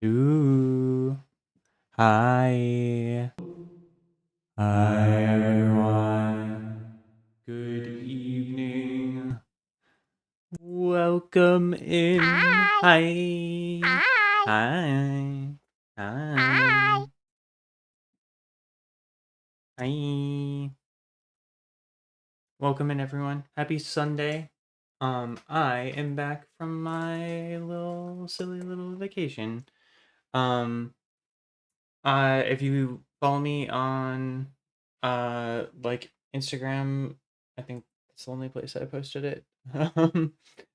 Ooh, hi. Hi, everyone. Good evening. Welcome in. Hi. Hi. Hi. Hi. Hi. Hi. Welcome in, everyone. Happy Sunday. I am back from my little silly little vacation. Um, if you follow me on like Instagram, I think that's the only place I posted it.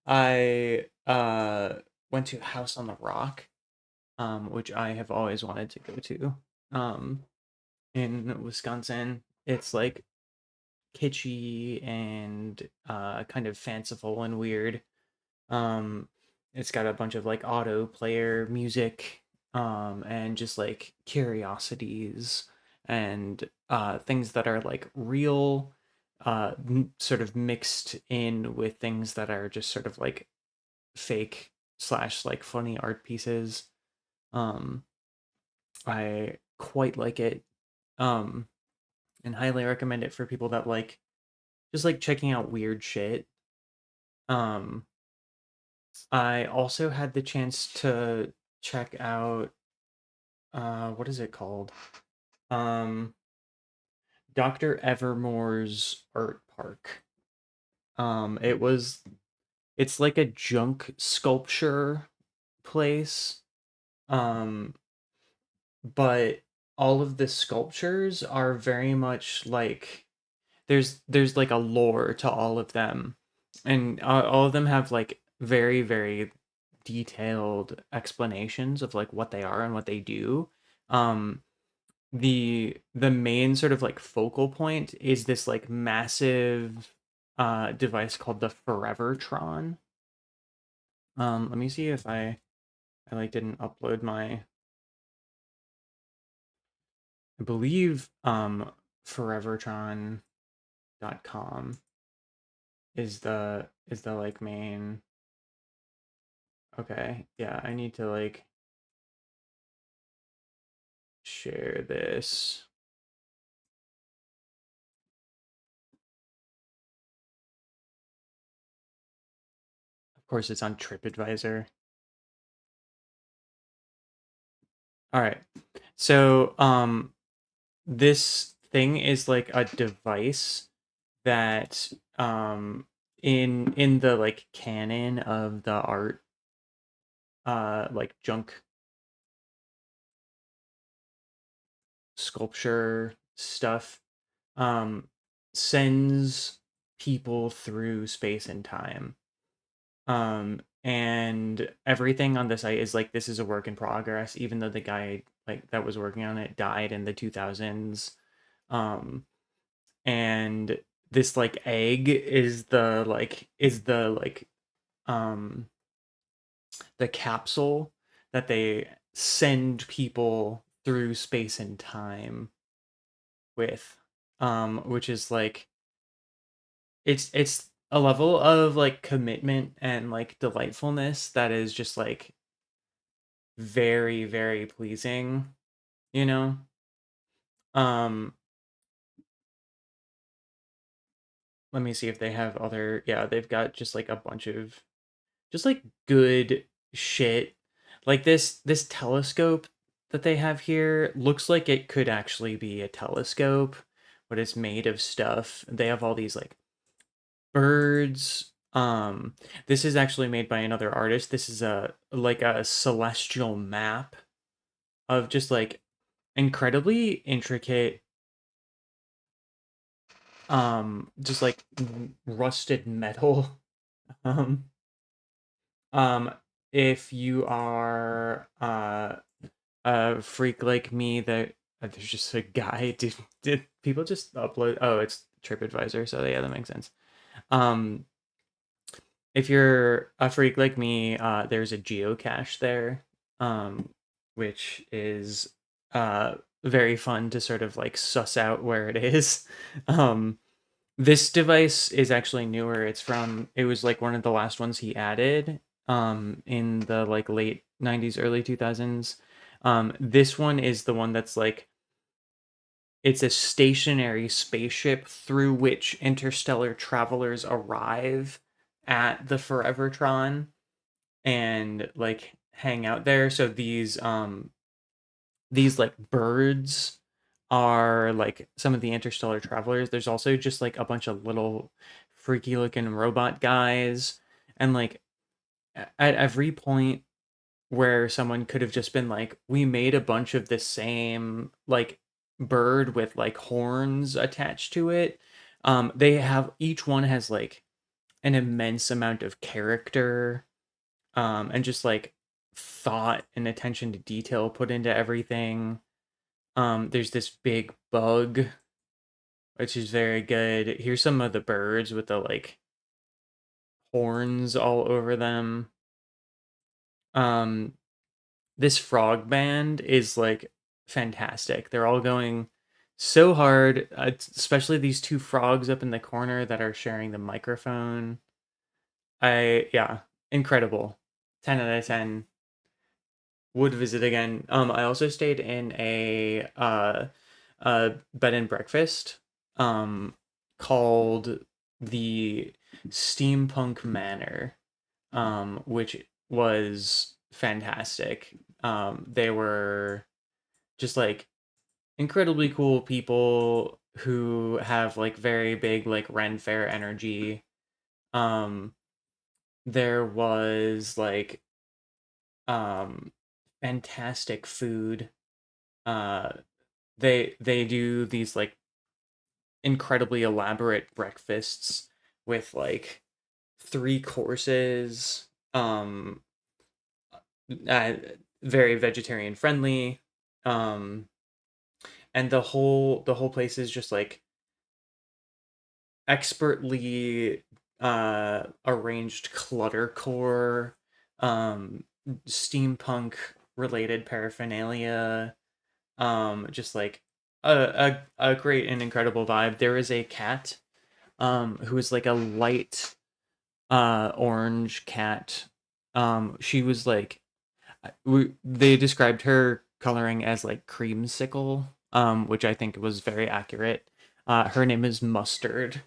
I went to House on the Rock, which I have always wanted to go to. Um in Wisconsin. It's like kitschy and kind of fanciful and weird. Um, it's got a bunch of like auto player music, and just like curiosities and things that are like real, sort of mixed in with things that are just sort of like fake slash like funny art pieces. Um, I quite like it, um, and highly recommend it for people that like just like checking out weird shit. Um, I also had the chance to check out what is it called? Um Dr. Evermore's art park. It's like a junk sculpture place. Um but all of the sculptures are very much like there's like a lore to all of them, and all of them have like very detailed explanations of like what they are and what they do. um the main sort of like focal point is this like massive device called the Forevertron. Let me see if I like didn't upload my, I believe forevertron.com is the like main. Okay, yeah, I need to like share this. Of course, it's on TripAdvisor. All right. So, this thing is like a device that, in the like canon of the art, like junk sculpture stuff, um, sends people through space and time. And everything on the site is like this is a work in progress, even though the guy like that was working on it died in the 2000s. Um, and this like egg is um the capsule that they send people through space and time with, which is like it's a level of like commitment and like delightfulness that is just like very pleasing, you know. um Let me see if they have other, yeah, they've got just like a bunch of just like good shit. Like this telescope that they have here looks like it could actually be a telescope, but it's made of stuff. They have all these like birds. This is actually made by another artist. This is a like a celestial map of just like incredibly intricate, just like rusted metal. Um um if you are a freak like me that, there's just a guy. Did people just upload? Oh, it's TripAdvisor, so yeah, that makes sense. Um, if you're a freak like me, there's a geocache there, um, which is very fun to sort of like suss out where it is. Um, this device is actually newer. It was like one of the last ones he added. in the like late 90s, early 2000s. This one is the one that's like it's a stationary spaceship through which interstellar travelers arrive at the Forevertron and like hang out there. So these like birds are like some of the interstellar travelers. There's also just like a bunch of little freaky looking robot guys, and like at every point where someone could have just been like, we made a bunch of the same like bird with like horns attached to it. They have each one has like an immense amount of character, and just like thought and attention to detail put into everything. There's this big bug, which is very good. Here's some of the birds with the like horns all over them. Um, this frog band is like fantastic. They're all going so hard, especially these two frogs up in the corner that are sharing the microphone. Yeah, incredible. 10 out of 10. Would visit again. I also stayed in a bed and breakfast called the Steampunk Manor, which was fantastic. They were just like incredibly cool people who have like very big like Ren Fair energy. Um, there was like um fantastic food. Uh, they do these like incredibly elaborate breakfasts with like three courses. Uh, Very vegetarian friendly. Um, and the whole place is just like expertly arranged cluttercore, um, steampunk related paraphernalia, just like a great and incredible vibe. There is a cat who is like a light orange cat. She was like they described her coloring as like creamsicle, which I think was very accurate. Her name is Mustard.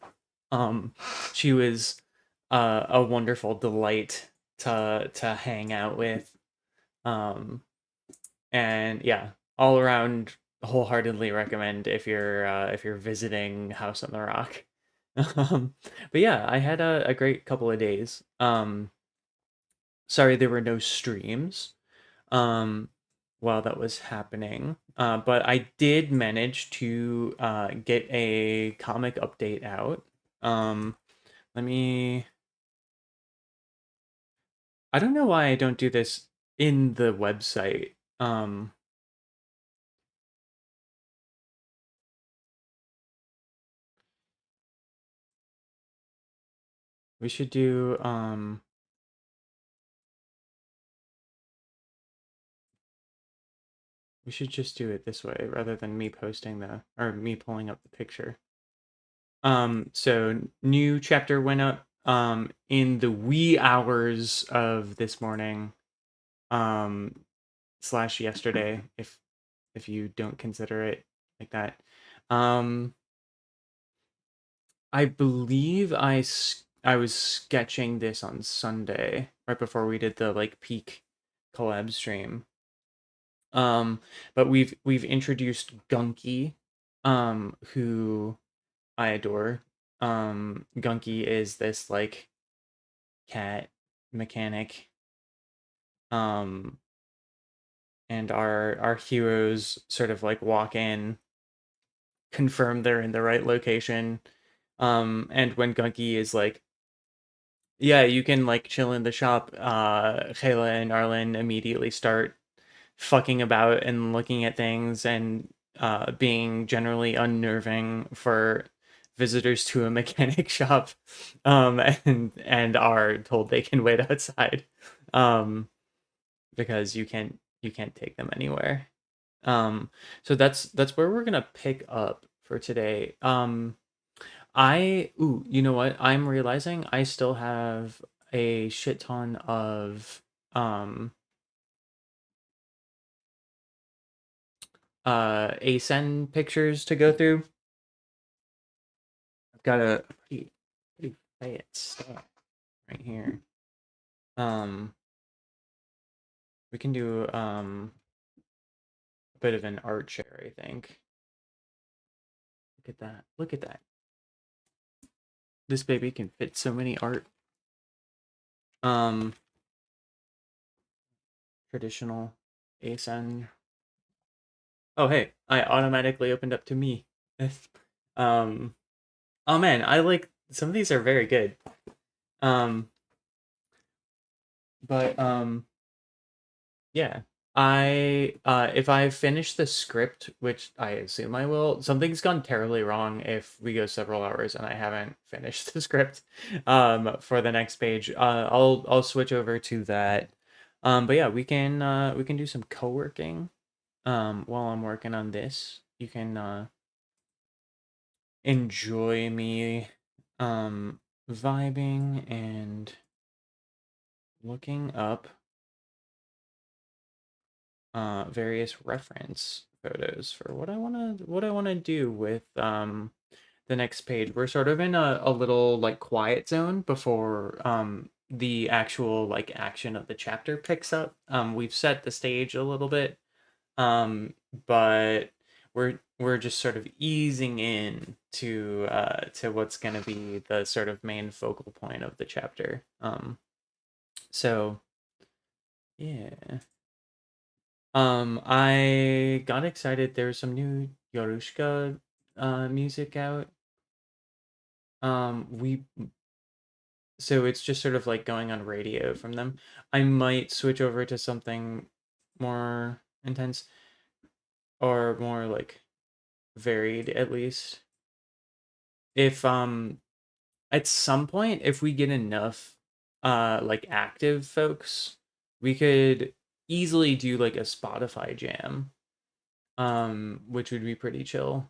Um, she was a wonderful delight to hang out with. Um, and yeah, all around wholeheartedly recommend if you're visiting House on the Rock. um, but yeah, I had a great couple of days. Sorry there were no streams while that was happening. But I did manage to get a comic update out. Um, let me. I don't know why I don't do this in the website. We should do. We should just do it this way rather than me posting the or me pulling up the picture. So new chapter went up in the wee hours of this morning, um slash yesterday, if you don't consider it like that. Um I believe I was sketching this on Sunday right before we did the like peak collab stream. But we've introduced Gunky, who I adore. Gunky is this like cat mechanic. Um, and our heroes sort of like walk in, confirm they're in the right location. And when Gunky is like, yeah, you can like chill in the shop, Kayla and Arlen immediately start fucking about and looking at things and being generally unnerving for visitors to a mechanic shop, and are told they can wait outside, um, because you can't take them anywhere. So that's where we're gonna pick up for today. You know what? I'm realizing I still have a shit ton of um ASEN pictures to go through. I've got a pretty fat stack right here. Um we can do a bit of an art share, I think. Look at that. Look at that. This baby can fit so many art. Um Traditional ASEN. Oh hey, I automatically opened up to me. um oh man, I like some of these are very good. Um but yeah. If I finish the script, which I assume I will, something's gone terribly wrong if we go several hours and I haven't finished the script for the next page. I'll switch over to that. But yeah, we can do some co-working while I'm working on this. You can enjoy me vibing and looking up various reference photos for what I wanna do with the next page. We're sort of in a little like quiet zone before the actual like action of the chapter picks up. We've set the stage a little bit, um, but we're just sort of easing in to what's gonna be the sort of main focal point of the chapter. So yeah. I got excited. There's some new Yorushka music out. We so it's just sort of like going on radio from them. I might switch over to something more intense or more like varied at least. If at some point if we get enough like active folks, we could easily do like a Spotify jam, which would be pretty chill.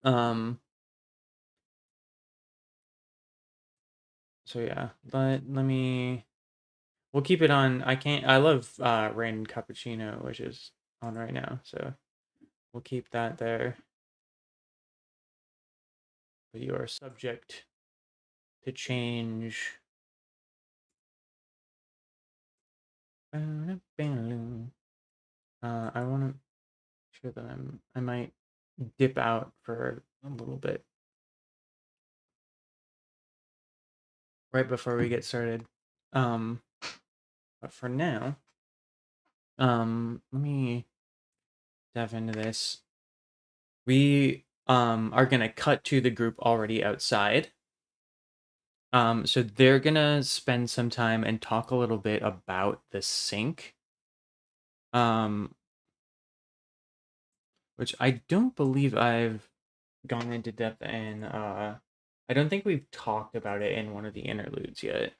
Um So yeah, but let me. We'll keep it on. I love Rain Cappuccino, which is on right now. So we'll keep that there. But you are subject to change. I want to make sure that I might dip out for a little bit right before we get started. Um, but for now, let me dive into this. We are gonna cut to the group already outside. So they're gonna spend some time and talk a little bit about the sink, um, which I don't believe I've gone into depth in. I don't think we've talked about it in one of the interludes yet.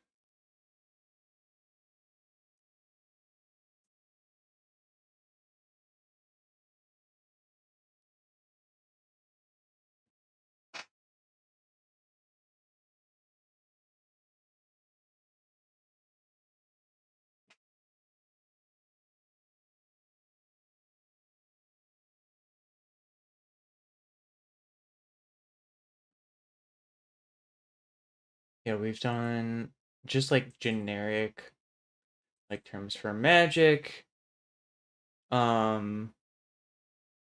Yeah, we've done just like generic like terms for magic, um,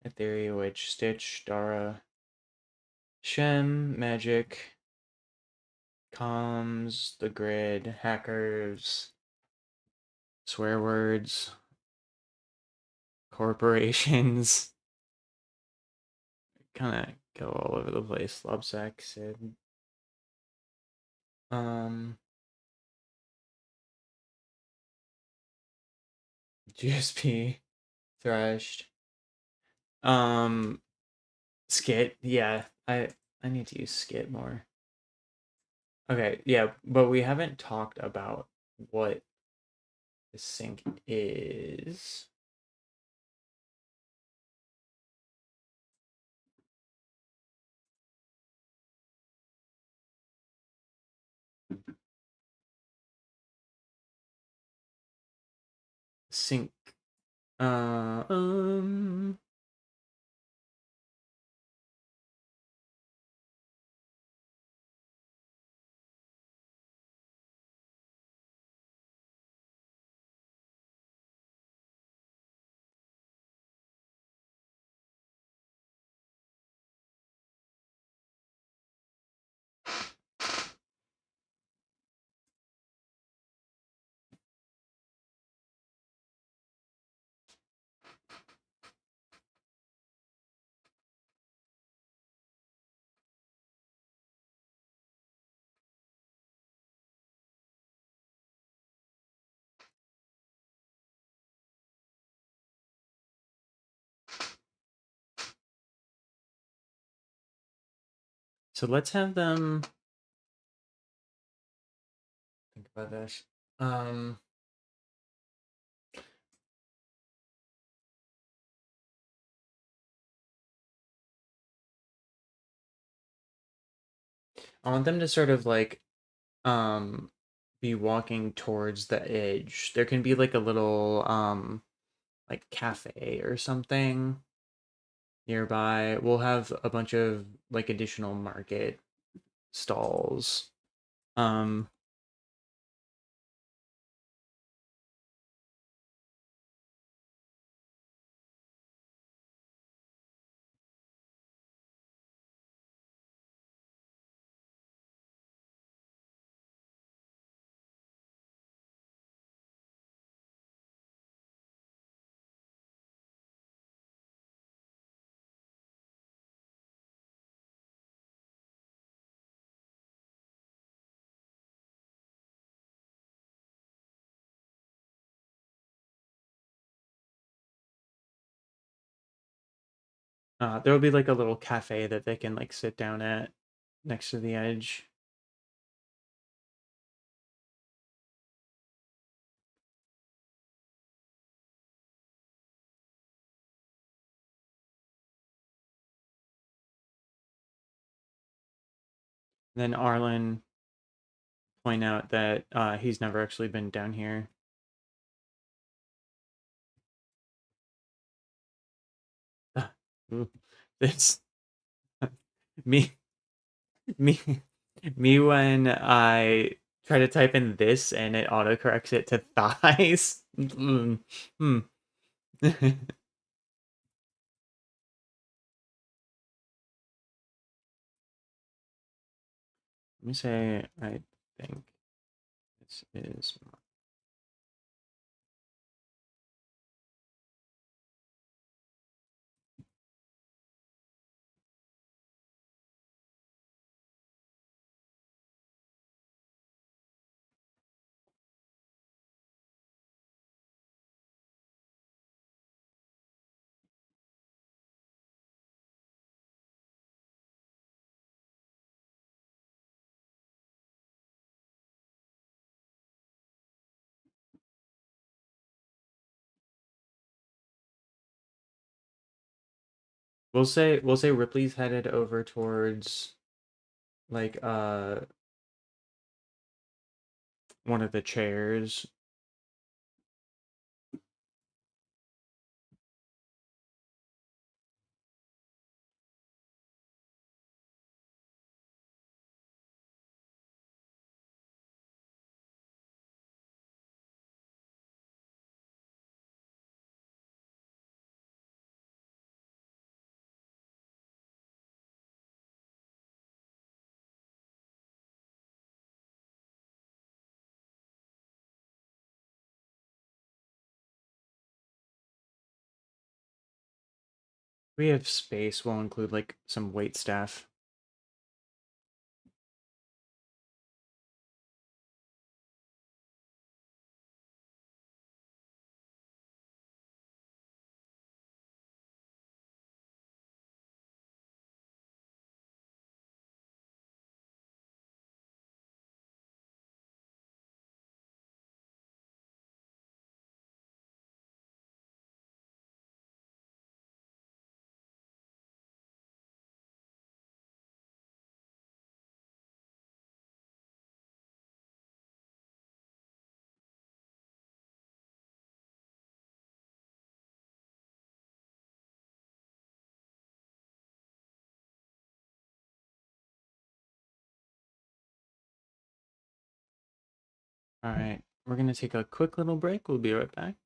Ethereal Witch, Stitch, Dara, Shem, magic, comms, the grid, hackers, swear words, corporations. Kind of go all over the place. Lobsack said, um, GSP, Thrashed, um, Skit. Yeah, I need to use Skit more. Okay, yeah, but we haven't talked about what the sync is. Sink. Uh, um. So let's have them think about this. Um, I want them to sort of like um be walking towards the edge. There can be like a little like cafe or something nearby. We'll have a bunch of like additional market stalls. Um there will be like a little cafe that they can like sit down at next to the edge. Then Arlen point out that he's never actually been down here. It's me me me when I try to type in this and it autocorrects it to thighs. Hmm. Let me say I think this is we'll say Ripley's headed over towards like one of the chairs. We have space. We'll include like some wait staff. All right, we're gonna take a quick little break. We'll be right back.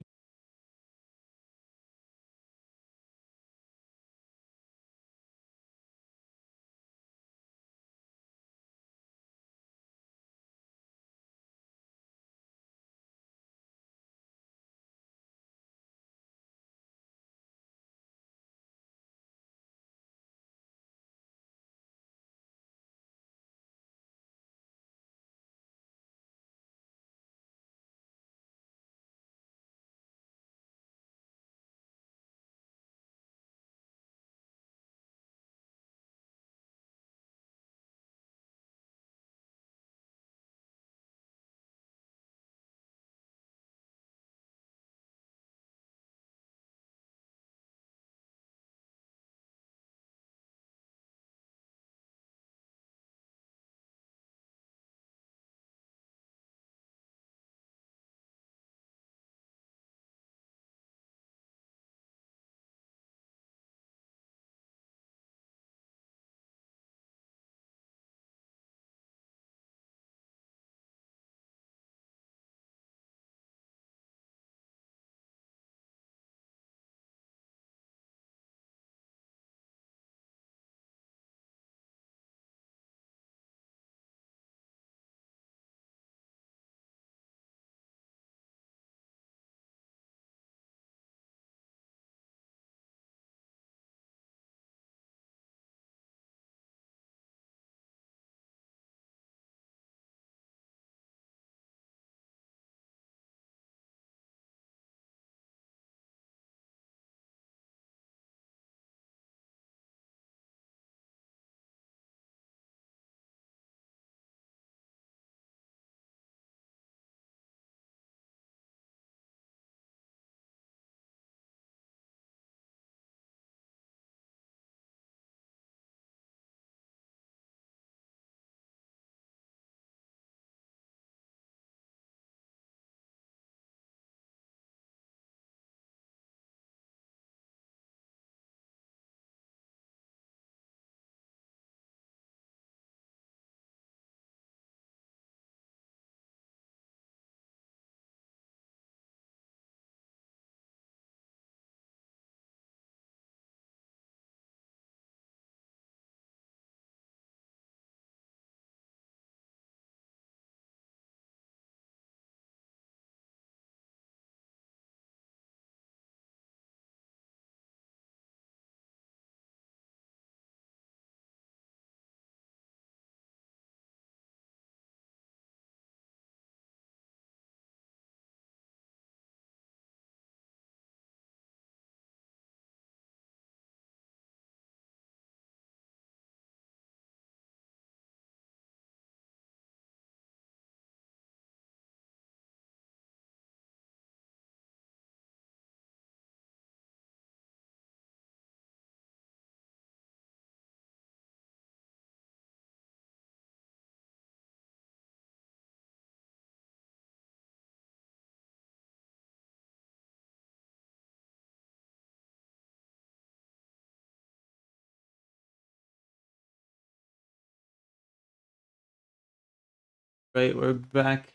Right, we're back.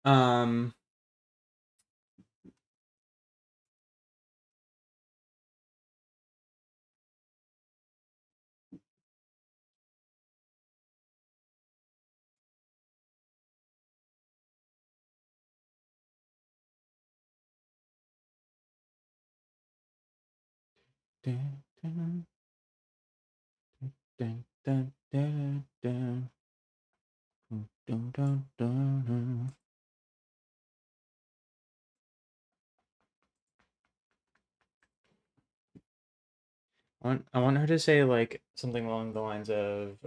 Um, dun, dun, dun, dun, dun, dun, dun, dun, dun, dun. I want her to say like something along the lines of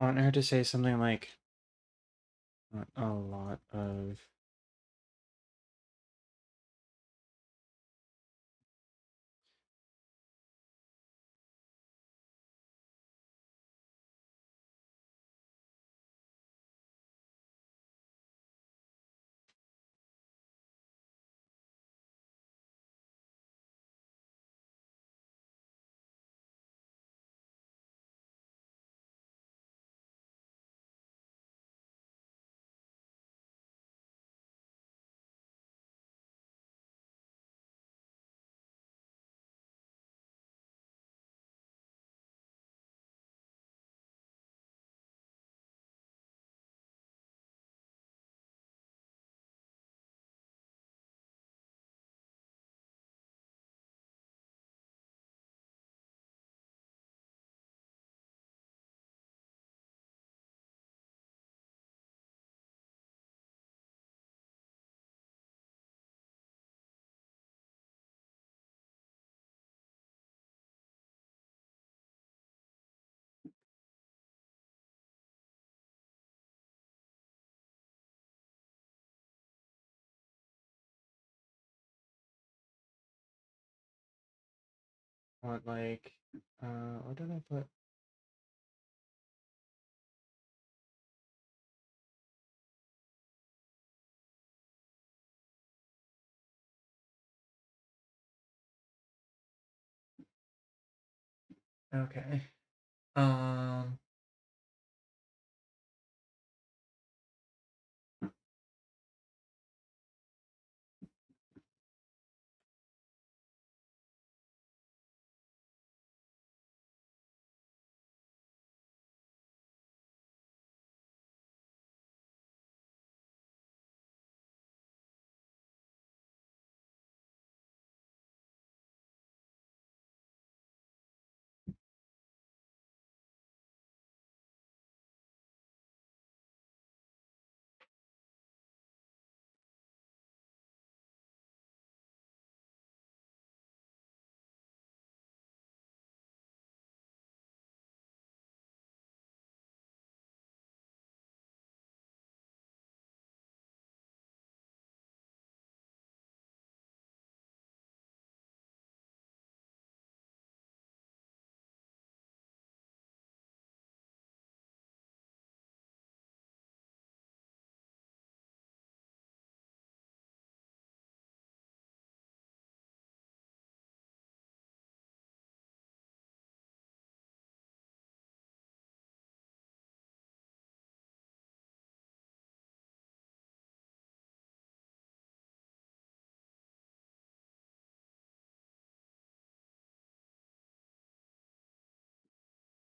I want her to say something like "Not a lot of what like what did I put? Okay. Um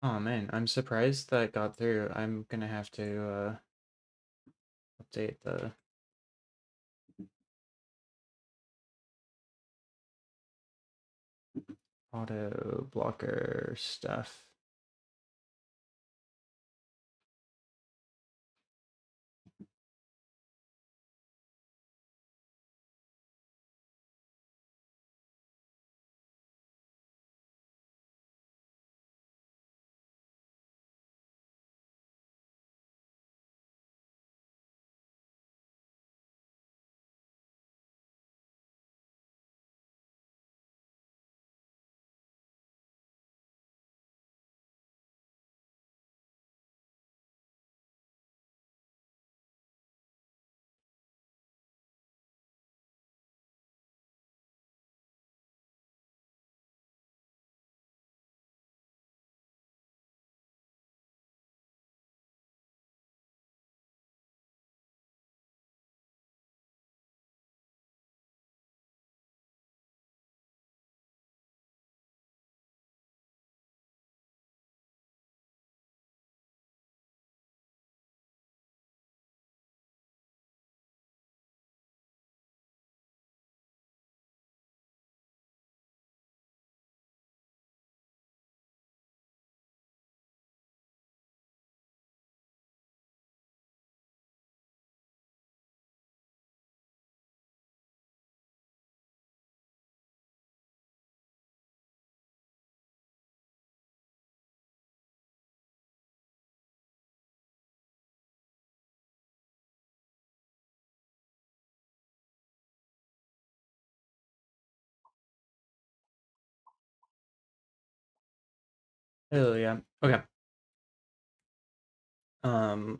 oh man, I'm surprised that got through. I'm gonna have to update the auto blocker stuff. Oh yeah. Okay. Um.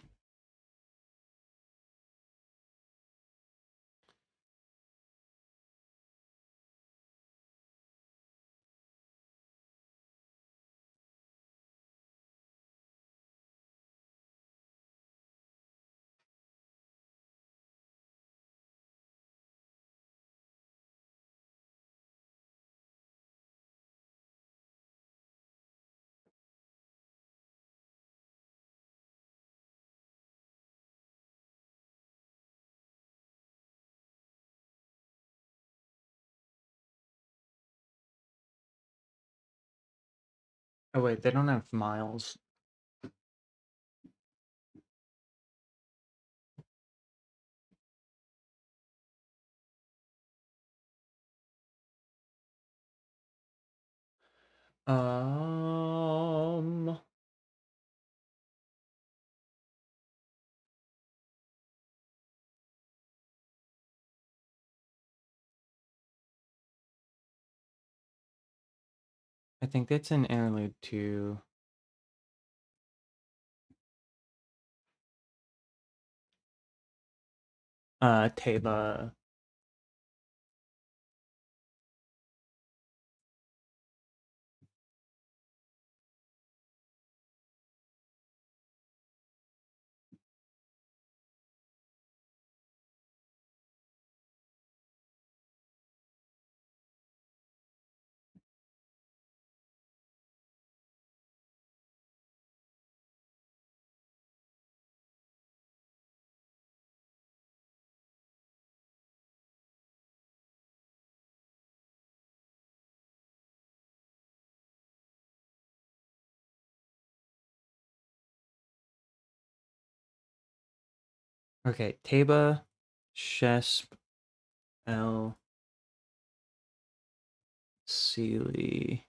Oh wait, they don't have miles. Um. I think that's an interlude to Taba. Okay, Taba, Shesp, L, Sealy.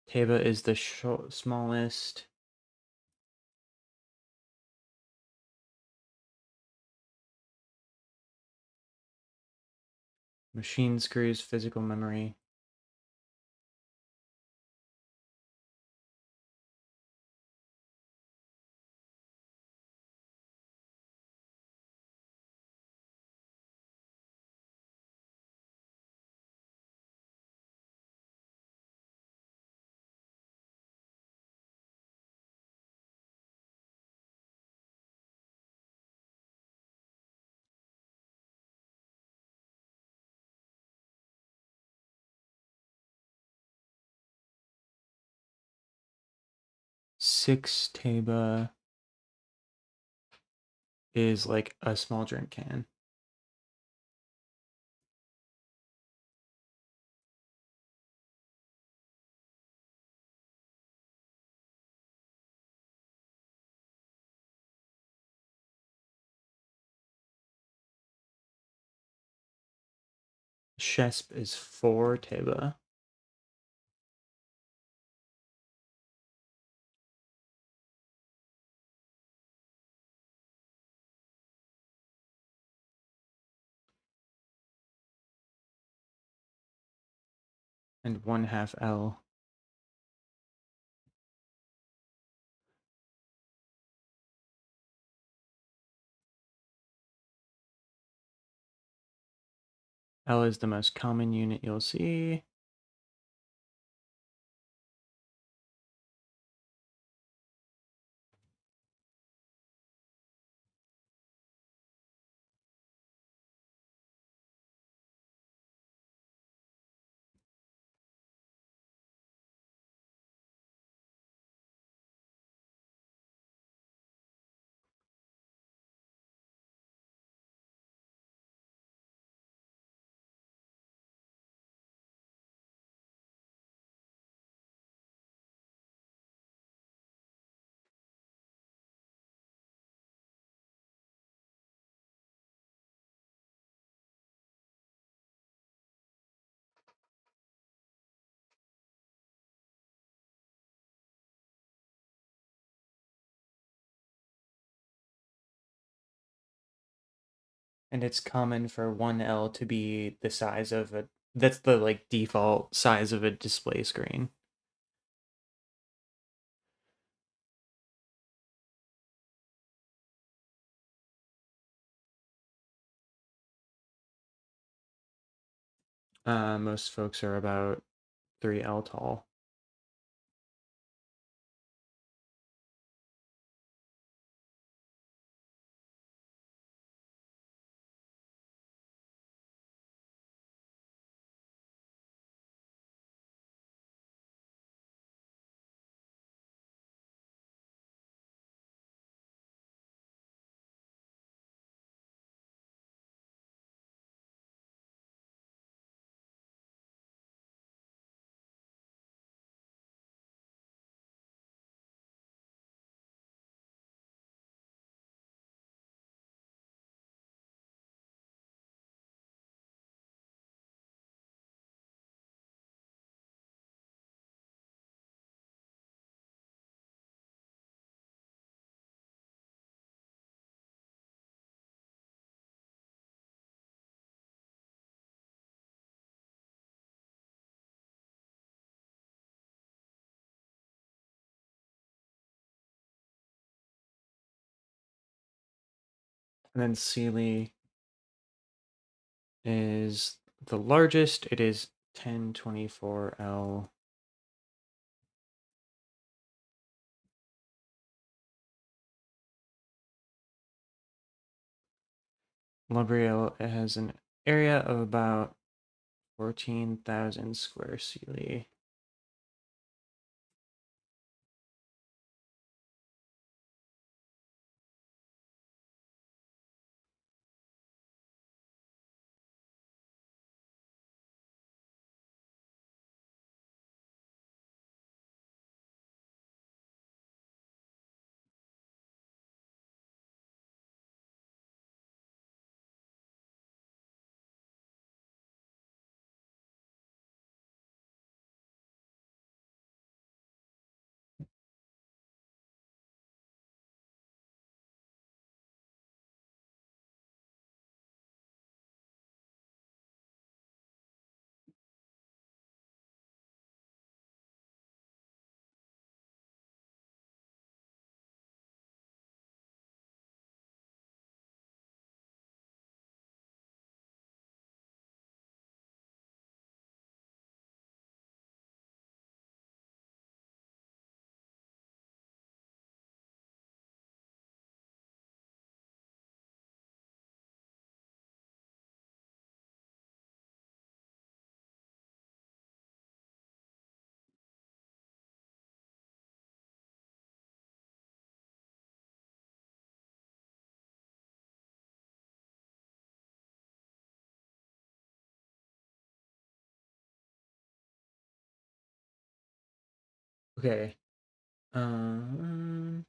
Taba is the smallest. Machine screws, physical memory. Six Taba is like a small drink can. Shesp is four Taba. And one half L. L is the most common unit you'll see. And it's common for one L to be the size of a, that's the like default size of a display screen. Most folks are about 3L tall. And then Sealy is the largest. It is 1024L. Lumbriel has an area of about 14,000 square Sealy. Okay. Um,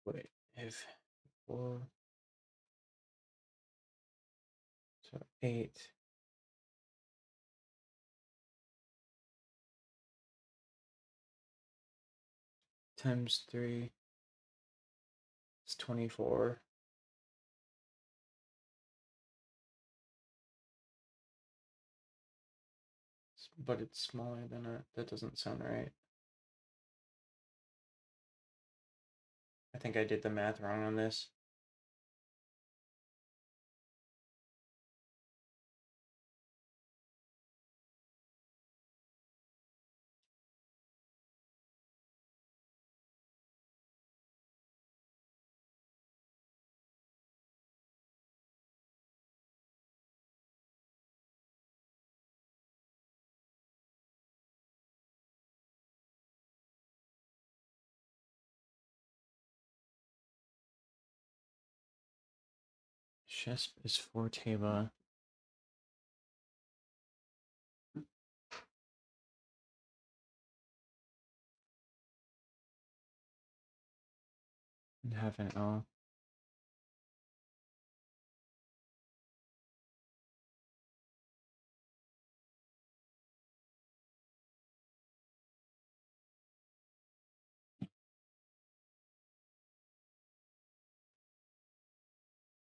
Wait, if 4, so 8 times 3 is 24. But it's smaller than it. That doesn't sound right. I think I did the math wrong on this. Chesp is 4 teba. And half an L.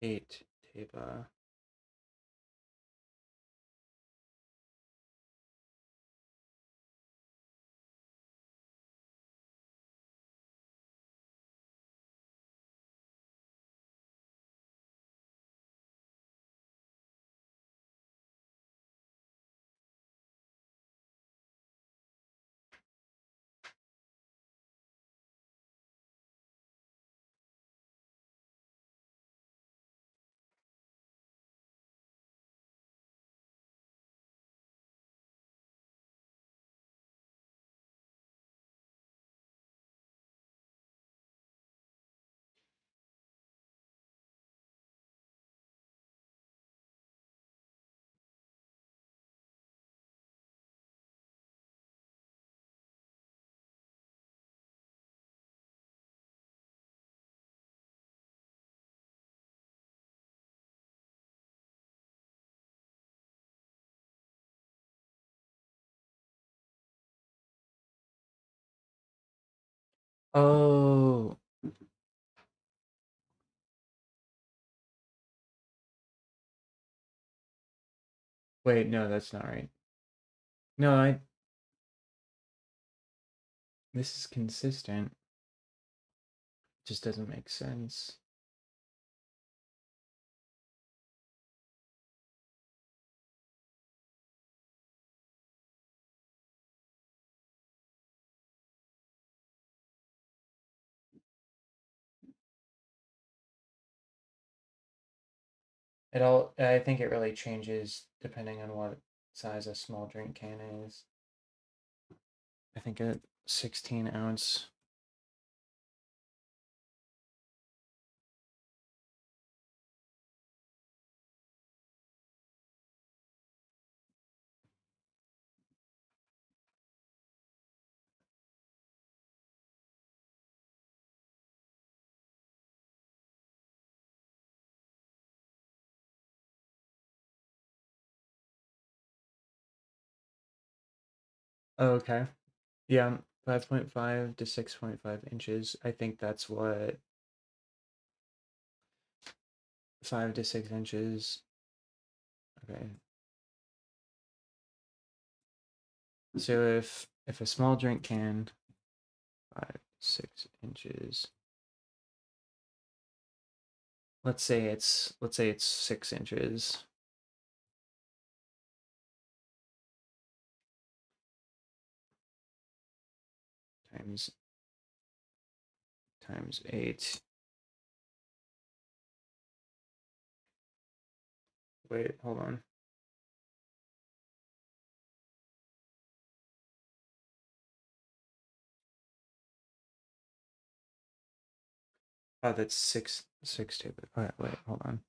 Eight teba. Oh, wait, no, that's not right. No, this is consistent. Just doesn't make sense. I think it really changes depending on what size a small drink can is. I think a 16-ounce. Oh, okay. Yeah, 5.5 to 6.5 inches. I think that's what 5 to 6 inches. Okay. So if a small drink can 5 6 inches. Let's say it's 6 inches times 8. Wait, hold on. Oh, that's six table. All right, wait, hold on.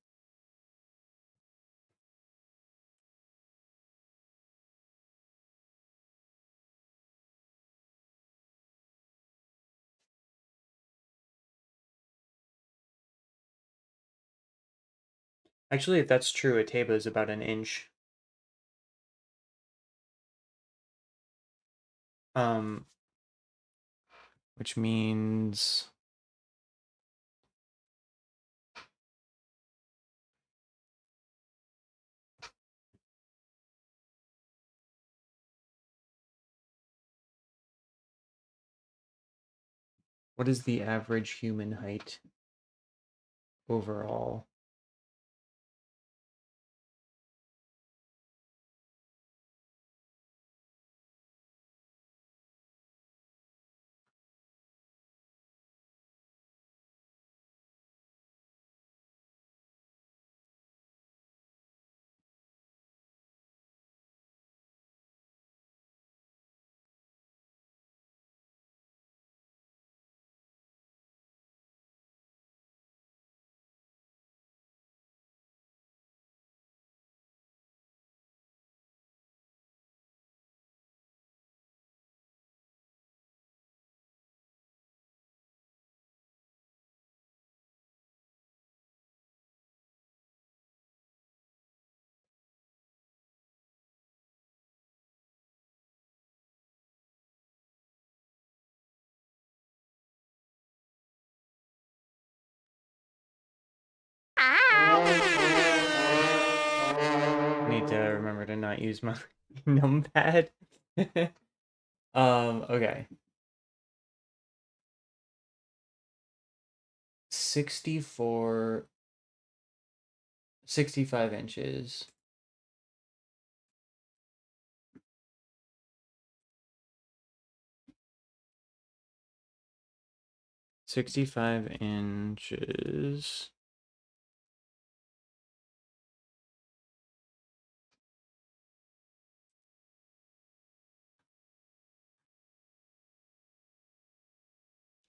Actually, if that's true, a table is about an inch. Um, which means what is the average human height overall? I need to remember to not use my numpad. Okay. 64, 65 inches. 65 inches.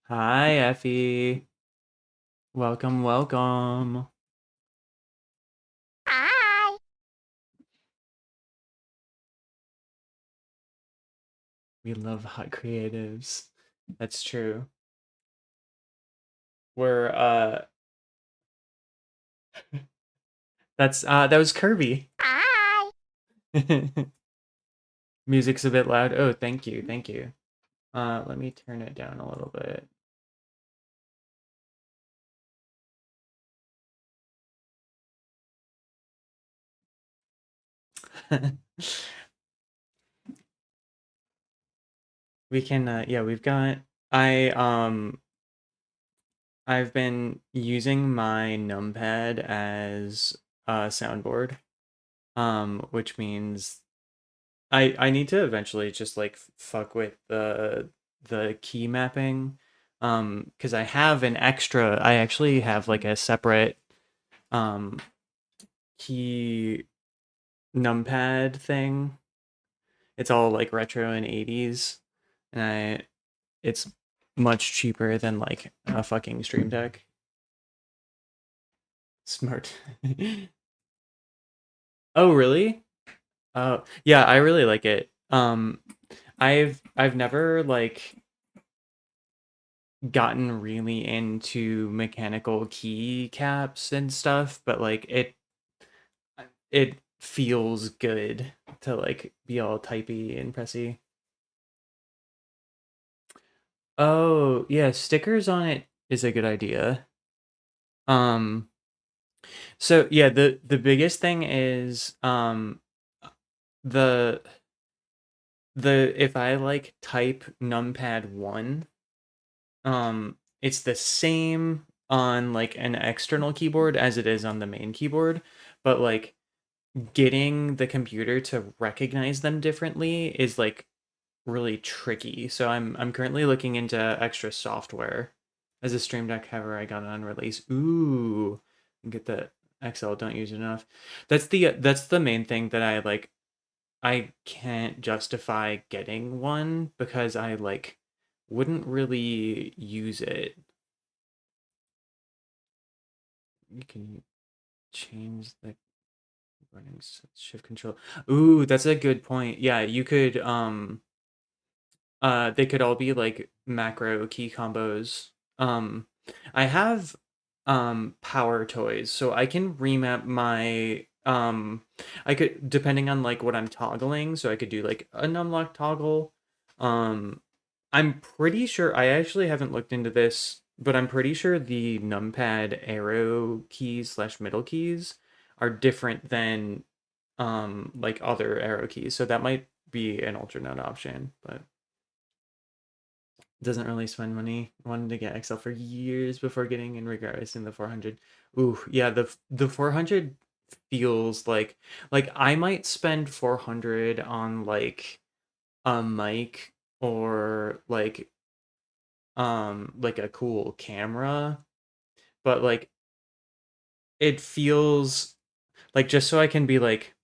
Hi, Effie. Welcome, welcome. Hi. We love hot creatives. That's true. We're that was Kirby. Hi. Music's a bit loud. Oh, thank you, thank you. Let me turn it down a little bit. We can yeah, we've got I I've been using my numpad as a soundboard. Which means I need to eventually just like fuck with the key mapping. Because I have an extra I actually have like a separate um key numpad thing. It's all like retro and 80s. And it's much cheaper than like a fucking Stream Deck. Smart. Oh, really? Oh, yeah, I really like it. I've never like gotten really into mechanical keycaps and stuff, but like it feels good to like be all typey and pressy. Oh, yeah, stickers on it is a good idea. Um, so yeah, the biggest thing is the if I like type numpad 1, it's the same on like an external keyboard as it is on the main keyboard, but like getting the computer to recognize them differently is like really tricky. So I'm currently looking into extra software. As a Stream Deck haver, I got it on release. Ooh, get the XL. Don't use it enough. That's the main thing that I like. I can't justify getting one because I like wouldn't really use it. You can change the running shift control. Ooh, that's a good point. Yeah, you could they could all be like macro key combos. Um I have power toys. So I can remap my I could, depending on like what I'm toggling, so I could do like a numlock toggle. Um I'm pretty sure, I actually haven't looked into this, but I'm pretty sure the numpad arrow keys slash middle keys are different than like other arrow keys. So that might be an alternate option, but doesn't really spend money. Wanted to get XL for years before getting in, regardless in the 400. Ooh, yeah, the 400 feels like I might spend 400 on like a mic or like a cool camera, but like it feels like, just so I can be like,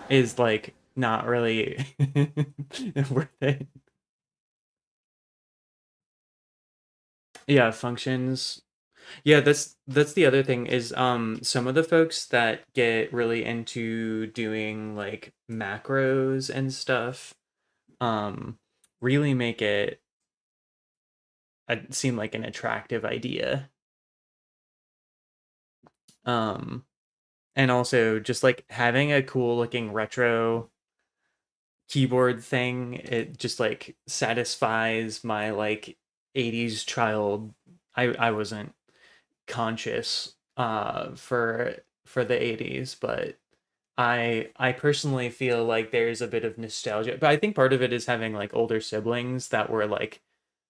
is like not really worth it. Yeah, functions. Yeah, that's the other thing is some of the folks that get really into doing like macros and stuff um really make it seem like an attractive idea. Um and also just like having a cool looking retro keyboard thing, it just like satisfies my like 80s child. I wasn't conscious for the 80s, but I personally feel like there's a bit of nostalgia, but I think part of it is having like older siblings that were like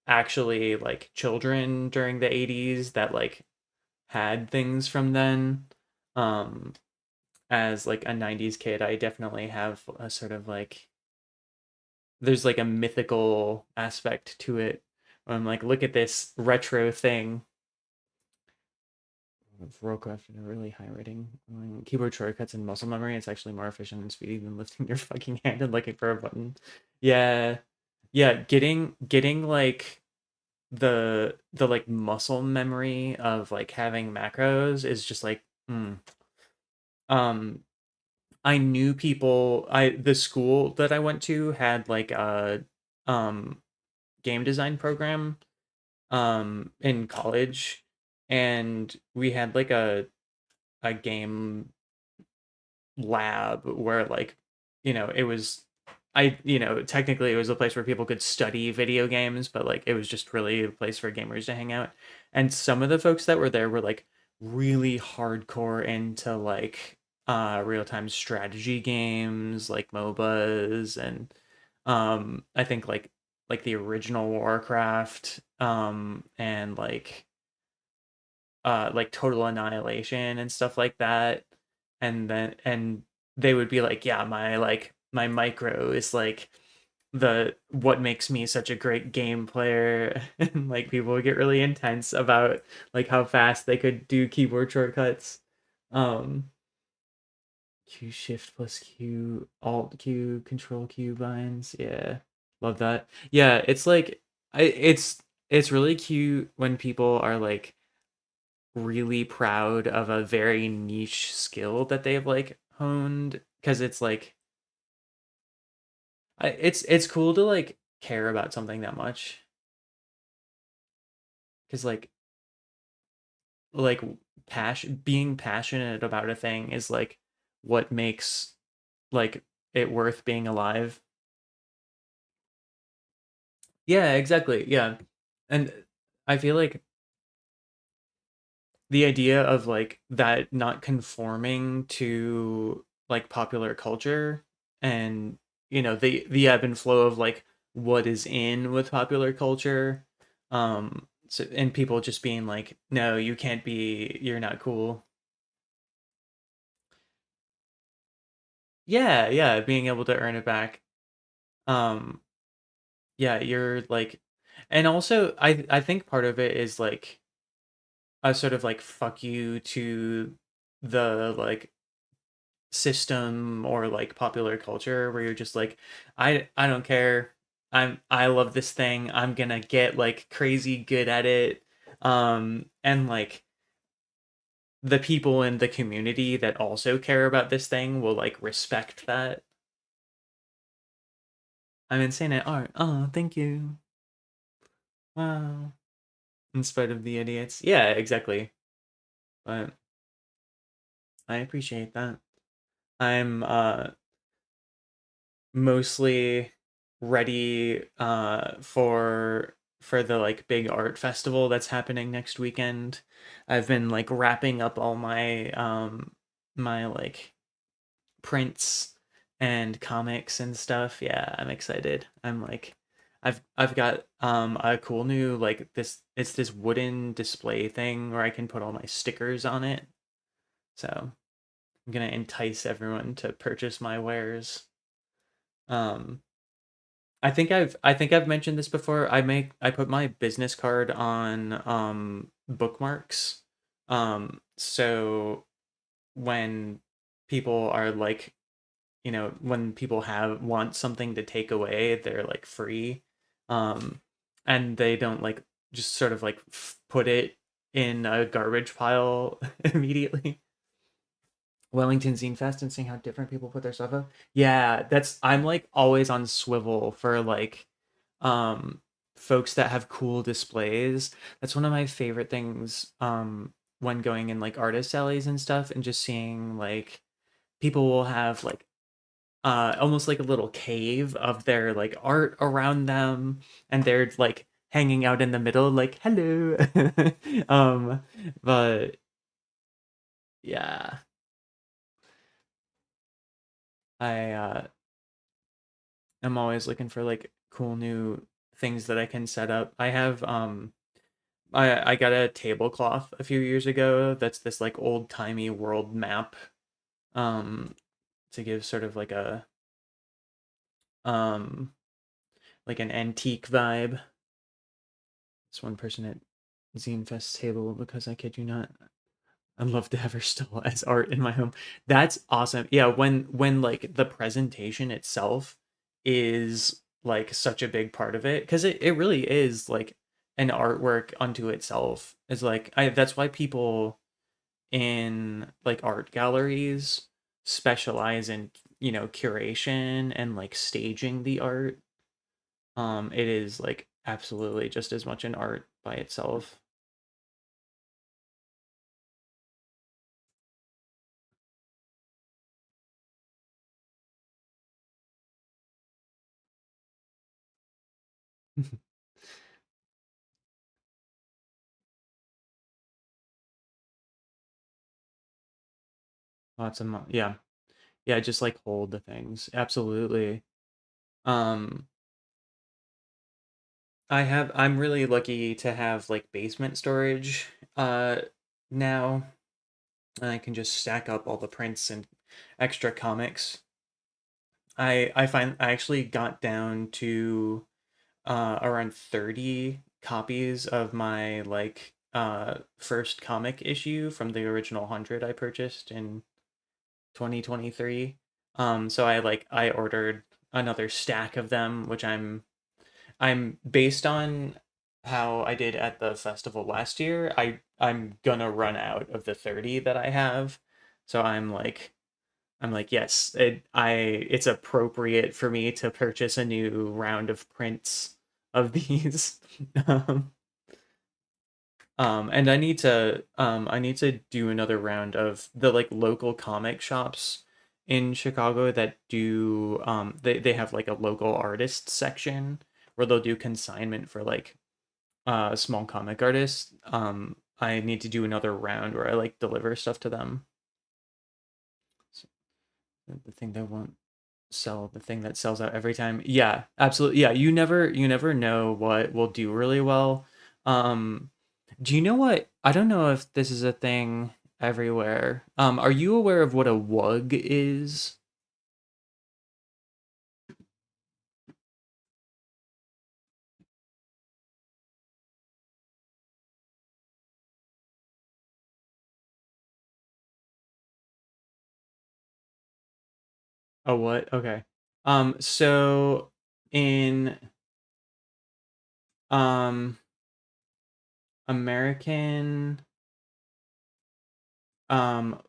actually like children during the 80s that like had things from then. um as like a 90s kid, I definitely have a sort of like, there's like a mythical aspect to it. I'm like, look at this retro thing. Rollcraft and a really high rating. Keyboard shortcuts and muscle memory. It's actually more efficient and speedy than lifting your fucking hand and looking for a button. Yeah, yeah. Getting like the like muscle memory of like having macros is just like, um. I knew people. The school that I went to had like a um game design program in college, and we had like a game lab where like, it was, technically it was a place where people could study video games, but like it was just really a place for gamers to hang out. And some of the folks that were there were like really hardcore into like real-time strategy games like MOBAs, and I think like the original Warcraft, and like Total Annihilation and stuff like that. And they would be like, yeah, my micro is like the what makes me such a great game player. And like people would get really intense about like how fast they could do keyboard shortcuts. um Q shift plus Q alt Q control Q binds, yeah, love that. Yeah, it's like, it's really cute when people are like really proud of a very niche skill that they've like honed, because it's like, it's cool to like care about something that much, because like passion being passionate about a thing is like what makes like it worth being alive. Yeah, exactly, yeah. And I feel like the idea of like that not conforming to like popular culture, and the ebb and flow of like what is in with popular culture, so, and people just being like, no, you can't be, you're not cool. Yeah, yeah, being able to earn it back. um yeah, you're like, and also I think part of it is like a sort of like fuck you to the like system or like popular culture, where you're just like, I don't care, I love this thing, I'm gonna get like crazy good at it. And like the people in the community that also care about this thing will like respect that. I'm insane at art, oh thank you. Wow. In spite of the idiots. Yeah, exactly. But I appreciate that. I'm mostly ready for the like big art festival that's happening next weekend. I've been like wrapping up all my my like prints and comics and stuff. Yeah, I'm excited. I'm like I've got a cool new like this it's this wooden display thing where I can put all my stickers on it. So I'm gonna entice everyone to purchase my wares. Um I think I've mentioned this before. I put my business card on bookmarks. So when people are like, you know, when people have want something to take away, they're like free. Um and they don't like just sort of like put it in a garbage pile immediately. Wellington Zine Fest and seeing how different people put their stuff up. Yeah, that's I'm like always on swivel for like um folks that have cool displays. That's one of my favorite things when going in like artist alleys and stuff and just seeing like people will have like almost like a little cave of their like art around them and they're like hanging out in the middle like hello. um but yeah, I I'm always looking for like cool new things that I can set up. I have I got a tablecloth a few years ago that's this like old-timey world map um to give sort of um like an antique vibe. This one person at Zine Fest table because I kid you not, I'd love to have her still as art in my home. That's awesome. Yeah, when like the presentation itself is like such a big part of it because it really is like an artwork unto itself. Is like I that's why people in like art galleries specialize in, you know, curation and like staging the art. It is like absolutely just as much an art by itself. Lots of yeah. Yeah, just like hold the things. Absolutely. Um, I'm really lucky to have like basement storage now. And I can just stack up all the prints and extra comics. I find I actually got down to around 30 copies of my like first comic issue from the original 100 I purchased in 2023. So I ordered another stack of them, which I'm based on how I did at the festival last year. I'm gonna run out of the 30 that I have. So I'm like yes, it's appropriate for me to purchase a new round of prints of these. um, and I need to do another round of the like local comic shops in Chicago that do they have like a local artist section where they'll do consignment for like small comic artists. I need to do another round where I like deliver stuff to them. So the thing that won't sell, the thing that sells out every time. Yeah, absolutely. Yeah, you never know what will do really well. Um Do you know what? I don't know if this is a thing everywhere. Are you aware of what a wug is? A what? Okay. So in um American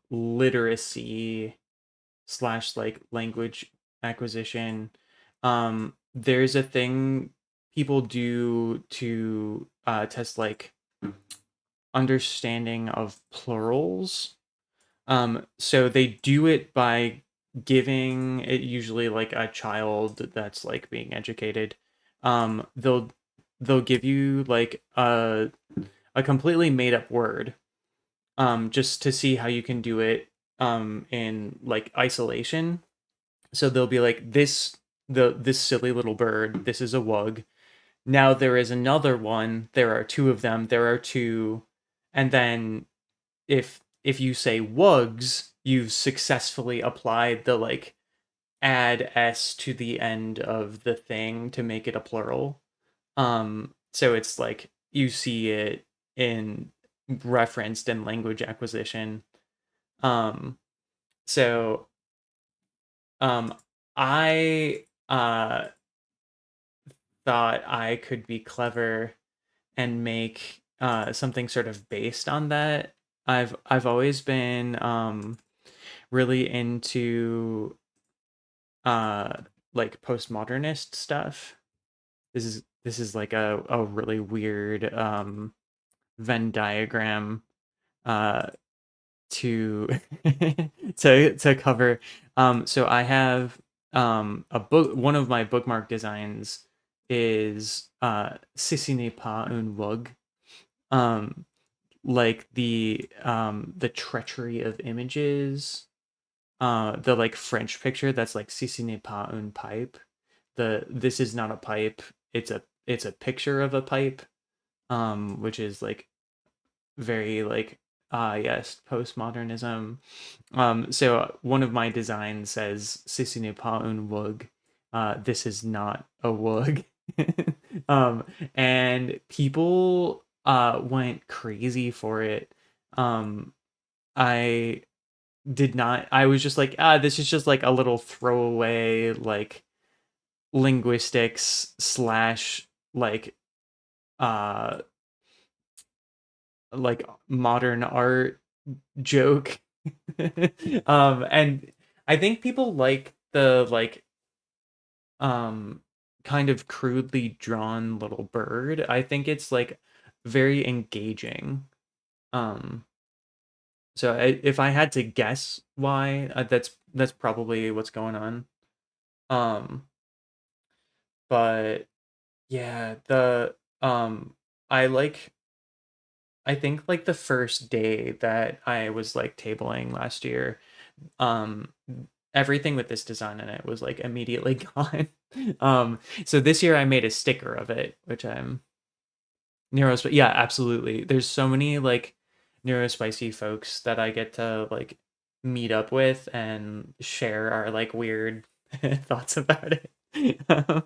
literacy slash like language acquisition, there's a thing people do to test like understanding of plurals. So they do it by giving it usually like a child that's like being educated. They'll give you like a completely made up word, just to see how you can do it in like isolation. So they'll be like this silly little bird, this is a wug. Now there is another one, there are two of them, there are two, and then if you say wugs, you've successfully applied the like add s to the end of the thing to make it a plural. So it's like you see it in referenced in language acquisition. Um, so um, I thought I could be clever and make something sort of based on that. I've always been really into uh like postmodernist stuff. This is like a really weird Venn diagram uh to to cover. So I have a book, one of my bookmark designs is Si ce n'est pas un wug. Um like the treachery of images, the like French picture that's like Si ce n'est pas un pipe. The this is not a pipe, it's a picture of a pipe, which is like very like yes, postmodernism. So one of my designs says "Ceci n'est pas un wug." This is not a wug. um, and people went crazy for it. Um, I did not. I was just like, this is just like a little throwaway like linguistics slash uh like modern art joke. And I think people like the like kind of crudely drawn little bird. I think it's like very engaging. Um if I had to guess why, that's probably what's going on. Um but yeah, the I like I think like the first day that I was like tabling last year, um everything with this design in it was like immediately gone. So this year I made a sticker of it, which I'm neuros, yeah, absolutely. There's so many like neurospicy folks that I get to like meet up with and share our like weird thoughts about it.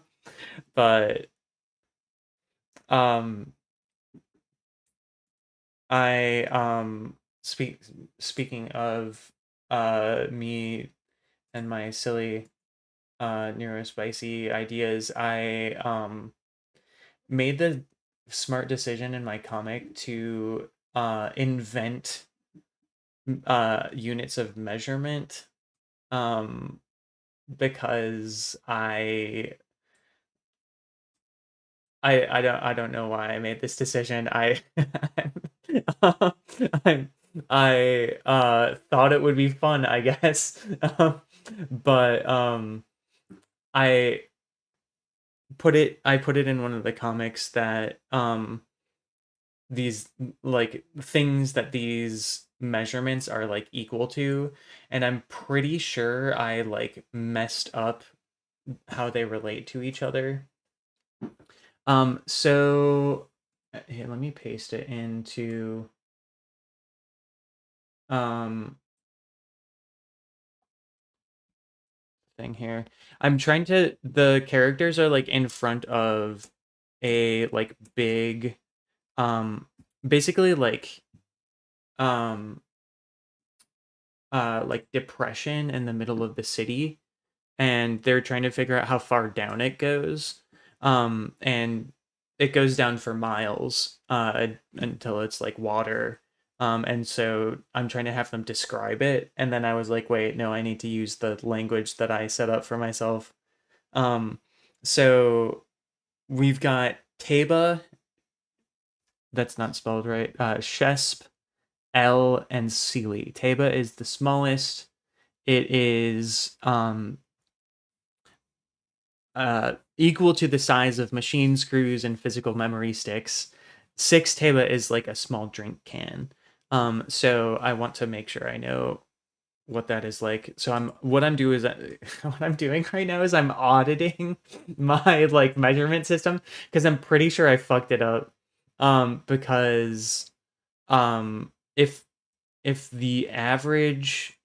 But um I speaking of me and my silly neurospicy ideas, I made the smart decision in my comic to invent units of measurement, um because I don't know why I made this decision. I thought it would be fun, I guess. But I I put it in one of the comics that these like things that these measurements are like equal to, and I'm pretty sure I like messed up how they relate to each other. So here, let me paste it into um thing here. I'm trying to the characters are like in front of a like big um basically um like depression in the middle of the city, and they're trying to figure out how far down it goes. And it goes down for miles until it's like water. And so I'm trying to have them describe it, and then I was like, wait, no, I need to use the language that I set up for myself. Um, so we've got Taba, that's not spelled right. Shesp, L, and Sealy. Taba is the smallest. It is equal to the size of machine screws and physical memory sticks. 6 Taba is like a small drink can. So I want to make sure I know what that is like. So what I'm doing is what I'm doing right now is I'm auditing my like measurement system because I'm pretty sure I fucked it up. Because if the average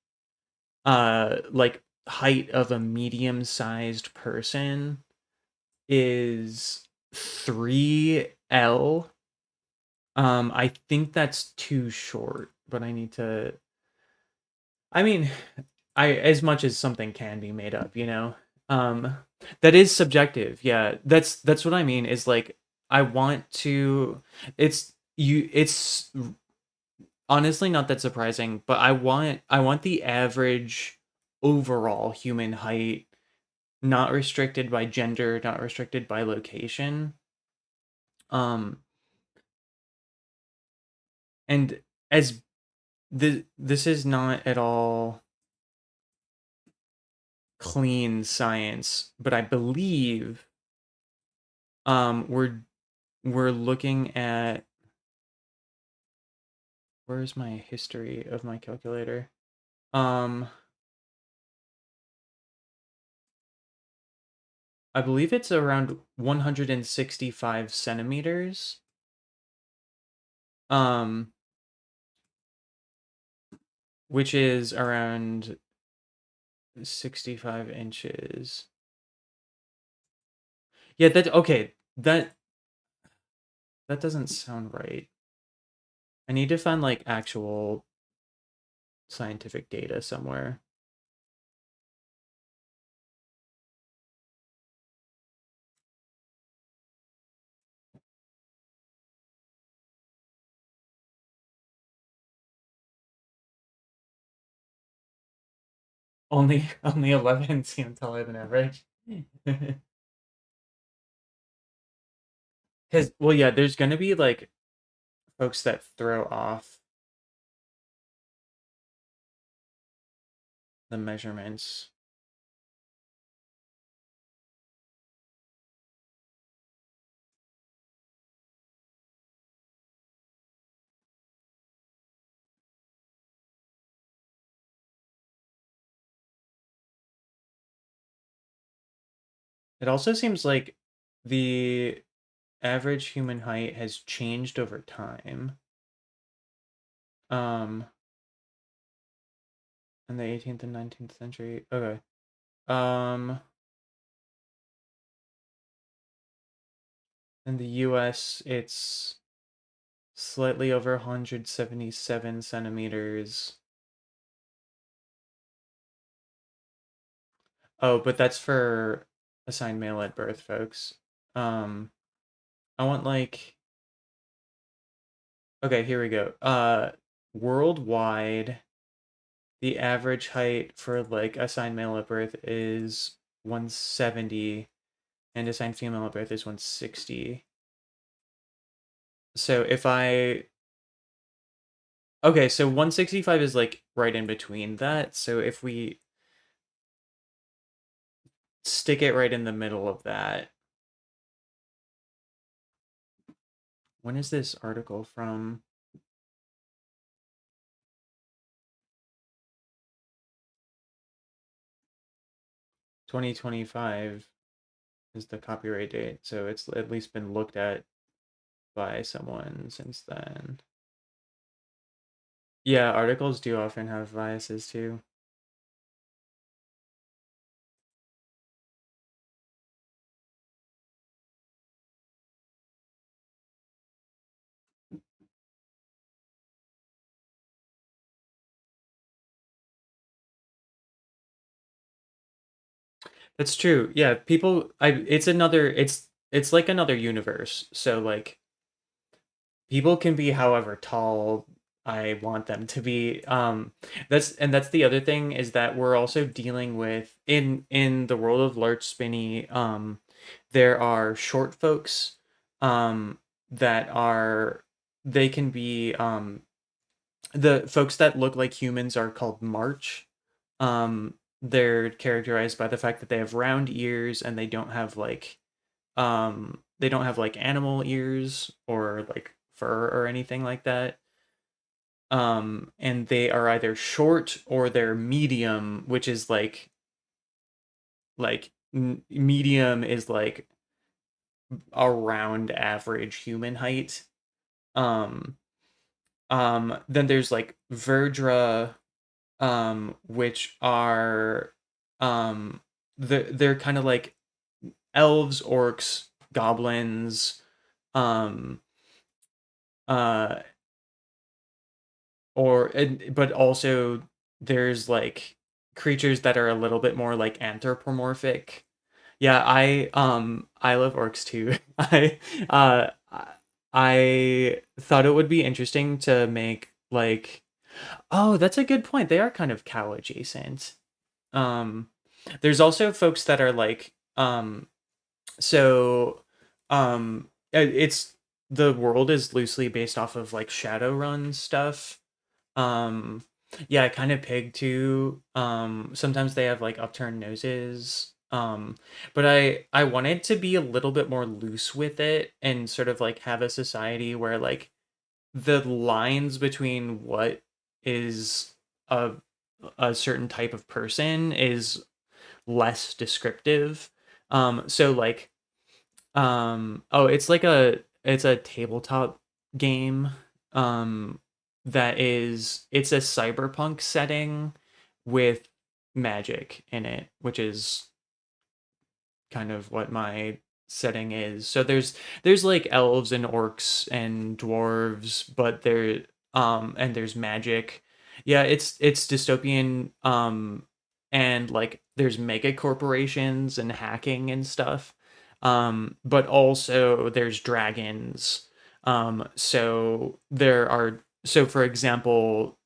like height of a medium-sized person is 3L, I think that's too short, but I need to, I mean, I as much as something can be made up, you know. Um that is subjective. Yeah. That's what I mean is like I want to it's honestly not that surprising, but I want the average overall human height, not restricted by gender, not restricted by location. Um and as this is not at all clean science, but I believe we're looking at, where's my history of my calculator? Um I believe it's around 165 centimeters. Um which is around 65 inches. Yeah, that okay. That doesn't sound right. I need to find like actual scientific data somewhere. Only 11 seem to live an average. Cuz well yeah, there's going to be like folks that throw off the measurements. It also seems like the average human height has changed over time. Um in the 18th and 19th century. Okay. Um in the US it's slightly over 177 centimeters. Oh, but that's for assigned male at birth, folks. Um, I want like, okay, here we go. Worldwide, the average height for like assigned male at birth is 170, and assigned female at birth is 160. So if I, okay, so 165 is like right in between that. So if we stick it right in the middle of that, when is this article from? 2025 is the copyright date, so it's at least been looked at by someone since then. Yeah, articles do often have biases too. That's true. Yeah, people I it's another it's like another universe. So like people can be however tall I want them to be. That's the other thing is that we're also dealing with in the world of Larch Spinney. There are short folks um, that are they can be the folks that look like humans are called March. They're characterized by the fact that they have round ears and they don't have like animal ears or like fur or anything like that. And they are either short or they're medium, which is medium is like around average human height. Um then there's like Verdra, which are they're kind of like elves, orcs, goblins, um uh but also there's like creatures that are a little bit more like anthropomorphic. Yeah, I love orcs too. I thought it would be interesting to make like, oh, that's a good point. They are kind of cow adjacent. Um there's also folks that are like so it's the world is loosely based off of like Shadowrun stuff. um yeah, kind of pig too. Sometimes they have like upturned noses. But I wanted to be a little bit more loose with it and sort of like have a society where like the lines between what is a a certain type of person is less descriptive. So like oh, it's a tabletop game. Um it's a cyberpunk setting with magic in it, which is kind of what my setting is. So there's like elves and orcs and dwarves, but there and there's magic. Yeah, it's dystopian, and like there's mega corporations and hacking and stuff. But also there's dragons. So for example,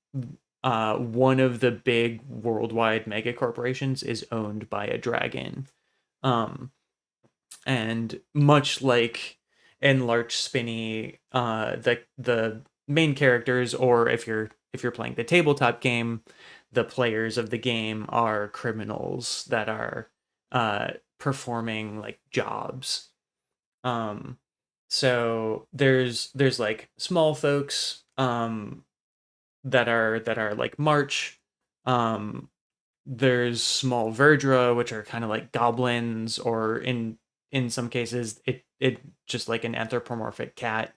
one of the big worldwide mega corporations is owned by a dragon. Um, and much like in Larch Spinney, the main characters, or if you're playing the tabletop game, the players of the game are criminals that are performing like jobs. Um, so there's like small folks that are like March. Um, there's small verdra, which are kind of like goblins, or in some cases it just like an anthropomorphic cat.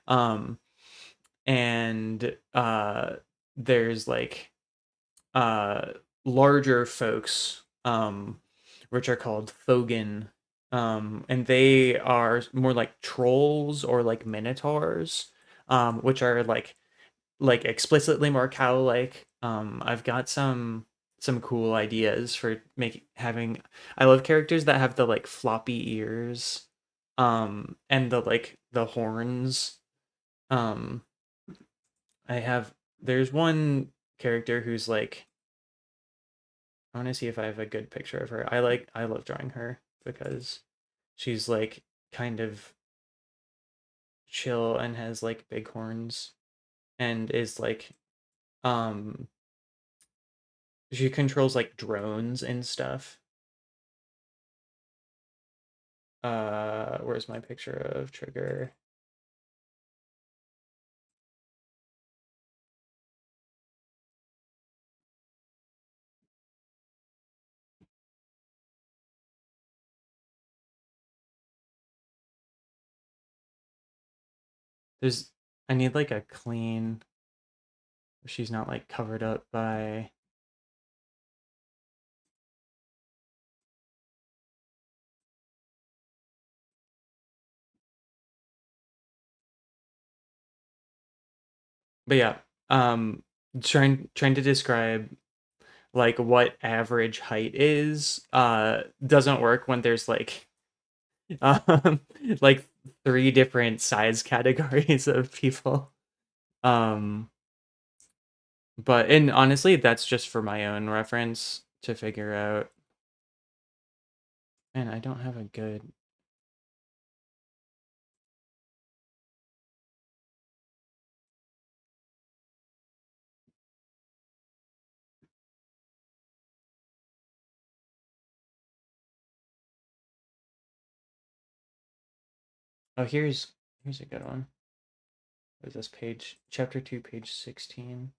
um and there's like uh larger folks, which are called Fogan, and they are more like trolls or like minotaurs, which are like explicitly more cow like. I've got some cool ideas for making having I love characters that have the like floppy ears, and the like the horns. Um I have There's one character who's like, I want to see if I have a good picture of her. I love drawing her because she's like kind of chill and has like big horns and is like um she controls like drones and stuff. Where's my picture of Trigger? There's I need like a clean where she's not like covered up by. But yeah, um trying to describe like what average height is doesn't work when there's like um like three different size categories of people. Um but and honestly that's just for my own reference to figure out. And I don't have a good Oh, here's a good one. What is this page? Chapter 2, page 16.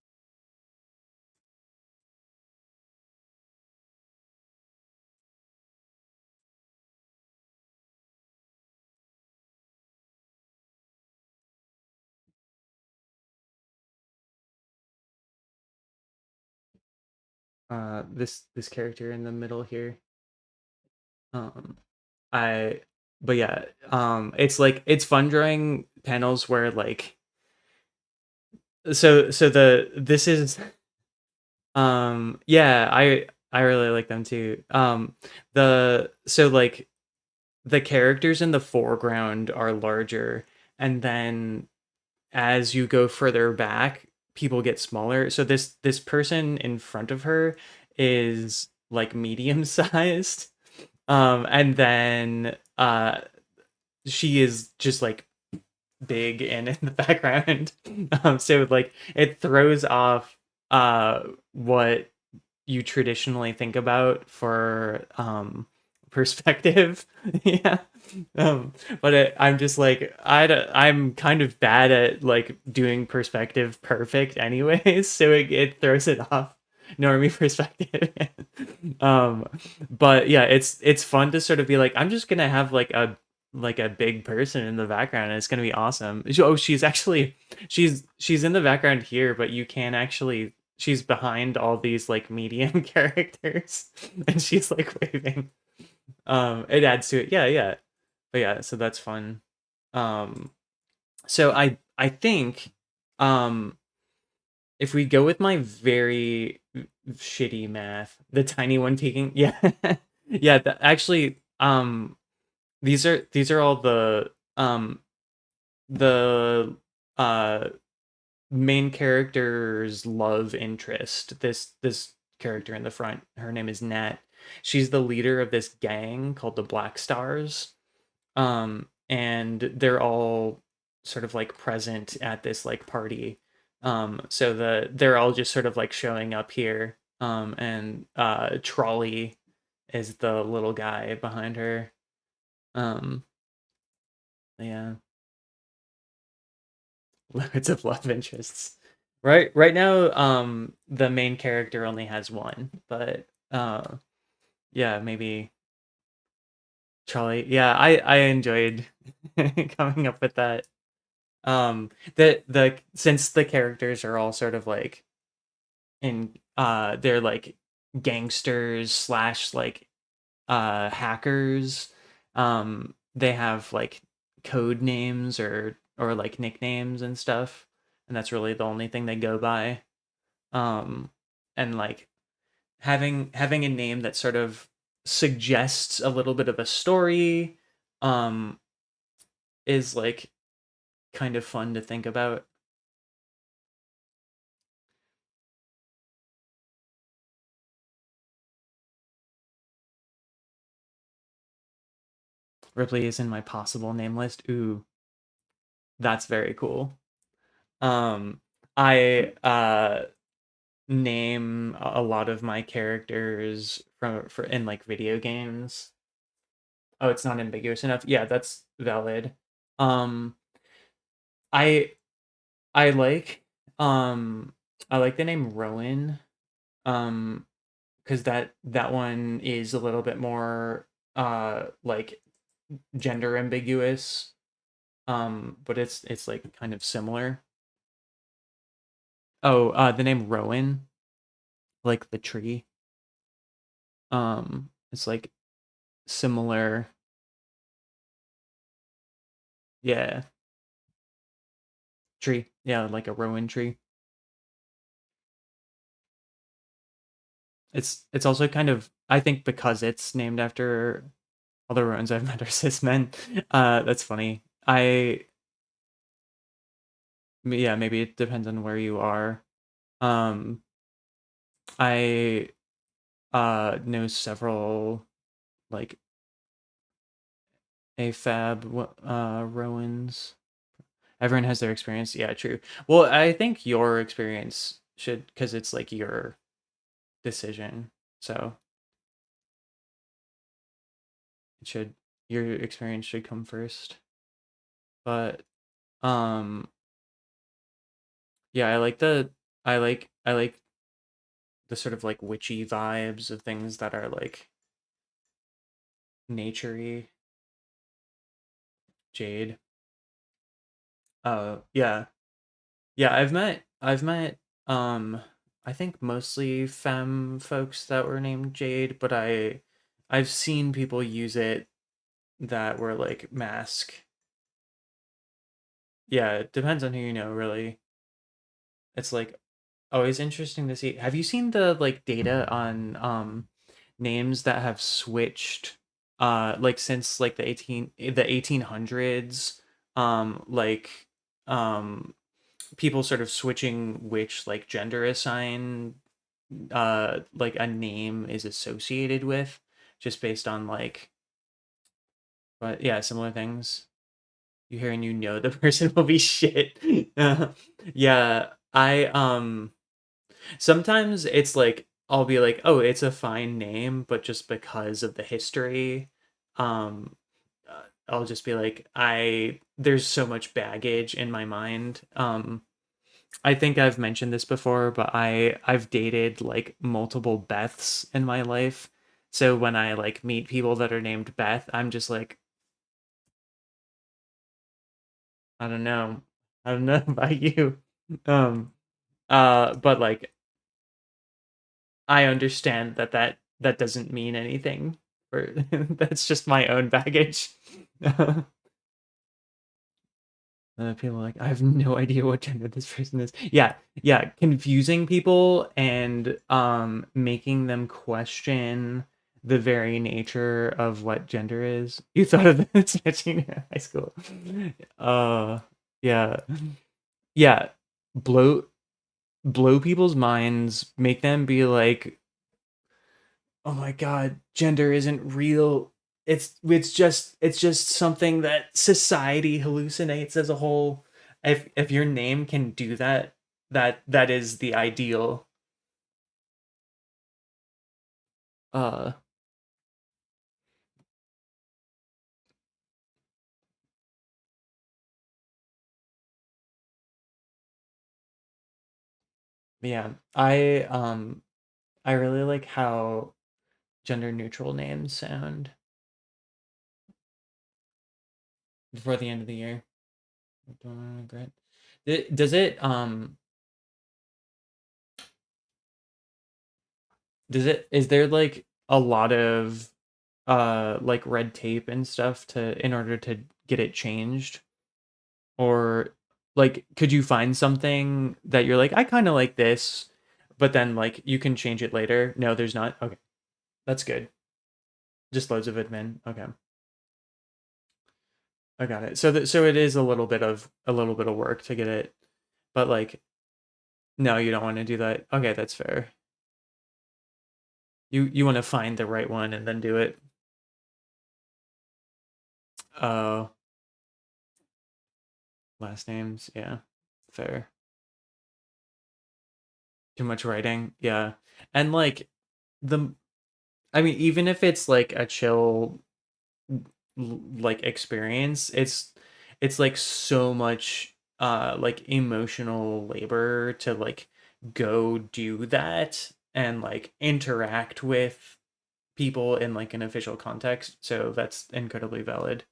This character in the middle here. Um, I but yeah, it's like it's fun drawing panels where like so the this is yeah, I really like them too. The so like the characters in the foreground are larger, and then as you go further back, people get smaller. So this person in front of her is like medium sized. And then she is just like big and in the background. So like it throws off what you traditionally think about for perspective. Yeah. But I'm just like I'm kind of bad at like doing perspective perfect anyways, so it throws it off normie perspective. um but yeah, it's fun to sort of be like, I'm just gonna have like a big person in the background and it's gonna be awesome. Oh, she's actually she's in the background here, but you can actually she's behind all these like medium characters and she's like waving. It adds to it. Yeah, yeah. But yeah, so that's fun. Um so I think um if we go with my very shitty math, the tiny one peeking, yeah. Yeah, actually these are all the uh main character's love interest. This character in the front, her name is Nat. She's the leader of this gang called the Black Stars. And they're all sort of like present at this like party. So they're all just sort of like showing up here. And Trolley is the little guy behind her. Um, yeah, loads of love interests. Right now, the main character only has one, but yeah, maybe Charlie. Yeah, I enjoyed coming up with that. The since the characters are all sort of like in they're like gangsters slash like hackers. They have like code names or like nicknames and stuff, and that's really the only thing they go by. um and like having a name that sort of suggests a little bit of a story um is like kind of fun to think about. Ripley is in my possible name list. Ooh, that's very cool. um I name a lot of my characters from for in like video games. Oh, it's not ambiguous enough. Yeah, that's valid. um I I like um I like the name Rowan, um because that one is a little bit more like gender ambiguous, but it's like kind of similar. Oh, the name Rowan, like the tree. It's like similar. Yeah, tree. Yeah, like a Rowan tree. It's also kind of, I think because it's named after all the Rowans I've met are cis men. That's funny. Yeah, maybe it depends on where you are. Um, I know several like AFAB Rowans. Everyone has their experience. Yeah, true. Well, I think your experience should, because it's like your decision. So it should, your experience should come first. But um yeah, I like the sort of like witchy vibes of things that are like naturey. Jade. Yeah. Yeah, I've met I think mostly femme folks that were named Jade, but I've seen people use it that were like mask. Yeah, it depends on who you know, really. It's like always interesting to see. Have you seen the like data on names that have switched like since like the 1800s, like um people sort of switching which like gender assign like a name is associated with, just based on like, but yeah, similar things you hear and you know the person will be shit. Yeah, I sometimes it's like I'll be like, oh, it's a fine name, but just because of the history, um I'll just be like, I there's so much baggage in my mind. I think I've mentioned this before, but I've dated like multiple Beths in my life. So when I like meet people that are named Beth, I'm just like, I don't know. I don't know about you. Um but like I understand that that doesn't mean anything for that's just my own baggage. People are like, I have no idea what gender this person is. Yeah, yeah, confusing people and making them question the very nature of what gender is. You thought of that snitching in high school. Uh yeah. Yeah. Blow blow people's minds, make them be like, oh my god, gender isn't real. It's just something that society hallucinates as a whole. If your name can do that, that is the ideal. Uh yeah, I really like how gender neutral names sound before the end of the year. Don't regret. Does it does it is there like a lot of like red tape and stuff to in order to get it changed? Or like could you find something that you're like, I kind of like this, but then like you can change it later? No, there's not. Okay. That's good. Just loads of admin. Okay. I got it. So it is a little bit of work to get it, but like no, you don't want to do that. Okay, that's fair. You want to find the right one and then do it. Oh, last names. Yeah. Fair. Too much writing. Yeah. And like the I mean even if it's like a chill like experience, it's like so much like emotional labor to like go do that and like interact with people in like an official context, so that's incredibly valid.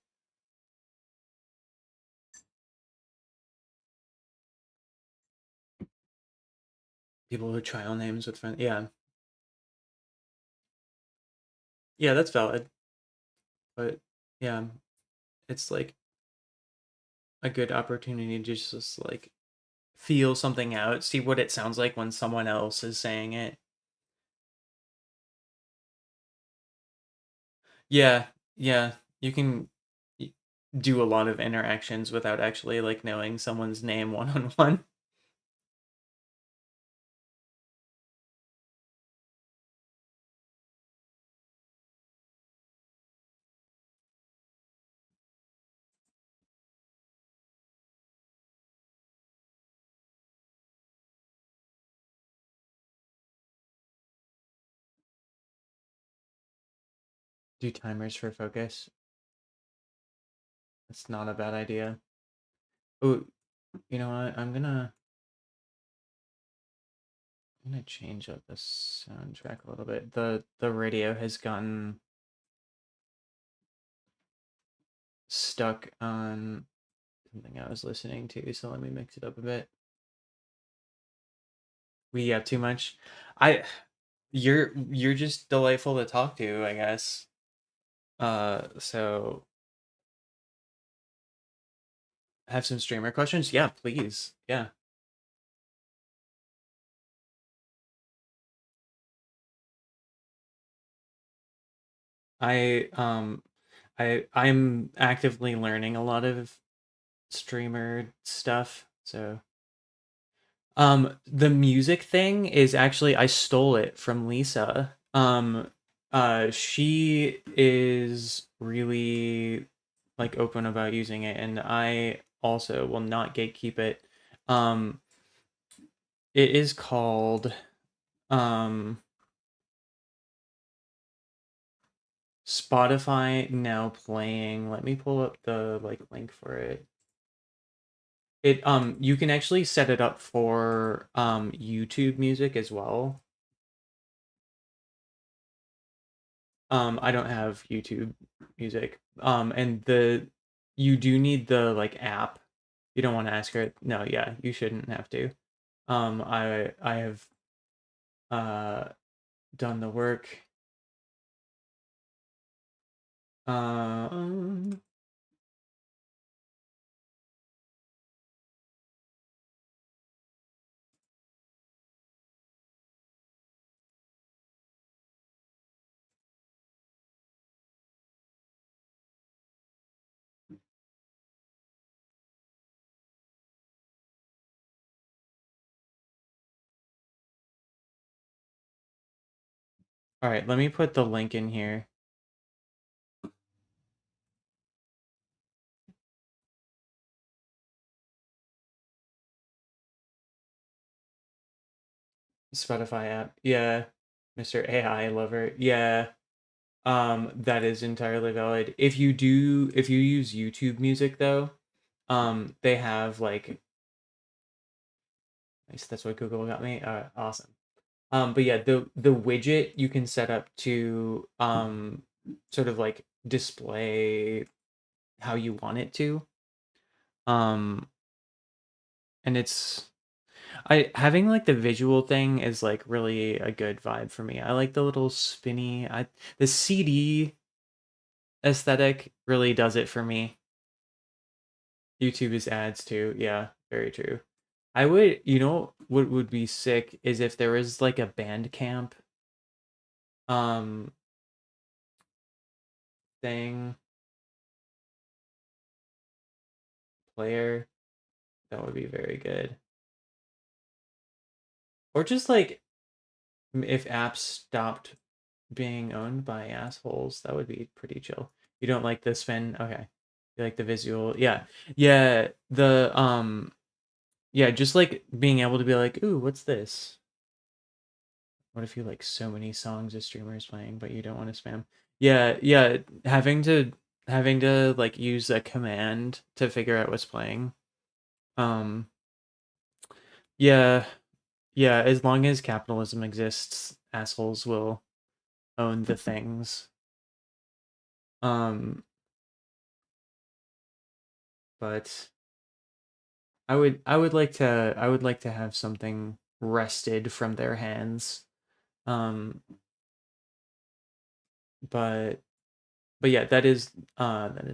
People who trial names with friends, yeah, yeah, that's valid. But yeah, it's like a good opportunity to just like feel something out, see what it sounds like when someone else is saying it. Yeah, yeah, you can y- do a lot of interactions without actually like knowing someone's name one on one. Do timers for focus. That's not a bad idea. Oh, you know what? I'm gonna change up the soundtrack a little bit. The radio has gotten stuck on something I was listening to, so let me mix it up a bit. We have too much. I you're just delightful to talk to, I guess. So have some streamer questions? Yeah, please. Yeah. I I'm actively learning a lot of streamer stuff. So the music thing is actually I stole it from Lisa. She is really like open about using it, and I also will not gatekeep it. Um, it is called um Spotify Now Playing. Let me pull up the like link for it. It you can actually set it up for YouTube music as well. I don't have YouTube music. And the you do need the like app. You don't want to ask her. No, yeah, you shouldn't have to. I have uh done the work. Um, all right, let me put the link in here. Spotify app. Yeah, Mr. AI lover. Yeah. That is entirely valid. If you use YouTube music though, they have like nice, that's what Google got me. Awesome. But yeah, the widget you can set up to sort of like display how you want it to. Um, and it's I having like the visual thing is like really a good vibe for me. I like the little spinny the CD aesthetic really does it for me. YouTube is ads too. Yeah, very true. I would, you know, what would be sick is if there was like a Bandcamp um thing player. That would be very good. Or just like if apps stopped being owned by assholes, that would be pretty chill. You don't like the spin? Okay. You like the visual? Yeah. Yeah, yeah, just like being able to be like, "Ooh, what's this?" What if you like so many songs a streamer is playing, but you don't want to spam? Yeah, yeah, having to like use a command to figure out what's playing. Um, yeah, yeah, as long as capitalism exists, assholes will own the things. Um, but I would like to have something wrested from their hands. Um, but yeah, that is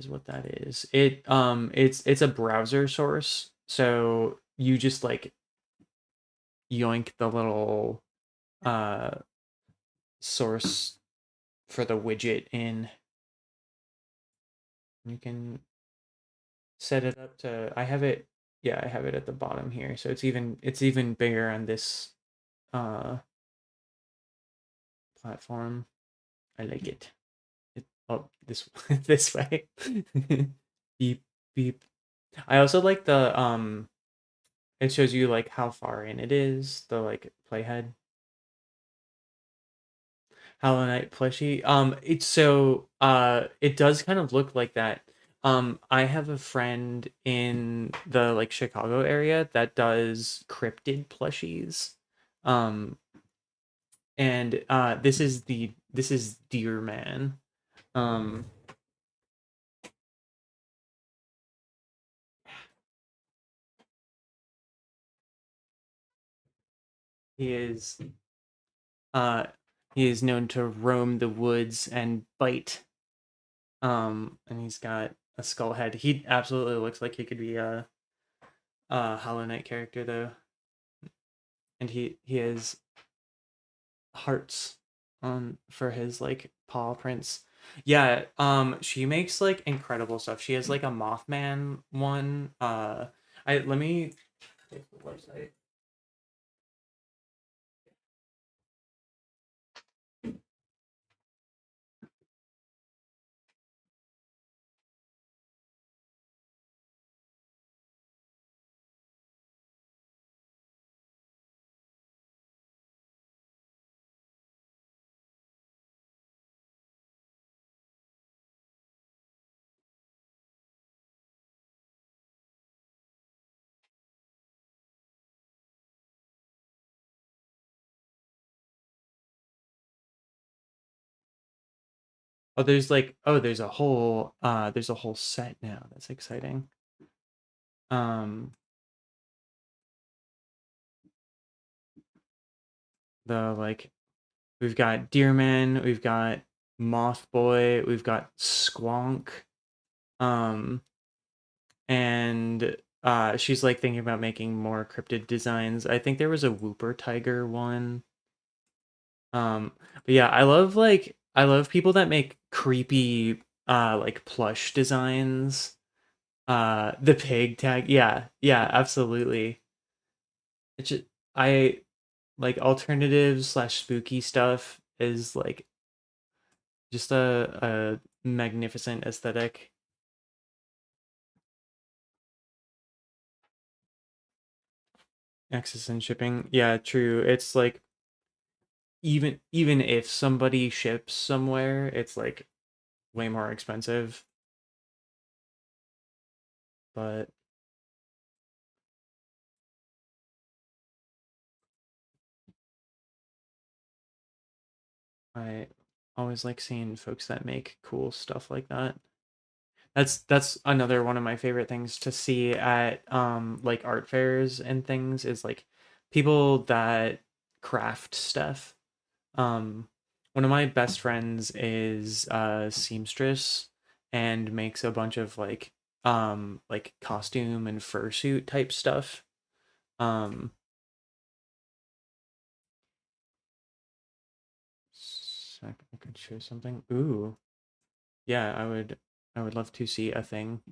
what that is. It's a browser source, so you just like yoink the little uh source for the widget in. You can set it up to I have it yeah, I have it at the bottom here. So it's even bigger on this uh platform. I like it. Oh, this this way. Beep beep. I also like the it shows you like how far in it is, the like playhead. Hollow Knight plushie. It's so it does kind of look like that. I have a friend in the like Chicago area that does cryptid plushies. Um, and this is Deer Man. Um, he is uh he is known to roam the woods and bite. And he's got a skull head. He absolutely looks like he could be a Hollow Knight character though, and he has hearts on for his like paw prints. Yeah, she makes like incredible stuff. She has like a Mothman one. I let me take the website. There's a whole set now. That's exciting. Um the like we've got Deerman, we've got Mothboy, we've got Squonk. Um and she's like thinking about making more cryptid designs. I think there was a Whooper Tiger one. But yeah, I love people that make creepy like plush designs. The pig tag, yeah, yeah, absolutely. It's just, I like alternative slash spooky stuff is like just a magnificent aesthetic. Access and shipping, yeah, true. It's like even if somebody ships somewhere, it's like way more expensive. But I always like seeing folks that make cool stuff like that. That's another one of my favorite things to see at like art fairs and things is like people that craft stuff. Um One of my best friends is a seamstress and makes a bunch of like costume and fursuit type stuff. Um I could show something. Ooh. Yeah, I would love to see a thing.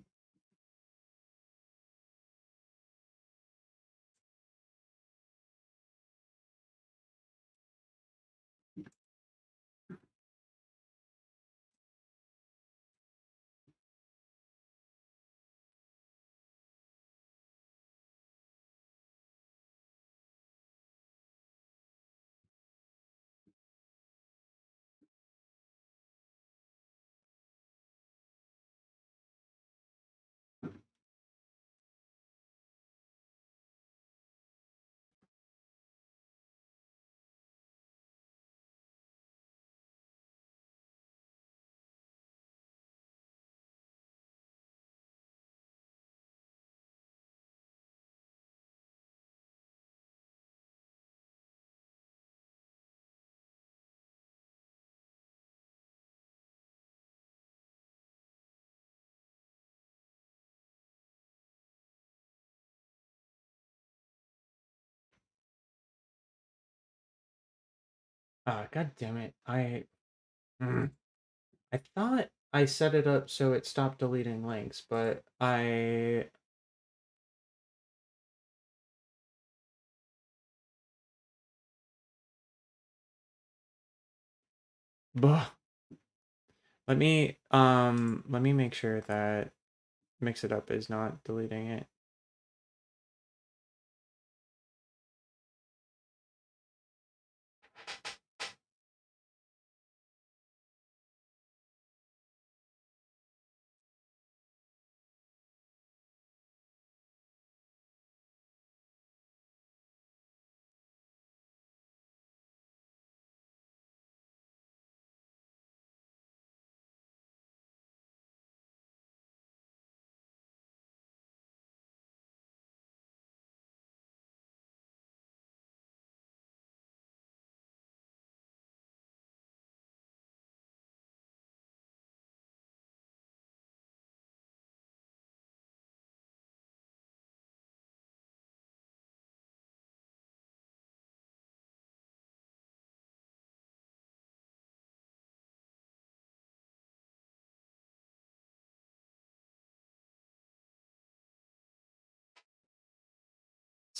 God damn it. Mm. I thought I set it up so it stopped deleting links, but I Buh. Let me make sure that Mix It Up is not deleting it.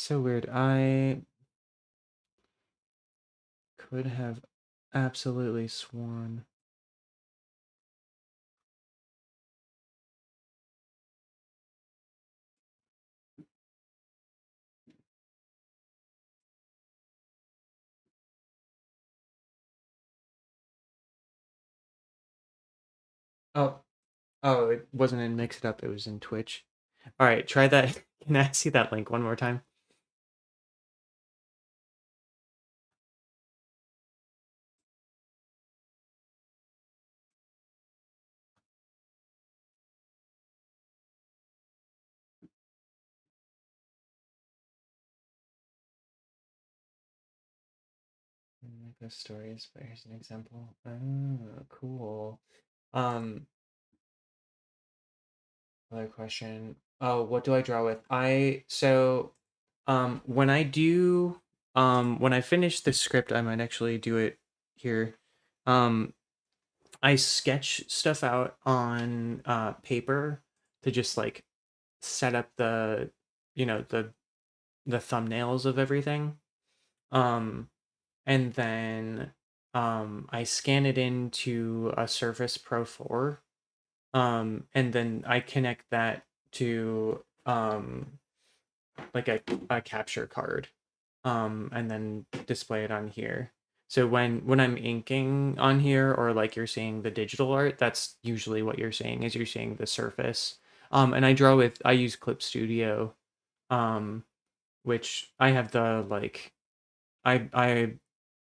So weird. I could have absolutely sworn. Oh, oh, it wasn't in Mix It Up. It was in Twitch. All right, try that. Can I see that link one more time? Like the stories, but here's an example. Oh, cool. Um, Another question. Oh, what do I draw with? When I do when I finish the script, I might actually do it here. Um, I sketch stuff out on paper to just like set up you know, the thumbnails of everything. Um, and then I scan it into a Surface Pro 4. And then I connect that to like a capture card, and then display it on here. So when I'm inking on here, or like you're seeing the digital art, that's usually what you're seeing, is you're seeing the surface. And I use Clip Studio, um, which I have the like I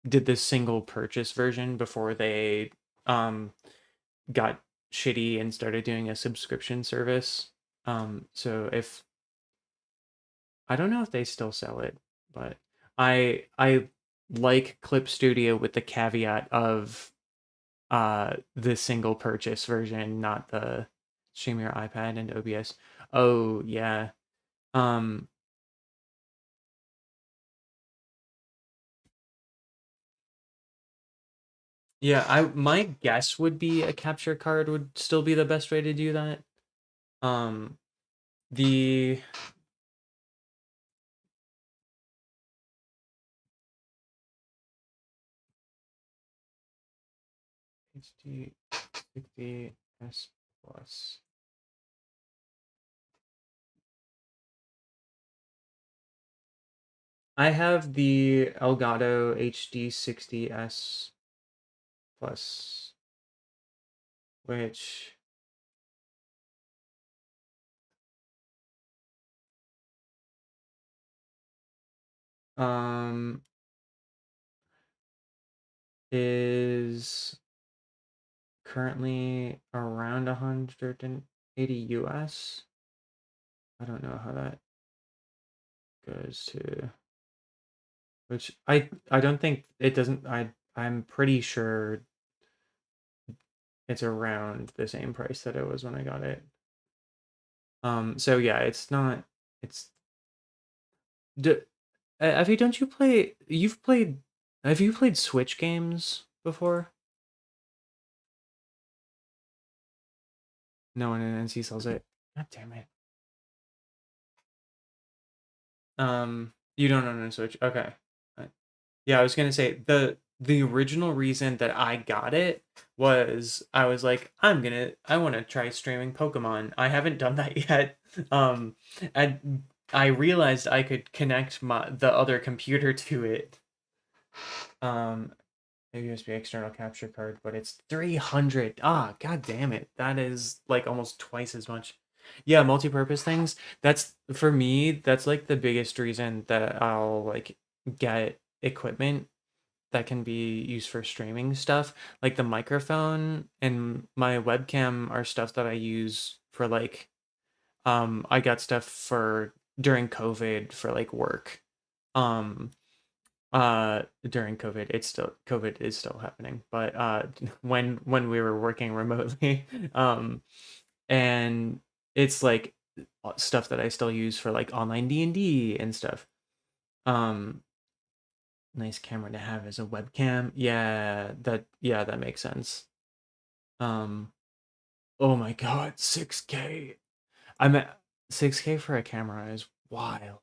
did this single purchase version before they um got shitty and started doing a subscription service. So if I don't know if they still sell it, but I like Clip Studio with the caveat of the single purchase version, not the stream your iPad and OBS. Oh yeah. Um yeah, I my guess would be a capture card would still be the best way to do that. Um the 60 S plus. I have the Elgato HD 60S plus, which um is currently around 180 US. I don't know how that goes to, which I don't think it doesn't. I'm pretty sure it's around the same price that it was when I got it. So yeah, it's not. It's do, Effie, don't you play? You've played. Have you played Switch games before? No one in NC sells it. God damn it. You don't own a Switch. Okay. Yeah, I was gonna say the original reason that I got it was I was like, I want to try streaming Pokemon. I haven't done that yet. Um, and I realized I could connect the other computer to it. Um, a USB external capture card, but it's 300. Ah, god damn it. That is like almost twice as much. Yeah, multi-purpose things. That's for me, that's like the biggest reason that I'll like get equipment that can be used for streaming stuff. Like the microphone and my webcam are stuff that I use for like I got stuff for during COVID for like work. Um During COVID, it's still COVID is still happening, but when we were working remotely, and it's like stuff that I still use for like online D&D and stuff. Um Nice camera to have as a webcam. Yeah, that makes sense. Um oh my god, 6K. I'm at 6K for a camera is wild.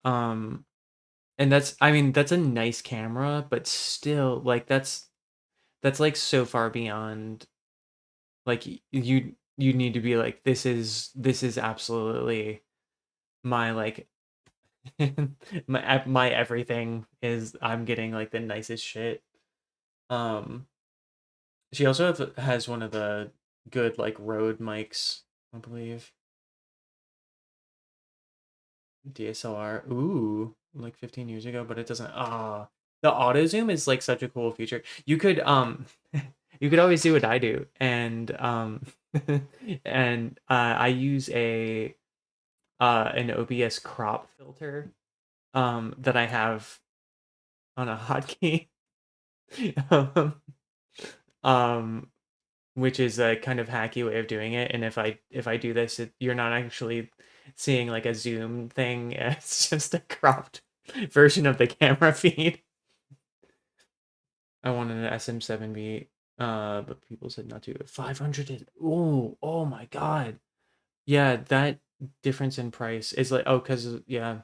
Um, and that's, I mean, that's a nice camera, but still, like, that's like so far beyond, like, you need to be like, this is absolutely my, like, my everything is, I'm getting like the nicest shit. Um, she also has one of the good like Rode mics, I believe. DSLR. Ooh, like 15 years ago, but it doesn't. The auto zoom is like such a cool feature. You could you could always do what I do, and and I use a an OBS crop filter that I have on a hotkey. um, um which is a kind of hacky way of doing it. And if I do this, you're not actually seeing like a zoom thing. It's just a cropped version of the camera feed. I wanted an SM7B, but people said not to. 500 is, oh my god. Yeah, that difference in price is like, oh, because yeah,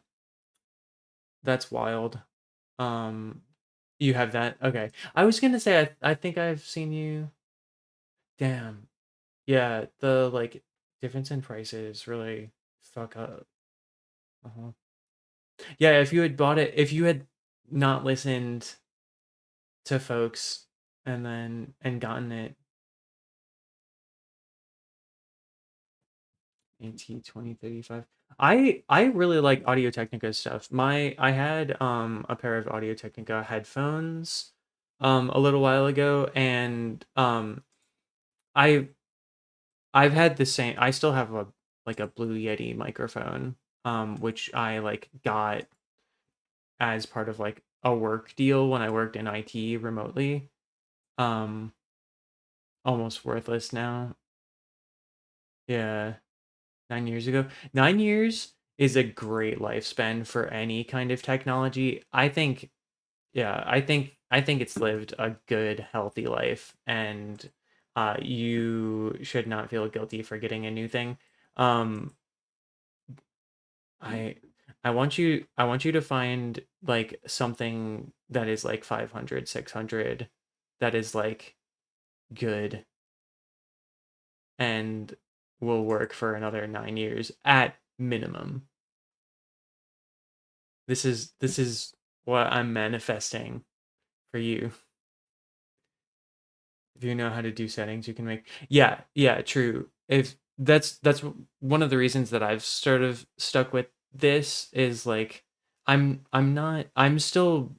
that's wild. Um, you have that. Okay, I was gonna say I think I've seen you. Damn. Yeah, the like difference in prices really fuck up. Uh-huh. Yeah, if you had bought it, if you had not listened to folks and gotten it AT 2035. I really like Audio Technica stuff. I had a pair of Audio Technica headphones a little while ago, and I I've had the same, I still have a like a Blue Yeti microphone which I like got as part of like a work deal when I worked in IT remotely. Um, Almost worthless now. Yeah, 9 years ago. 9 years is a great lifespan for any kind of technology. I think, yeah, I think it's lived a good, healthy life, and you should not feel guilty for getting a new thing. Um, I I want you to find like something that is like 500, 600, that is like good and will work for another 9 years at minimum. This is what I'm manifesting for you. If you know how to do settings, you can make, yeah, yeah, true. If that's one of the reasons that I've sort of stuck with this is like I'm still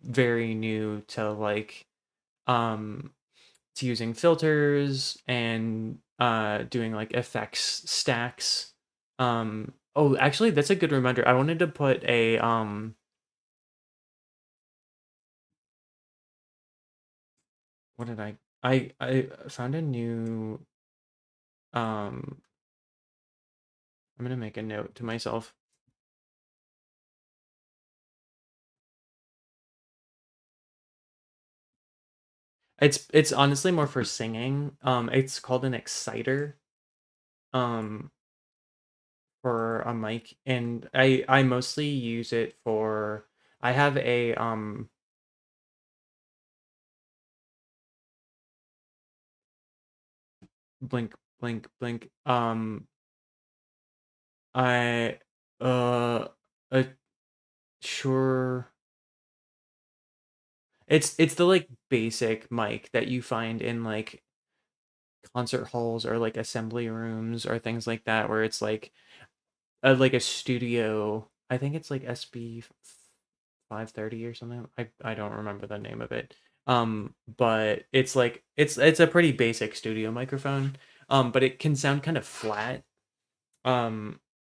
very new to like um to using filters and doing like effects stacks. Oh, actually that's a good reminder. I wanted to put a what did I found a new um I'm gonna make a note to myself. It's honestly more for singing. It's called an exciter um for a mic, and I mostly use it for, I have a blink blink blink I a sure, it's the like basic mic that you find in like concert halls or like assembly rooms or things like that, where it's like a studio. I think it's like SB 530 or something. I don't remember the name of it. But it's like it's a pretty basic studio microphone. But it can sound kind of flat.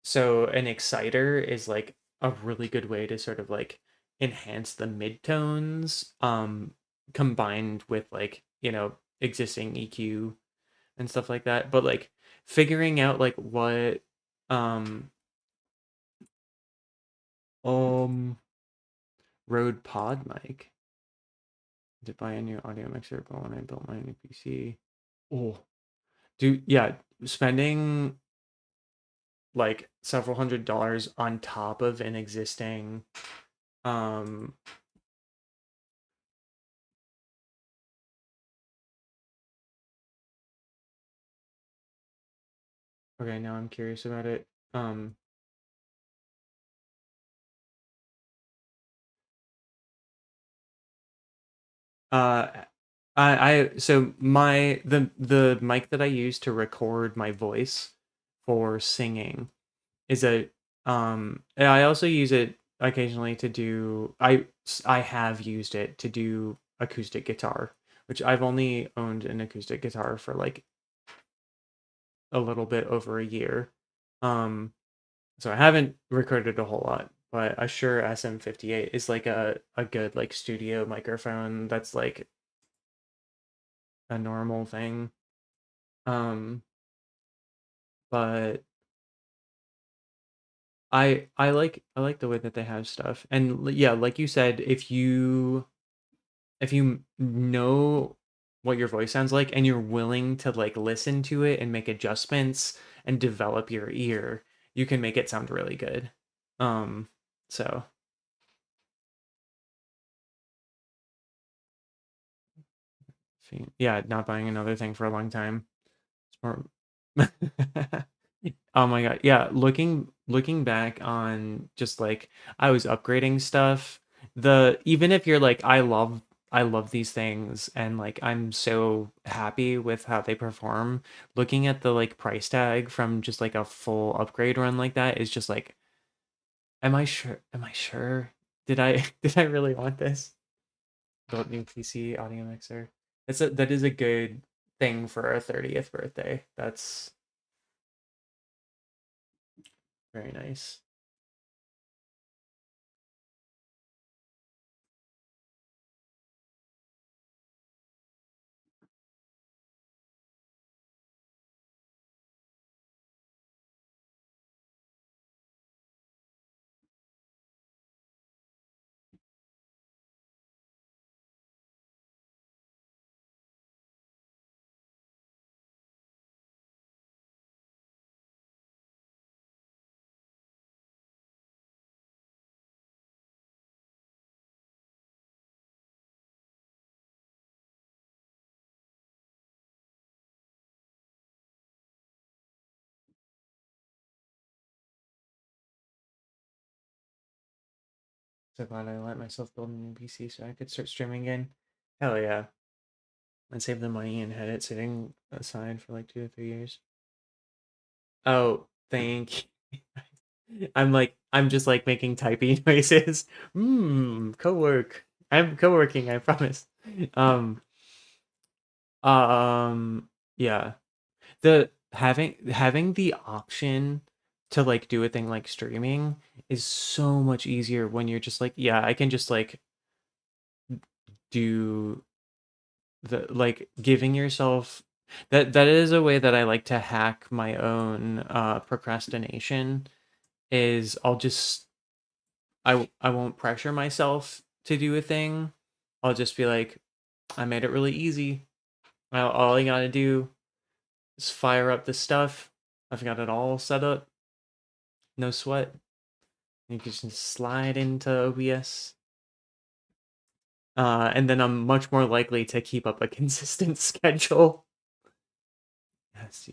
So an exciter is like a really good way to sort of like enhance the midtones, combined with like, existing EQ and stuff like that. But like figuring out like what um um Rode Pod mic to buy a new audio mixer, but when I built my new PC. Oh, dude, yeah, spending like several $100s on top of an existing um okay, now I'm curious about it. Um uh so the mic that I use to record my voice for singing is a and I also use it occasionally to do I have used it to do acoustic guitar, which I've only owned an acoustic guitar for like a little bit over a year. Um so I haven't recorded a whole lot, but a Shure SM58 is like a good like studio microphone that's like a normal thing. Um but I like the way that they have stuff. And yeah, like you said, if you know what your voice sounds like and you're willing to like listen to it and make adjustments and develop your ear, you can make it sound really good. Um so yeah, not buying another thing for a long time. Smart. Oh my God. Yeah, looking back on just like I was upgrading stuff, the even if you're like I love these things and like I'm so happy with how they perform, looking at the like price tag from just like a full upgrade run like that is just like, am I sure? Am I sure? Did I did I really want this? Built new PC audio mixer. That is a good thing for a 30th birthday. That's very nice. So glad I let myself build a new PC so I could start streaming again. Hell yeah. And save the money and had it sitting aside for like 2 or 3 years. Oh, thank you. I'm just like making typey noises. Co-work. I'm co-working, I promise. Um, yeah. The having the option to like do a thing like streaming is so much easier when you're just like, yeah, I can just like do the like giving yourself that is a way that I like to hack my own procrastination is I won't pressure myself to do a thing. I'll just be like, I made it really easy. All I gotta do is fire up the stuff. I've got it all set up. No sweat. You can just slide into OBS. And then I'm much more likely to keep up a consistent schedule. Yes,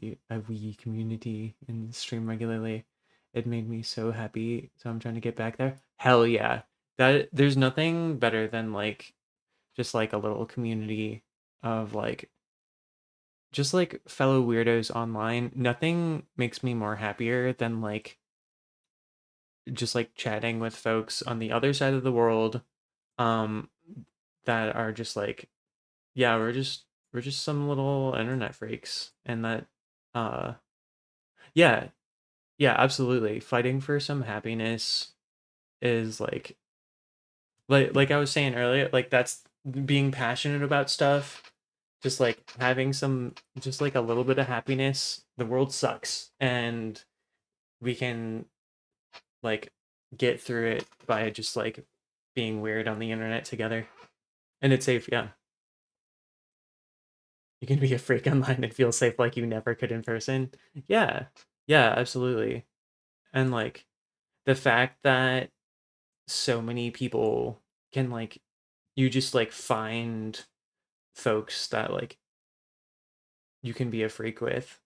we community and stream regularly. It made me so happy, so I'm trying to get back there. Hell yeah. That there's nothing better than like just like a little community of like just like fellow weirdos online. Nothing makes me more happier than like just like chatting with folks on the other side of the world um that are just like, yeah, we're just some little internet freaks and that uh yeah. Yeah, absolutely. Fighting for some happiness is like I was saying earlier, like that's being passionate about stuff, just like having some just like a little bit of happiness. The world sucks and we can like get through it by just like being weird on the internet together. And it's safe, yeah. You can be a freak online and feel safe like you never could in person. Yeah. Yeah, absolutely. And like the fact that so many people can like you just like find folks that like you can be a freak with.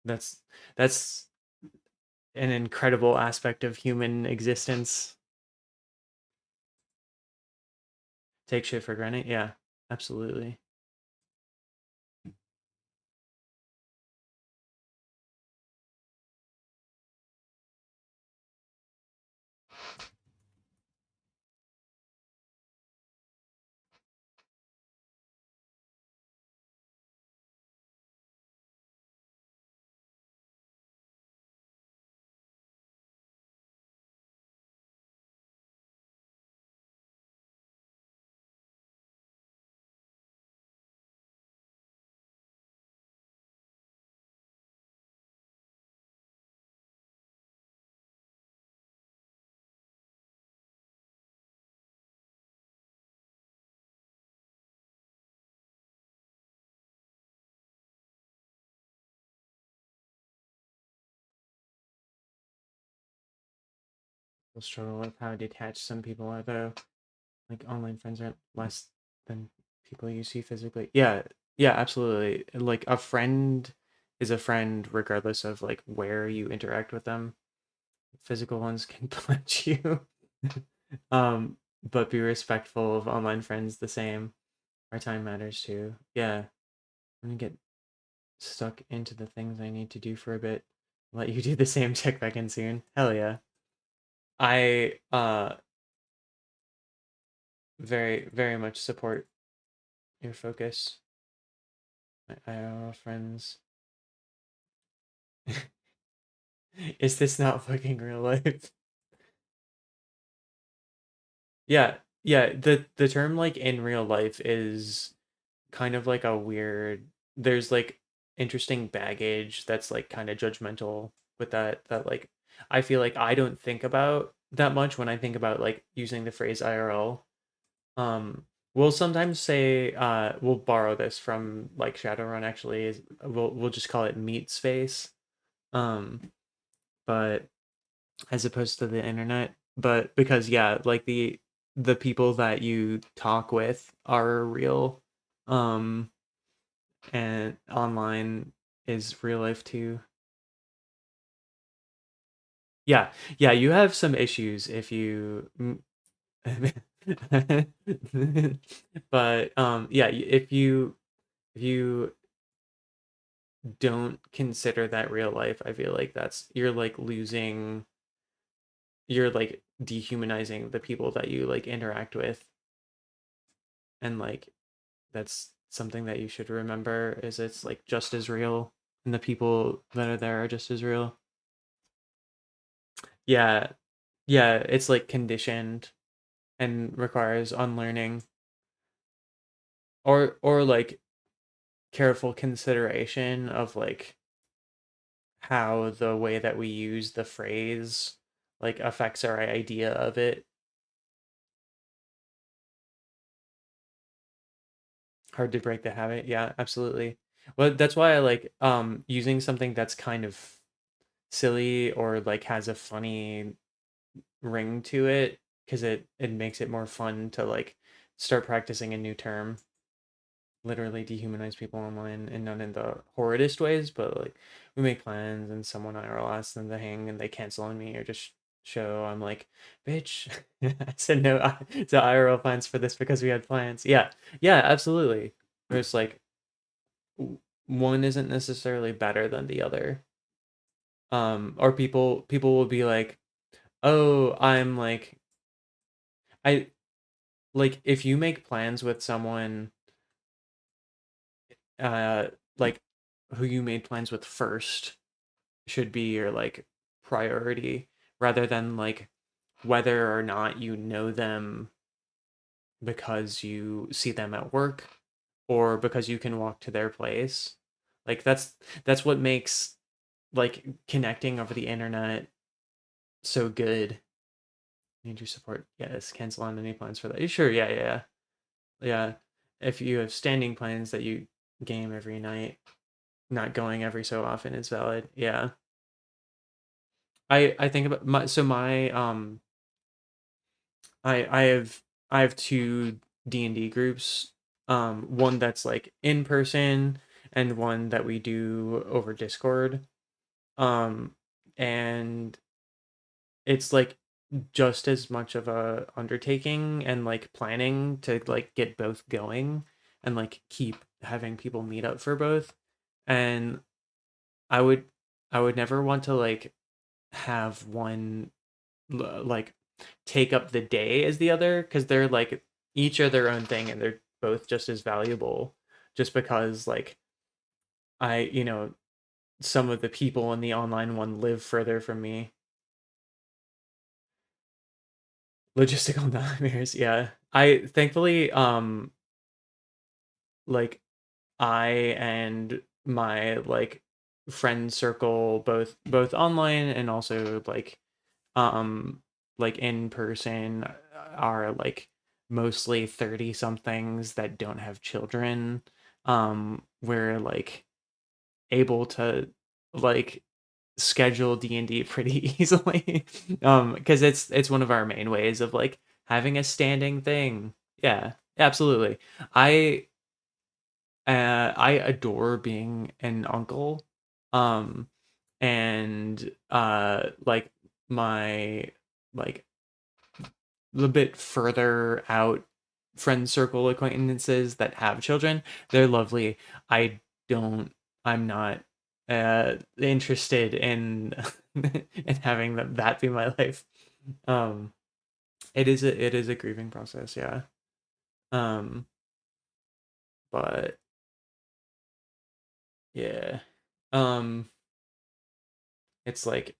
That's that's an incredible aspect of human existence. Take shit for granted. Yeah, absolutely. We'll struggle with how detached some people are, though. Like online friends are less than people you see physically. Yeah, yeah, absolutely. Like a friend is a friend regardless of like where you interact with them. Physical ones can punch you. um, but be respectful of online friends the same. Our time matters too. Yeah, I'm gonna get stuck into the things I need to do for a bit. Let you do the same. Check back in soon. Hell yeah. I very very much support your focus. My IRL friends. Is this not fucking real life? Yeah, yeah. The term like in real life is kind of like a weird. There's like interesting baggage that's like kind of judgmental with that like I feel like I don't think about that much when I think about like using the phrase IRL. We'll sometimes say we'll borrow this from like Shadowrun actually is we'll just call it meat space. Um, but as opposed to the internet, but because yeah, like the people that you talk with are real. Um, and online is real life too. Yeah, yeah, you have some issues if you but yeah, if you don't consider that real life, I feel like that's you're like dehumanizing the people that you like interact with, and like that's something that you should remember is it's like just as real, and the people that are there are just as real. Yeah, yeah, it's like conditioned and requires unlearning or like careful consideration of like how the way that we use the phrase like affects our idea of it. Hard to break the habit. Yeah, absolutely. Well, that's why I like using something that's kind of silly or like has a funny ring to it because it makes it more fun to like start practicing a new term. Literally dehumanize people online and not in the horridest ways, but like we make plans and someone IRL asks them to hang and they cancel on me or just show. I'm like, bitch, I said no to IRL plans for this because we had plans. Yeah, yeah, absolutely. There's like one isn't necessarily better than the other. Or people will be like, oh, I'm like I like if you make plans with someone uh like who you made plans with first should be your like priority rather than like whether or not you know them because you see them at work or because you can walk to their place. Like that's what makes like connecting over the internet so good. Need your support. Yes, cancel on any plans for that. Sure, yeah, yeah, yeah. Yeah. If you have standing plans that you game every night, not going every so often is valid. Yeah. I think about my I have two D&D groups. One that's like in person and one that we do over Discord. Um and it's like just as much of a undertaking and like planning to like get both going and like keep having people meet up for both. And I would I would never want to like have one like take up the day as the other because they're like each are their own thing and they're both just as valuable just because like some of the people in the online one live further from me. Logistical nightmares, yeah. I thankfully like I and my like friend circle both online and also like in person are like mostly 30 somethings that don't have children. We're like able to like schedule D&D pretty easily. Because it's one of our main ways of like having a standing thing. Yeah, absolutely. I I adore being an uncle. Um and like my like a little bit further out friend circle acquaintances that have children, they're lovely. I don't I'm not interested in in having that be my life. Um it is a grieving process, yeah. Um but yeah. Um it's like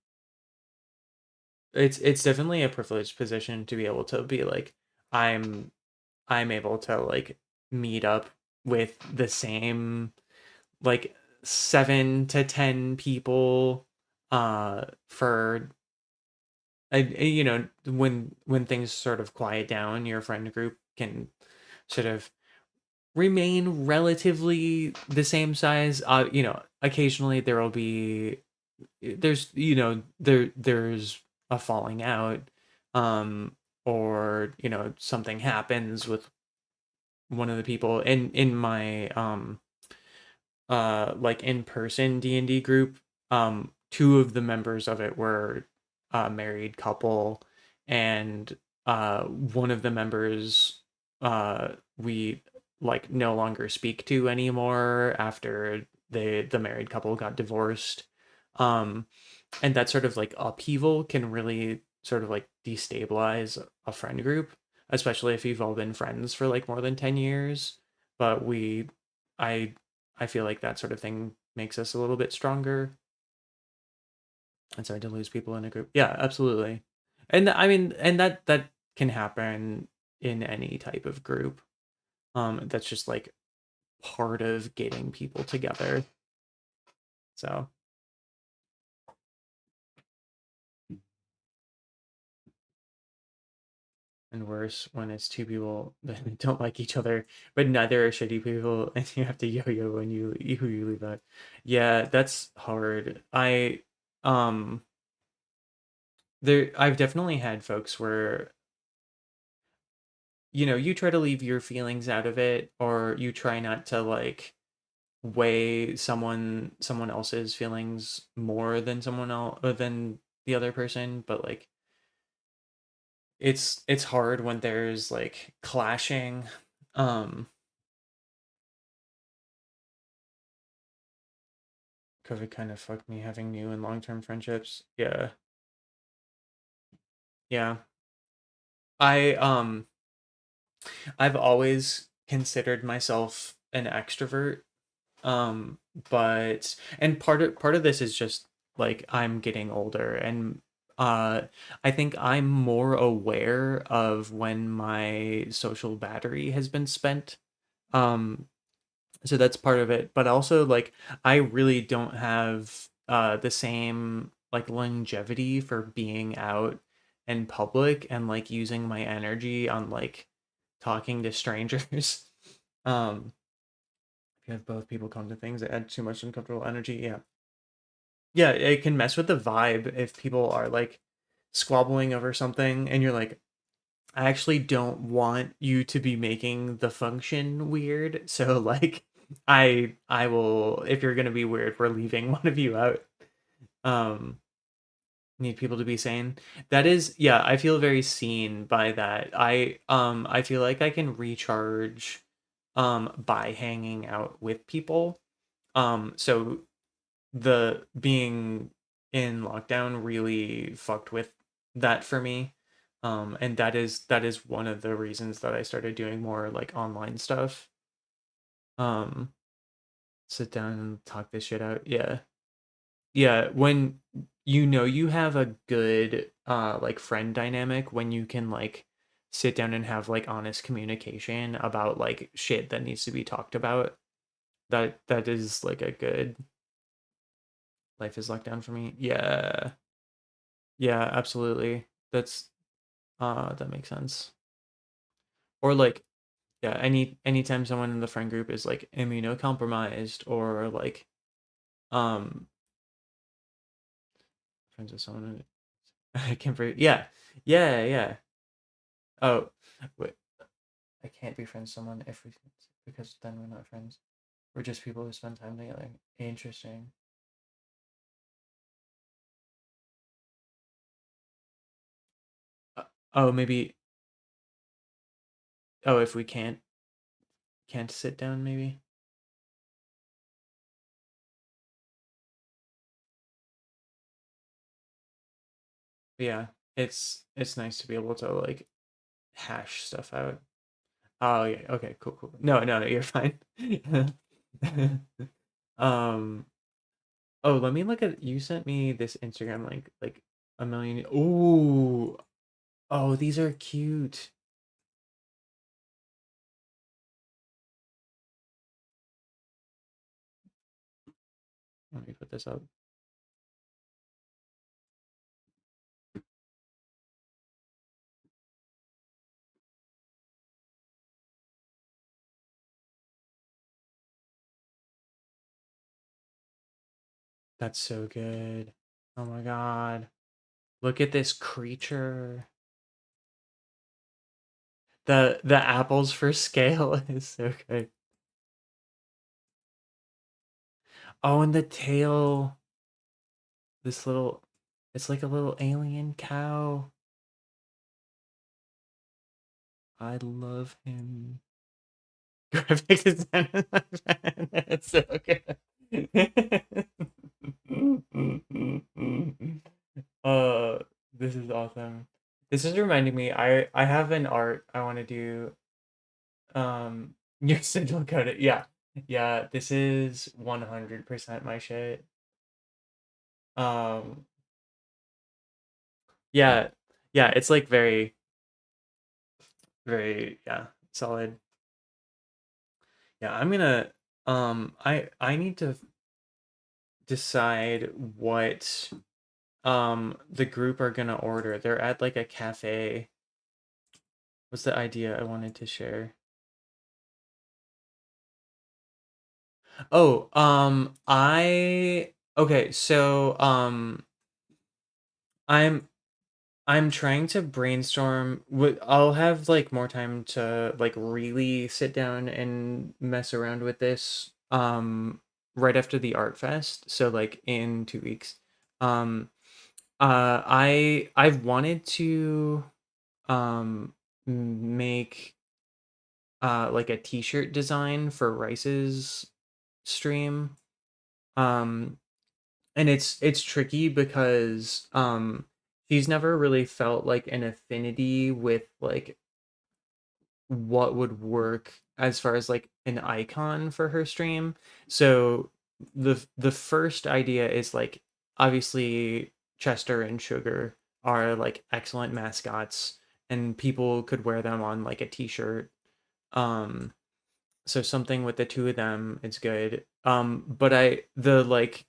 it's definitely a privileged position to be able to be like I'm I'm able to like meet up with the same like 7 to 10 people for when things sort of quiet down, your friend group can sort of remain relatively the same size. Occasionally there will be there's a falling out, um or something happens with one of the people in my like in-person D&D group. Two of the members of it were a married couple, and one of the members we like no longer speak to anymore after the married couple got divorced. um and that sort of like upheaval can really sort of like destabilize a friend group, especially if you've all been friends for like more than 10 years. But I I feel like that sort of thing makes us a little bit stronger. And sorry to lose people in a group. Yeah, absolutely. And I mean, and that can happen in any type of group. That's just like part of getting people together. So, and worse when it's two people that don't like each other, but neither are shitty people, and you have to yo-yo when who you leave out. Yeah, that's hard. Um I've definitely had folks where you try to leave your feelings out of it, or you try not to like weigh someone else's feelings more than someone else than the other person, but like it's hard when there's like clashing. um COVID kind of fucked me having new and long-term friendships. Yeah. Yeah. I I've always considered myself an extrovert. Um but and part of this is just like I'm getting older, and uh I think I'm more aware of when my social battery has been spent. Um so that's part of it, but also like I really don't have the same like longevity for being out in public and like using my energy on like talking to strangers. um if you have both people come to things that add too much uncomfortable energy, yeah. Yeah, it can mess with the vibe if people are like squabbling over something and you're like, I actually don't want you to be making the function weird. So like I will, if you're gonna be weird, we're leaving one of you out. Um Need people to be sane. That is, yeah, I feel very seen by that. I feel like I can recharge by hanging out with people. So the being in lockdown really fucked with that for me. And that is one of the reasons that I started doing more like online stuff. Um, Sit down and talk this shit out. Yeah. Yeah, when you know you have a good like friend dynamic when you can like sit down and have like honest communication about like shit that needs to be talked about. That is like a good life is lockdown for me. Yeah. Yeah, absolutely. That makes sense. Or like yeah, anytime someone in the friend group is like immunocompromised or like um friends with someone I can't breathe. Yeah. Yeah, yeah. Oh, wait. I can't be friends with someone if we because then we're not friends. We're just people who spend time together. Interesting. Uh, oh, maybe. Oh, if we can't sit down, maybe. But yeah, it's nice to be able to like hash stuff out. Oh yeah. Okay. Cool. Cool. No. No. No. You're fine. um. Oh, let me look at. You sent me this Instagram link like a million. Ooh. Oh, these are cute. Let me put this up. That's so good. Oh my god. Look at this creature. The apples for scale is so good. Oh, and the tail. This little it's like a little alien cow. I love him. Graphic design. It's so good. uh this is awesome. This is reminding me, I have an art I want to do. Your sigil code it. Yeah. Yeah, this is 100% my shit. Um, yeah. Yeah, it's like very, very, yeah, solid. Yeah, I'm gonna, I need to decide what, the group are gonna order. They're at like a cafe. What's the idea I wanted to share? Oh, okay, so, I'm I'm trying to brainstorm. I'll have like more time to like really sit down and mess around with this right after the art fest. So like in 2 weeks. Um I've wanted to make like a t-shirt design for Rice's stream. Um and it's tricky because she's never really felt like an affinity with like what would work as far as like an icon for her stream. So the first idea is like obviously Chester and Sugar are like excellent mascots and people could wear them on like a t-shirt. Um so something with the two of them is good. But I the like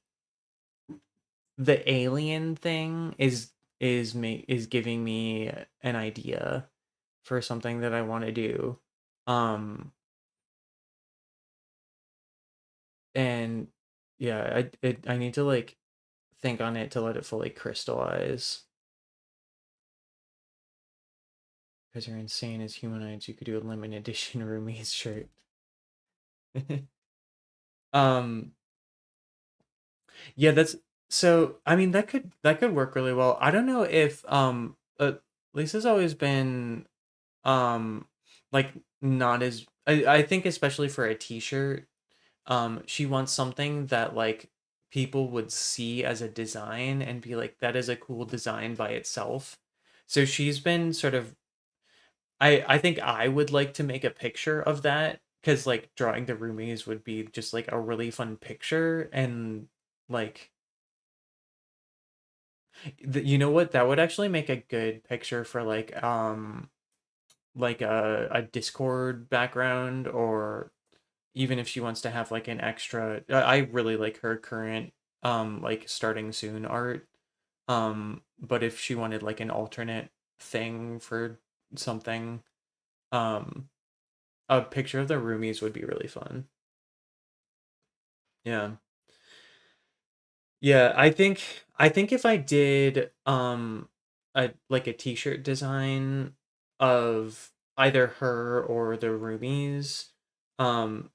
the alien thing is giving me an idea for something that I want to do. Um and yeah, I need to like think on it to let it fully crystallize. Because you're insane as humanoids, you could do a limited edition Roomies shirt. um, yeah, that's so. I mean, that could work really well. I don't know if Lisa's always been um like not as I think especially for a t-shirt, she wants something that like people would see as a design and be like, that is a cool design by itself. So she's been sort of I think I would like to make a picture of that because like drawing the roomies would be just like a really fun picture and like you know what, that would actually make a good picture for like a Discord background, or even if she wants to have like an extra I really like her current like starting soon art. But if she wanted like an alternate thing for something, um a picture of the roomies would be really fun. Yeah. Yeah, I think if I did a like a t-shirt design of either her or the roomies, um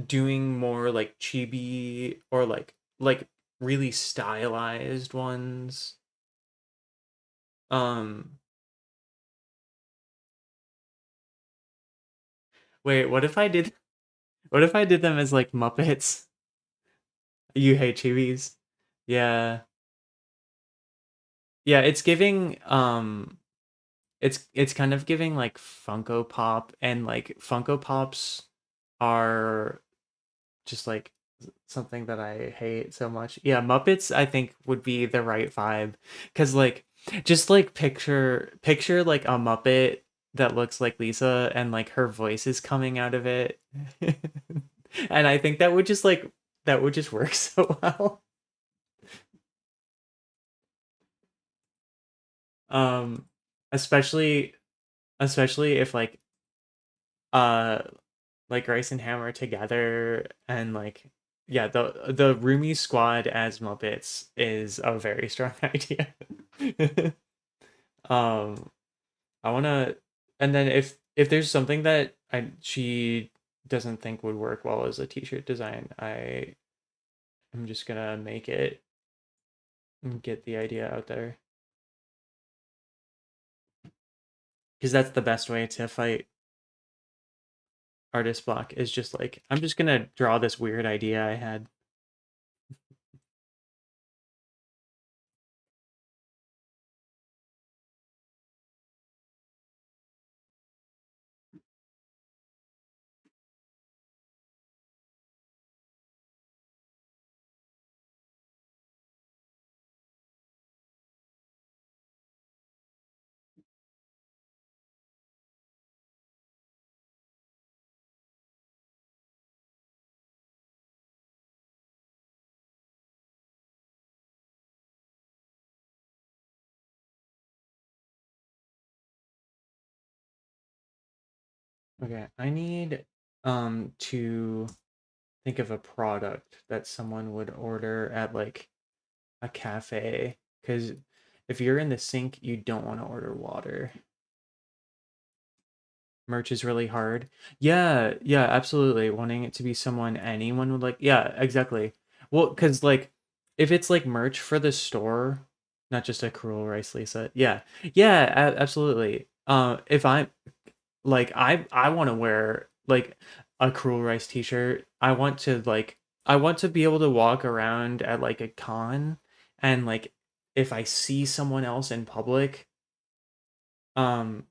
doing more like chibi or like really stylized ones. Um Wait, what if I did them as like Muppets? You hate chibis. Yeah. Yeah, it's giving it's kind of giving like Funko Pop, and like Funko Pops are just like something that I hate so much. Yeah, Muppets I think would be the right vibe, cuz like just like picture like a Muppet that looks like Lisa and like her voice is coming out of it. And I think that would just work so well. Um especially especially if uh like Rice and Hammer together, and like yeah, the Roomie squad as Muppets is a very strong idea. um I want to, and then if there's something that she doesn't think would work well as a t-shirt design, I'm just gonna make it and get the idea out there, because that's the best way to fight artist block, is just like, I'm just gonna draw this weird idea I had. Okay, I need to think of a product that someone would order at like a cafe, because if you're in the sink, you don't want to order water. Merch is really hard. Yeah, yeah, absolutely. Wanting it to be someone anyone would like. Yeah, exactly. Well, because like if it's like merch for the store, not just a Cruel Rice Lisa. Yeah, yeah, absolutely. If I'm like I want to wear like a Cruel Rice t-shirt. I want to be able to walk around at like a con, and like if I see someone else in public, um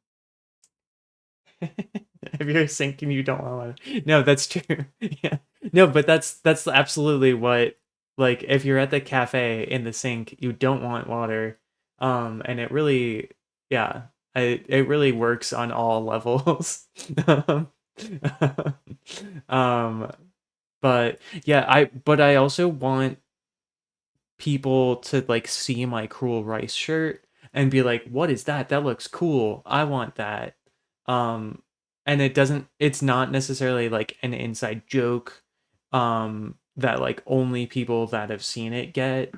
if you're sinking, you don't want to. No, that's true. Yeah. No, but that's absolutely what, like if you're at the cafe in the sink, you don't want water. And it really, yeah, it really works on all levels. um, um, but yeah, I also want people to like see my Cruel Rice shirt and be like, "What is that? That looks cool. I want that." Um, and it's not necessarily like an inside joke that like only people that have seen it get.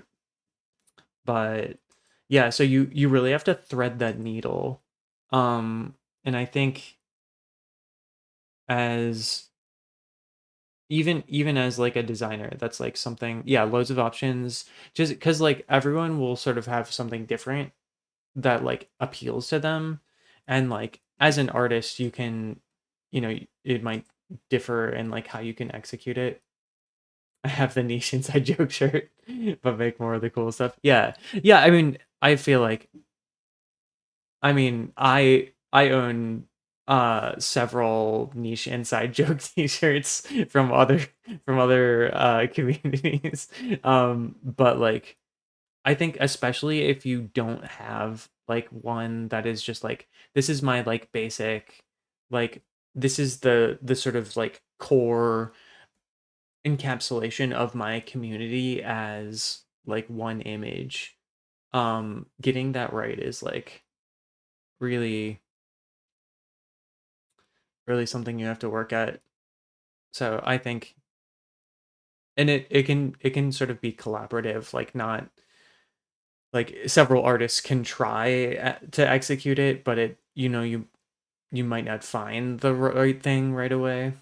But yeah, so you really have to thread that needle. And I think as even as like a designer, that's like something, yeah, loads of options, just because like everyone will sort of have something different that like appeals to them. And like as an artist, you can, it might differ in like how you can execute it. I have the niche inside joke shirt, but make more of the cool stuff. Yeah. Yeah, I mean, I feel like, I own several niche inside joke t-shirts from other communities. But like I think especially if you don't have like one that is just like, this is my like basic, like this is the sort of like core encapsulation of my community as like one image. Getting that right is like really really something you have to work at. So I think, and it can sort of be collaborative, like not like several artists can try to execute it, but you might not find the right thing right away.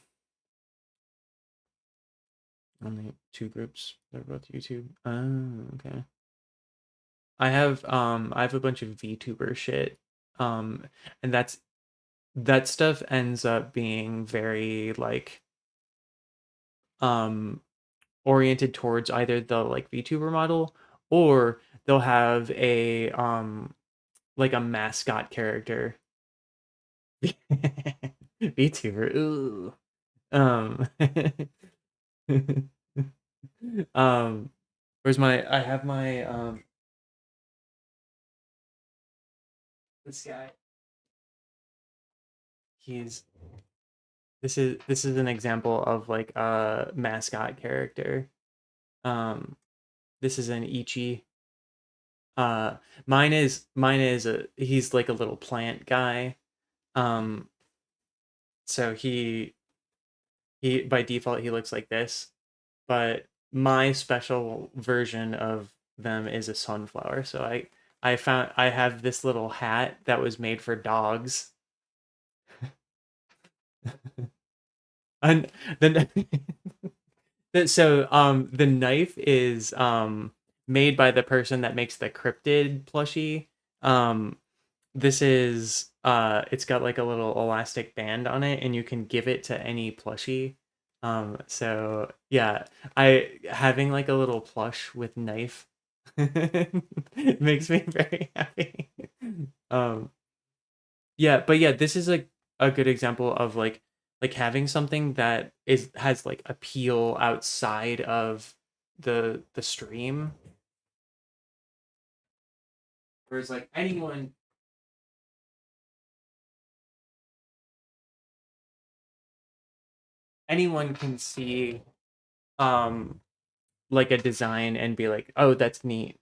Only two groups. They're both YouTube. Oh, okay. I have a bunch of VTuber shit. Um, and that stuff ends up being very like um oriented towards either the like VTuber model, or they'll have a like a mascot character. VTuber. Ooh. Um um where's my I have my this guy. He's this is an example of like a mascot character. Um this is an Ichi. Uh mine is a he's like a little plant guy. Um so he by default he looks like this, but my special version of them is a sunflower. So I have this little hat that was made for dogs. And then the knife is made by the person that makes the cryptid plushie. Um this is it's got like a little elastic band on it, and you can give it to any plushie. So yeah, I having like a little plush with knife makes me very happy. Um yeah, but yeah, this is a good example of like having something that is has like appeal outside of the stream. Whereas like anyone can see um like a design and be like, oh, that's neat.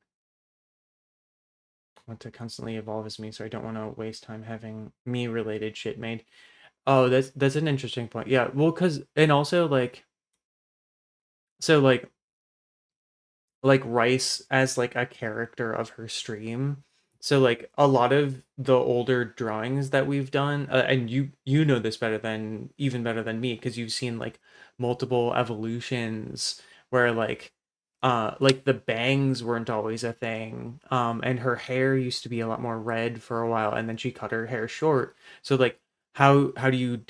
I want to constantly evolve as me, so I don't want to waste time having me related shit made. Oh, that's an interesting point. Yeah, well, cause and also like Rice as like a character of her stream. So like a lot of the older drawings that we've done, and you know this better than even better than me, because you've seen like multiple evolutions where like the bangs weren't always a thing, and her hair used to be a lot more red for a while, and then she cut her hair short. So like how do you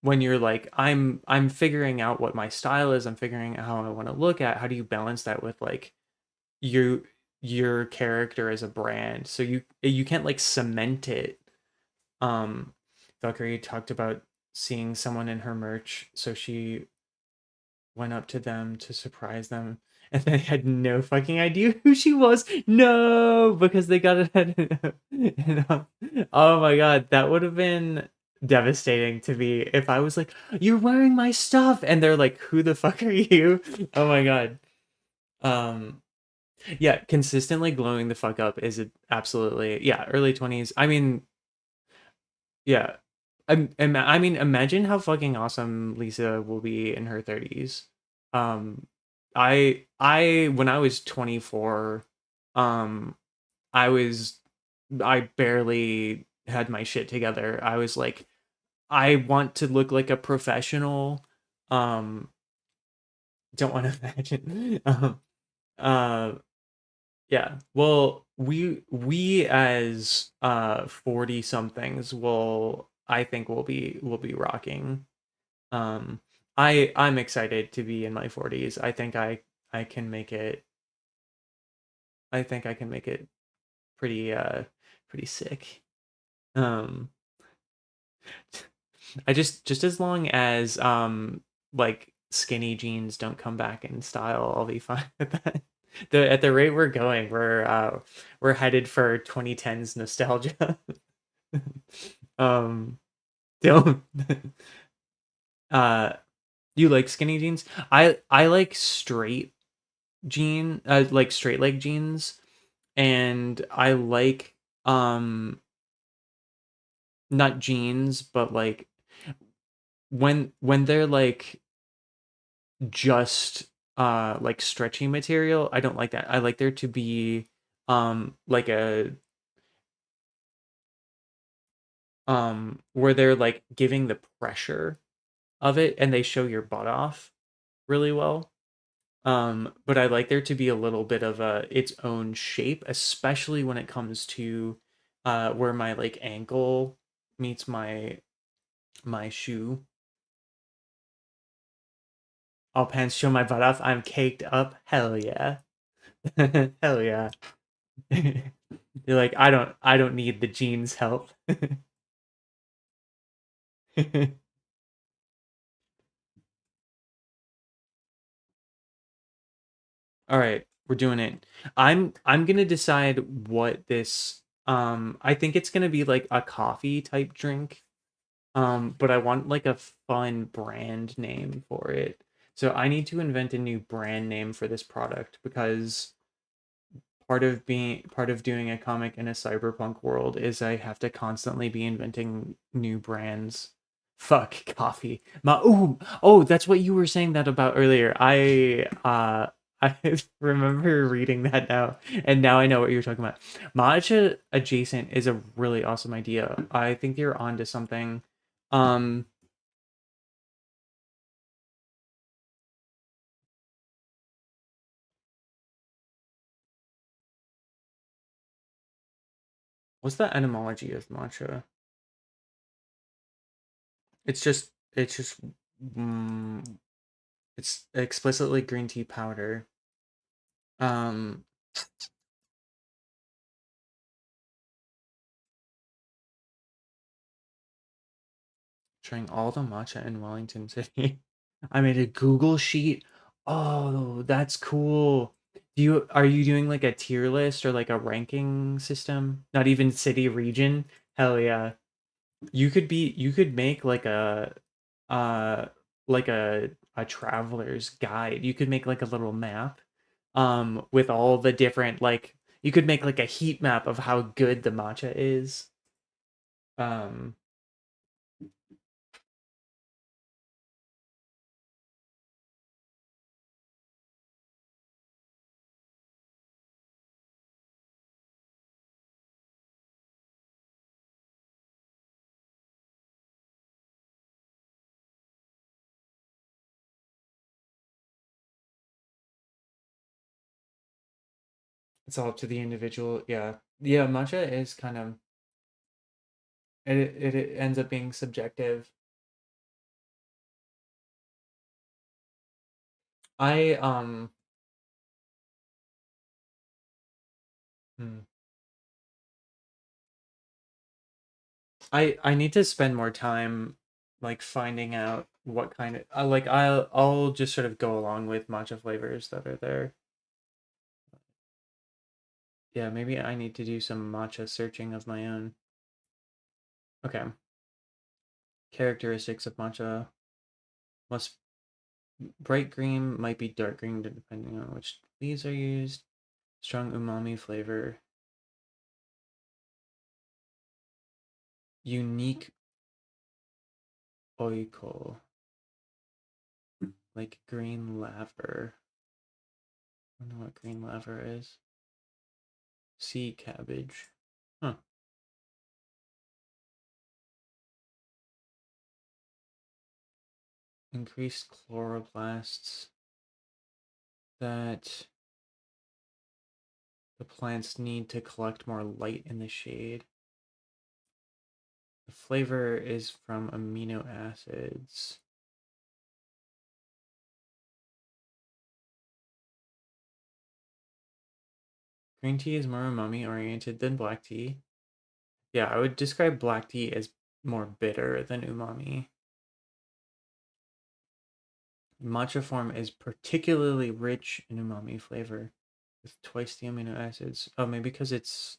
when you're like, I'm figuring out what my style is, I'm figuring out how I want to look at, how do you balance that with like you your character as a brand, so you can't like cement it. Valkyrie talked about seeing someone in her merch, so she went up to them to surprise them, and they had no fucking idea who she was. No, because they got it oh my god, that would have been devastating to me if I was like, you're wearing my stuff, and they're like, who the fuck are you? Oh my god. um yeah, consistently glowing the fuck up is absolutely, yeah, early 20s. I mean, yeah. I mean, imagine how fucking awesome Lisa will be in her 30s. Um I when I was 24, um I was I barely had my shit together. I was like, I want to look like a professional. Um, don't want to imagine. Uh, yeah. Well, we as 40 somethings will I think will be rocking. Um, I'm excited to be in my 40s. I can make it. I think I can make it pretty pretty sick. Um, I just as long as like skinny jeans don't come back in style, I'll be fine with that. At the rate we're going, we're headed for 2010s nostalgia. um don't uh you like skinny jeans? I like straight leg jeans, and I like not jeans, but like when they're just like stretchy material, I don't like that. I like there to be like a where they're like giving the pressure of it and they show your butt off really well. But I like there to be a little bit of a its own shape, especially when it comes to where my like ankle meets my shoe. All pants show my butt off. I'm caked up. Hell yeah. Hell yeah. You're like, I don't need the jeans help. All right, we're doing it. I'm gonna decide what this I think it's gonna be like a coffee type drink. But I want like a fun brand name for it. So I need to invent a new brand name for this product because part of doing a comic in a cyberpunk world is I have to constantly be inventing new brands. Fuck coffee. That's what you were saying that about earlier. I remember reading that now, and now I know what you're talking about. Matcha adjacent is a really awesome idea. I think you're onto something. Um, what's the etymology of matcha? It's just mm, it's explicitly green tea powder. Um, Trying all the matcha in Wellington City. I made a Google sheet. Oh, that's cool. Are you doing like a tier list or like a ranking system? Not even city region? Hell yeah. You could make uh like a traveler's guide. You could make like a little map with all the different like you could make like a heat map of how good the matcha is. Um it's all up to the individual. Yeah. Yeah, matcha is kind of it ends up being subjective. I hmm, I need to spend more time like finding out what kind of like I'll just sort of go along with matcha flavors that are there. Yeah, maybe I need to do some matcha searching of my own. Okay. Characteristics of matcha must bright green, might be dark green depending on which leaves are used. Strong umami flavor. Unique oiko. Like green laver. I don't know what green laver is. Sea cabbage. Huh. Increased chloroplasts that the plants need to collect more light in the shade. The flavor is from amino acids. Green tea is more umami oriented than black tea. Yeah, I would describe black tea as more bitter than umami. Matcha form is particularly rich in umami flavor with twice the amino acids. Oh, maybe because it's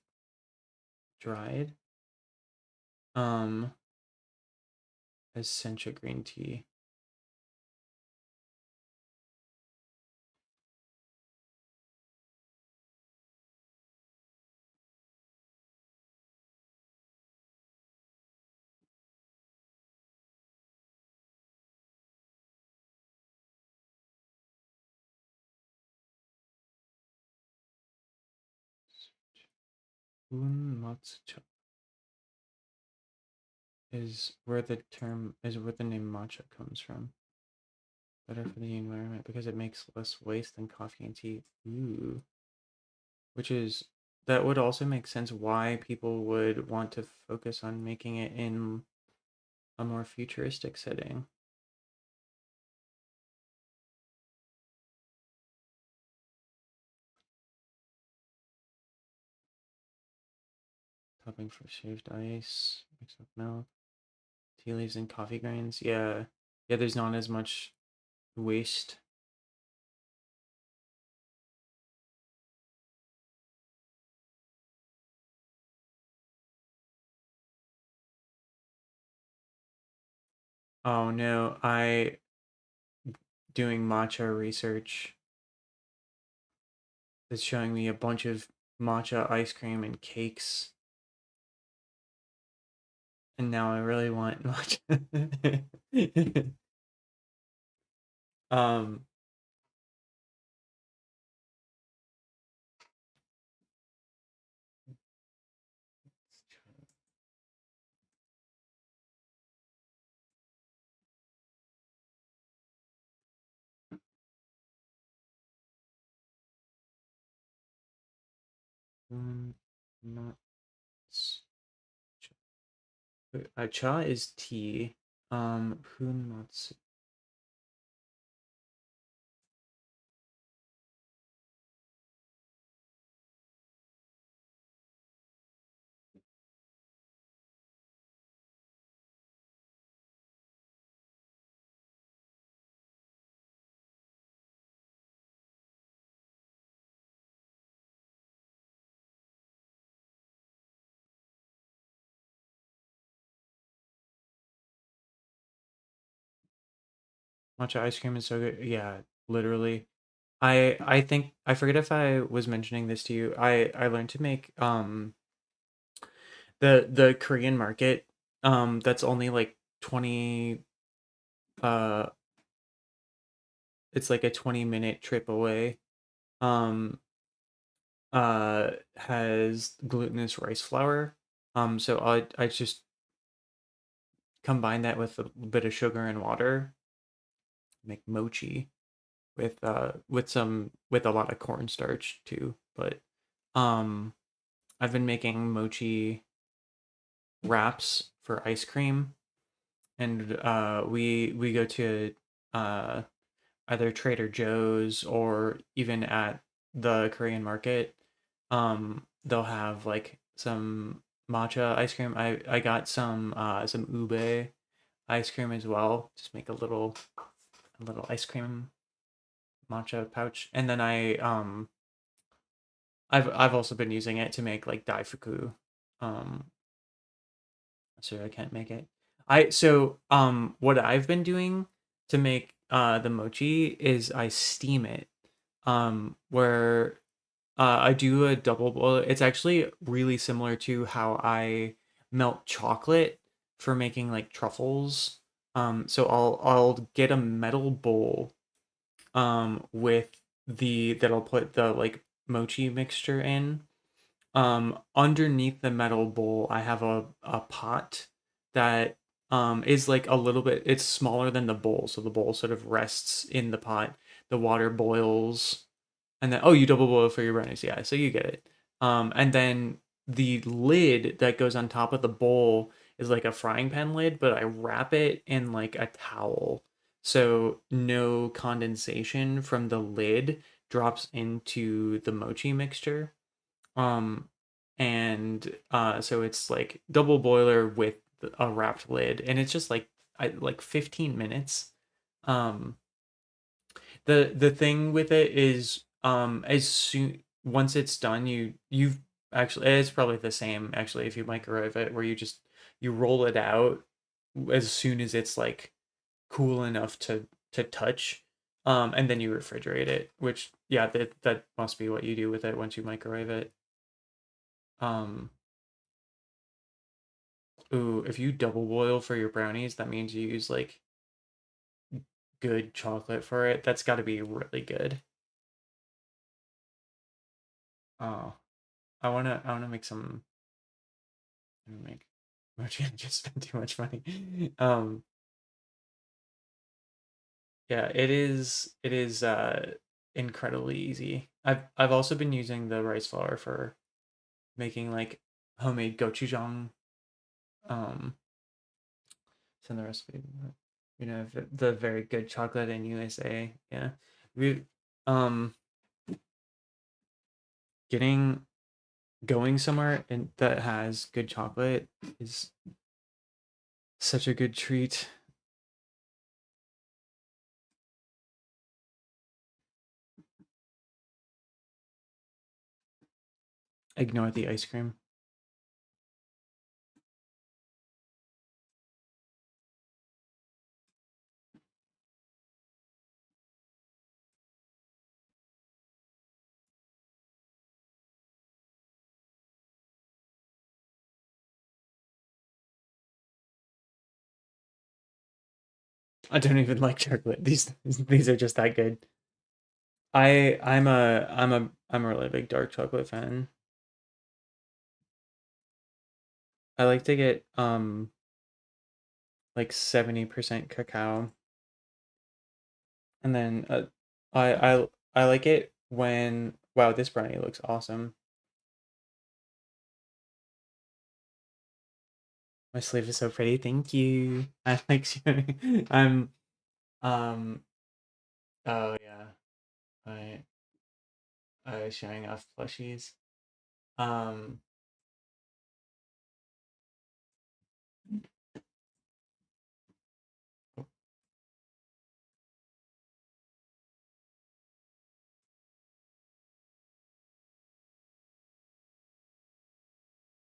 dried. Um, as sencha green tea. Matcha is where the name matcha comes from. Better for the environment because it makes less waste than coffee and tea. Ooh. Which is that would also make sense why people would want to focus on making it in a more futuristic setting. Topping for shaved ice, mix with milk, tea leaves and coffee grains. Yeah. Yeah, there's not as much waste. Oh no, I doing matcha research is showing me a bunch of matcha ice cream and cakes. And now I really want matcha. um nuts. Cha is tea. Hunmatsu. Matcha ice cream is so good. Yeah, literally. I think I forget if I was mentioning this to you. I learned to make the Korean market that's only like 20 uh it's like a 20-minute trip away. Um has glutinous rice flour. So I just combine that with a bit of sugar and water, make mochi with a lot of cornstarch too. But um I've been making mochi wraps for ice cream, and we go to uh either Trader Joe's or even at the Korean market. They'll have like some matcha ice cream. I got some ube ice cream as well. Just make a little ice cream matcha pouch, and then I've also been using it to make like daifuku. Um, so I can't make it. What I've been doing to make the mochi is I steam it. Where I do a double boil. It's actually really similar to how I melt chocolate for making like truffles. So I'll get a metal bowl with the that I'll put the like mochi mixture in. underneath the metal bowl, I have a pot that is like a little bit, it's smaller than the bowl, so the bowl sort of rests in the pot. The water boils, and then, oh, you double boil for your brownies, yeah, so you get it. And then the lid that goes on top of the bowl is like a frying pan lid, but I wrap it in like a towel, so no condensation from the lid drops into the mochi mixture. Um, and so it's like double boiler with a wrapped lid, and it's just like 15 minutes. Um, the thing with it is, as soon once it's done, you've actually, it's probably the same actually if you microwave it, where you roll it out as soon as it's like cool enough to touch, and then you refrigerate it, which, yeah, that must be what you do with it once you microwave it. um Ooh, if you double boil for your brownies, that means you use like good chocolate for it. That's got to be really good. Oh, I wanna make some. I wanna make. Mochi, I just spent too much money. Um, yeah, it is incredibly easy. I've also been using the rice flour for making like homemade gochujang. Um, send the recipe. The very good chocolate in USA. Yeah, we um getting going somewhere and that has good chocolate is such a good treat. Ignore the ice cream. I don't even like chocolate. These are just that good. I'm a really big dark chocolate fan. I like to get like 70% cacao, and then I like it when, wow, this brownie looks awesome. My sleeve is so pretty. Thank you. I like showing. Um oh yeah. I I was showing off plushies. Um,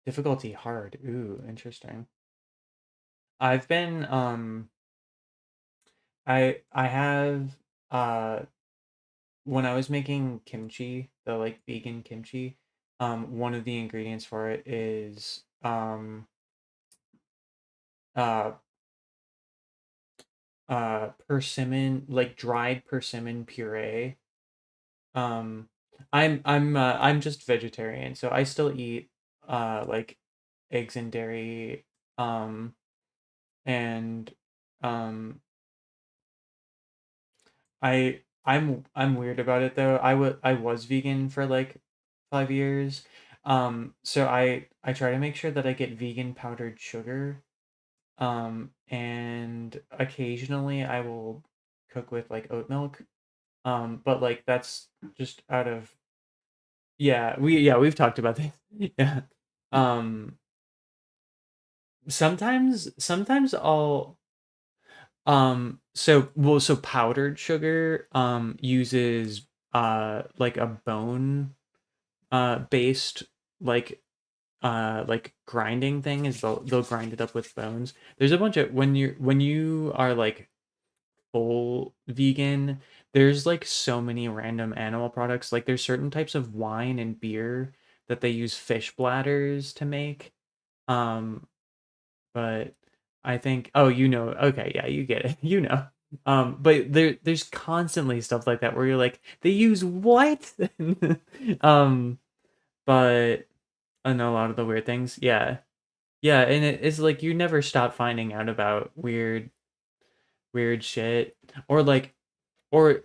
difficulty hard. Ooh, interesting. I've been I have uh when I was making kimchi, the like vegan kimchi, one of the ingredients for it is uh persimmon, like dried persimmon puree. Um, I'm just vegetarian, so I still eat like eggs and dairy. Um, and um I'm weird about it though. I was vegan for like 5 years. So I try to make sure that I get vegan powdered sugar. And occasionally I will cook with like oat milk. But like that's just out of, yeah, we've talked about this. Yeah. Um, sometimes I'll so powdered sugar uses like a bone based like grinding thing, is they'll grind it up with bones. There's a bunch of, when you are like full vegan, there's like so many random animal products. Like there's certain types of wine and beer that they use fish bladders to make. Um but I think, oh, okay, yeah, you get it. But there's constantly stuff like that where you're like, they use what? um but and a lot of the weird things. Yeah. Yeah, and it's like you never stop finding out about weird shit. Or like or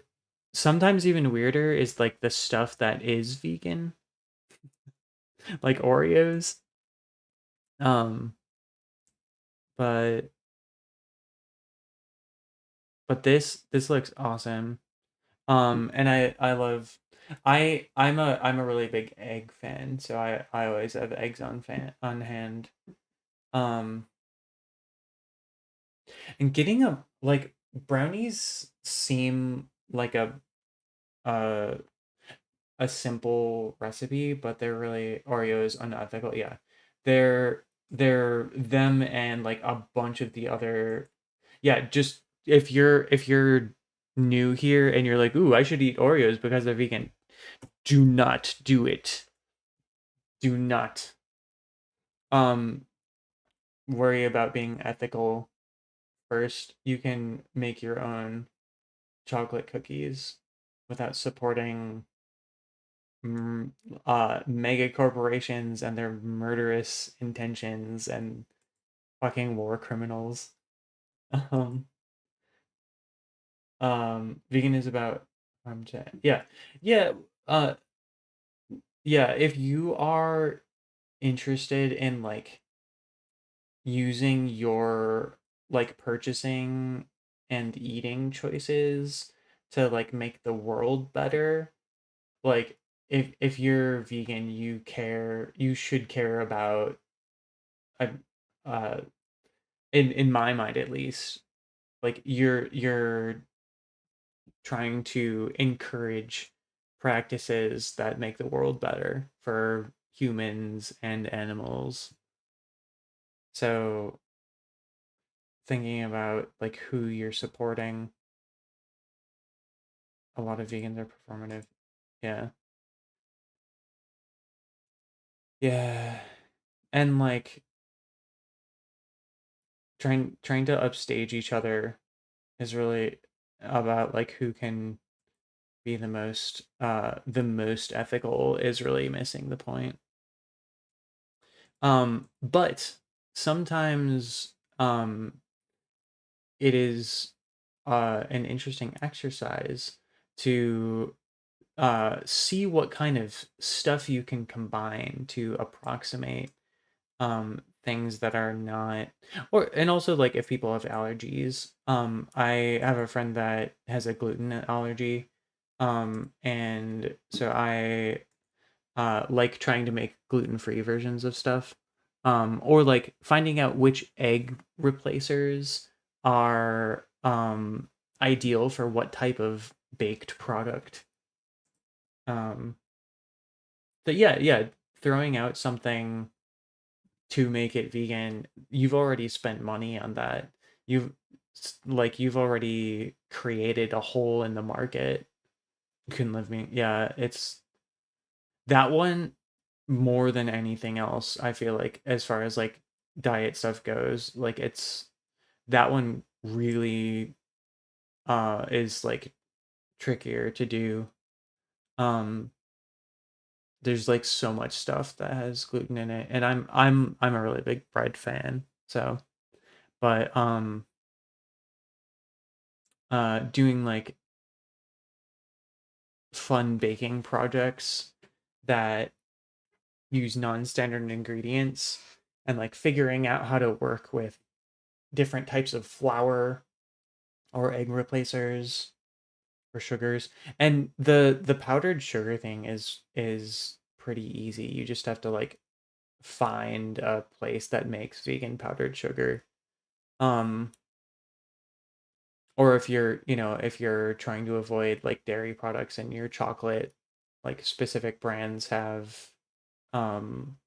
sometimes even weirder is like the stuff that is vegan, like Oreos. Um, but this looks awesome. And I love I'm a really big egg fan, so I always have eggs on hand. Um, and getting a like brownies seem like a a simple recipe, but they're really Oreos unethical. Yeah, they're them and like a bunch of the other. Yeah, just if you're new here and you're like, ooh, I should eat Oreos because they're vegan. Do not do it. Do not um worry about being ethical first. You can make your own chocolate cookies without supporting mm, mega corporations and their murderous intentions and fucking war criminals. Um, vegan is about yeah, yeah, uh, yeah. If you are interested in like using your like purchasing and eating choices to like make the world better, like if you're vegan, you should care about uh, uh in my mind at least, like you're trying to encourage practices that make the world better for humans and animals. So thinking about like who you're supporting, a lot of vegans are performative. Yeah. Yeah. And like trying to upstage each other is really about like who can be the most ethical is really missing the point. But sometimes it is an interesting exercise to see what kind of stuff you can combine to approximate things that are not, or and also like if people have allergies. I have a friend that has a gluten allergy, and so I like trying to make gluten-free versions of stuff, or like finding out which egg replacers are ideal for what type of baked product. um but yeah, yeah, throwing out something to make it vegan, you've already spent money on that. You've already created a hole in the market. You can live me, yeah, it's that one more than anything else. I feel like as far as like diet stuff goes, like it's that one really is like trickier to do. um there's like so much stuff that has gluten in it, and I'm a really big bread fan. So but doing like fun baking projects that use non-standard ingredients and like figuring out how to work with different types of flour or egg replacers or sugars. And the powdered sugar thing is pretty easy. You just have to like find a place that makes vegan powdered sugar. Um or if you're trying to avoid like dairy products in your chocolate, like specific brands have um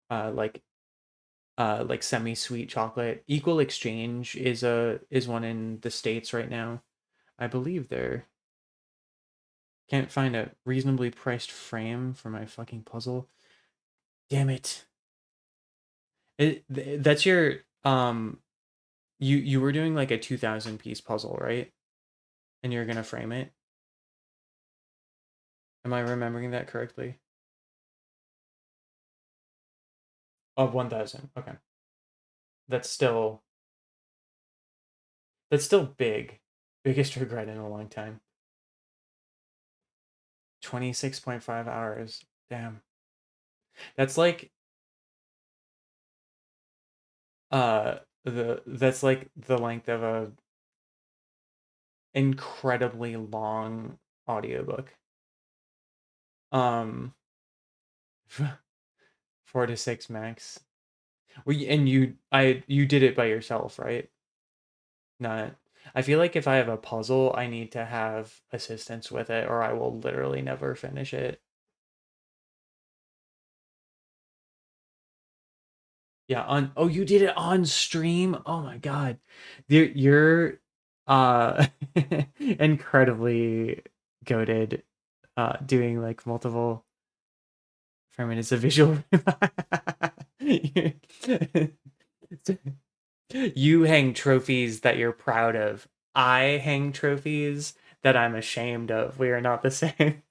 uh like like semi-sweet chocolate. Equal Exchange is one in the States right now. I believe there. Can't find a reasonably priced frame for my fucking puzzle. Damn it. That's your you were doing like a 2000 piece puzzle, right? And you're gonna frame it. Am I remembering that correctly? Oh, 1,000. Okay. That's still that's still big. Biggest regret in a long time. 26.5 hours. Damn. That's like that's like the length of a incredibly long audiobook. Um 4 to 6 max. And you did it by yourself, right? Not. I feel like if I have a puzzle, I need to have assistance with it, or I will literally never finish it. Yeah, on oh, you did it on stream? Oh my God. You're uh incredibly goated doing like multiple for minutes of visual. You hang trophies that you're proud of. I hang trophies that I'm ashamed of. We are not the same.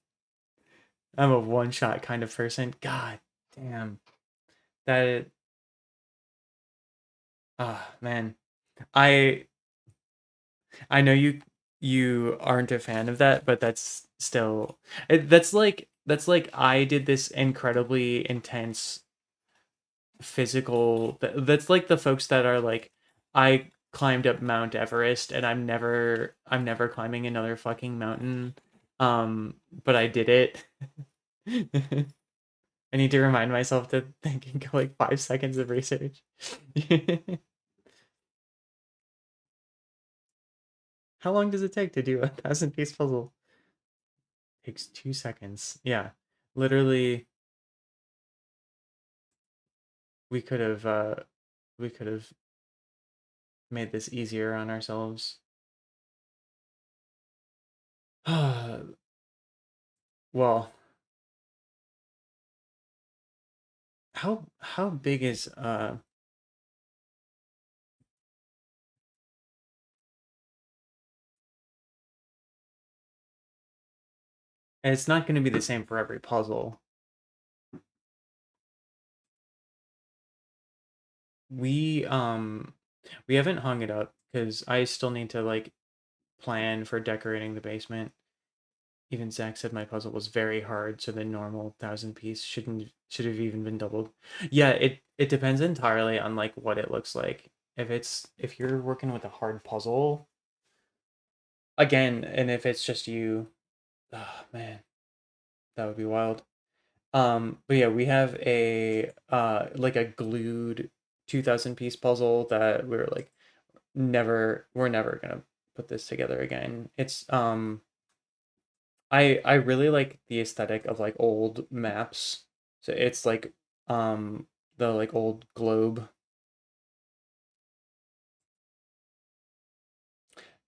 I'm a one shot kind of person. God damn. That man. I I know you aren't a fan of that, but that's still that's like I did this incredibly intense physical that's like the folks that are like I climbed up Mount Everest and I'm never climbing another fucking mountain. But I did it. I need to remind myself to think and go like 5 seconds of research. How long does it take to do a 1,000 piece puzzle? Takes 2 seconds. Yeah. Literally we could have we could have made this easier on ourselves. Well, how big is and it's not going to be the same for every puzzle. We we haven't hung it up because I still need to like plan for decorating the basement. Even Zach said my puzzle was very hard, so the normal 1,000 piece should have even been doubled. Yeah, it depends entirely on like what it looks like. If you're working with a hard puzzle, again, and if it's just you, oh man, that would be wild. But yeah, we have a like a glued 2,000 piece puzzle that we're never gonna put this together again. It's I really like the aesthetic of like old maps. So it's like the like old globe.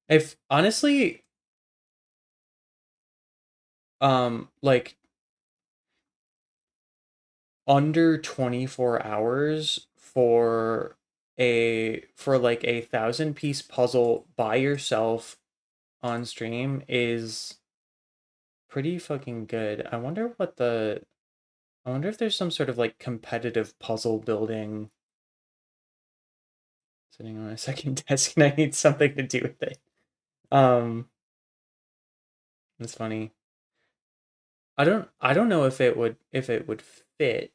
If honestly like under 24 hours for like a 1,000 piece puzzle by yourself on stream is pretty fucking good. I wonder if there's some sort of like competitive puzzle building sitting on a second desk and I need something to do with it. Um, it's funny. I don't know if it would fit.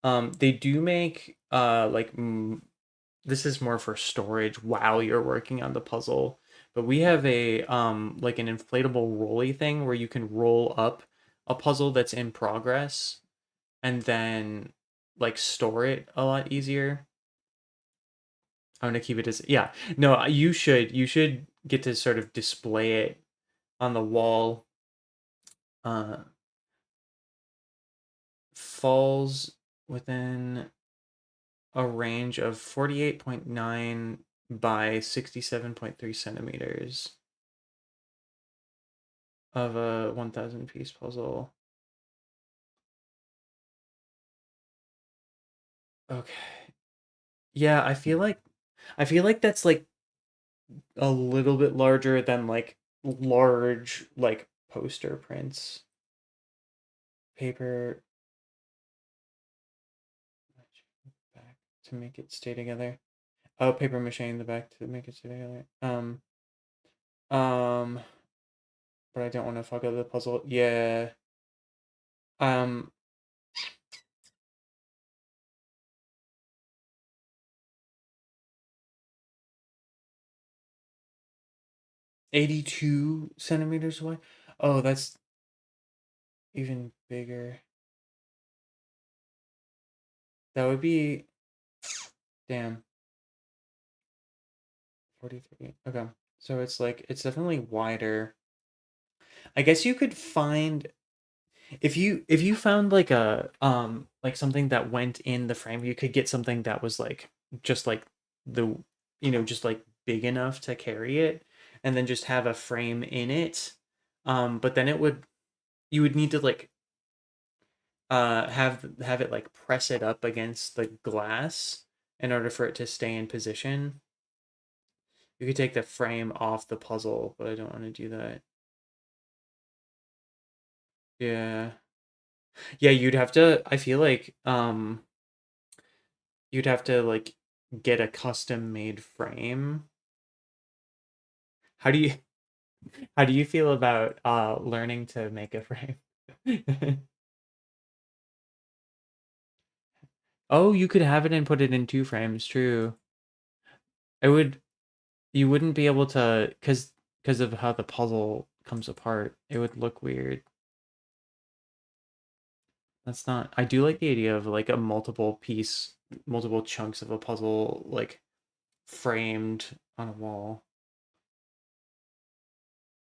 They do make this is more for storage while you're working on the puzzle. But we have a like an inflatable rolly thing where you can roll up a puzzle that's in progress and then like store it a lot easier. I'm gonna keep it as yeah. No, you should get to sort of display it on the wall. Uh, falls within a range of 48.9 by 67.3 centimeters of a 1,000 piece puzzle. Okay. Yeah, I feel like that's like a little bit larger than like large like poster prints. Paper to make it stay together. Oh, paper mache in the back to make it stay together. Um, but I don't want to fuck up the puzzle. Yeah. Um, 82 centimeters away. Oh, that's even bigger. That would be, damn, 43. Okay. So it's like, it's definitely wider. I guess you could find if you found like a like something that went in the frame, you could get something that was like just like the just like big enough to carry it and then just have a frame in it. But then you would need to like have it like press it up against the glass in order for it to stay in position. You could take the frame off the puzzle, but I don't want to do that. Yeah. Yeah, you'd have to I feel like you'd have to like get a custom made frame. How do you how do you feel about learning to make a frame? Oh, you could have it and put it in two frames, true. I would you wouldn't be able to because of how the puzzle comes apart. It would look weird. That's not I do like the idea of like a multiple chunks of a puzzle like framed on a wall.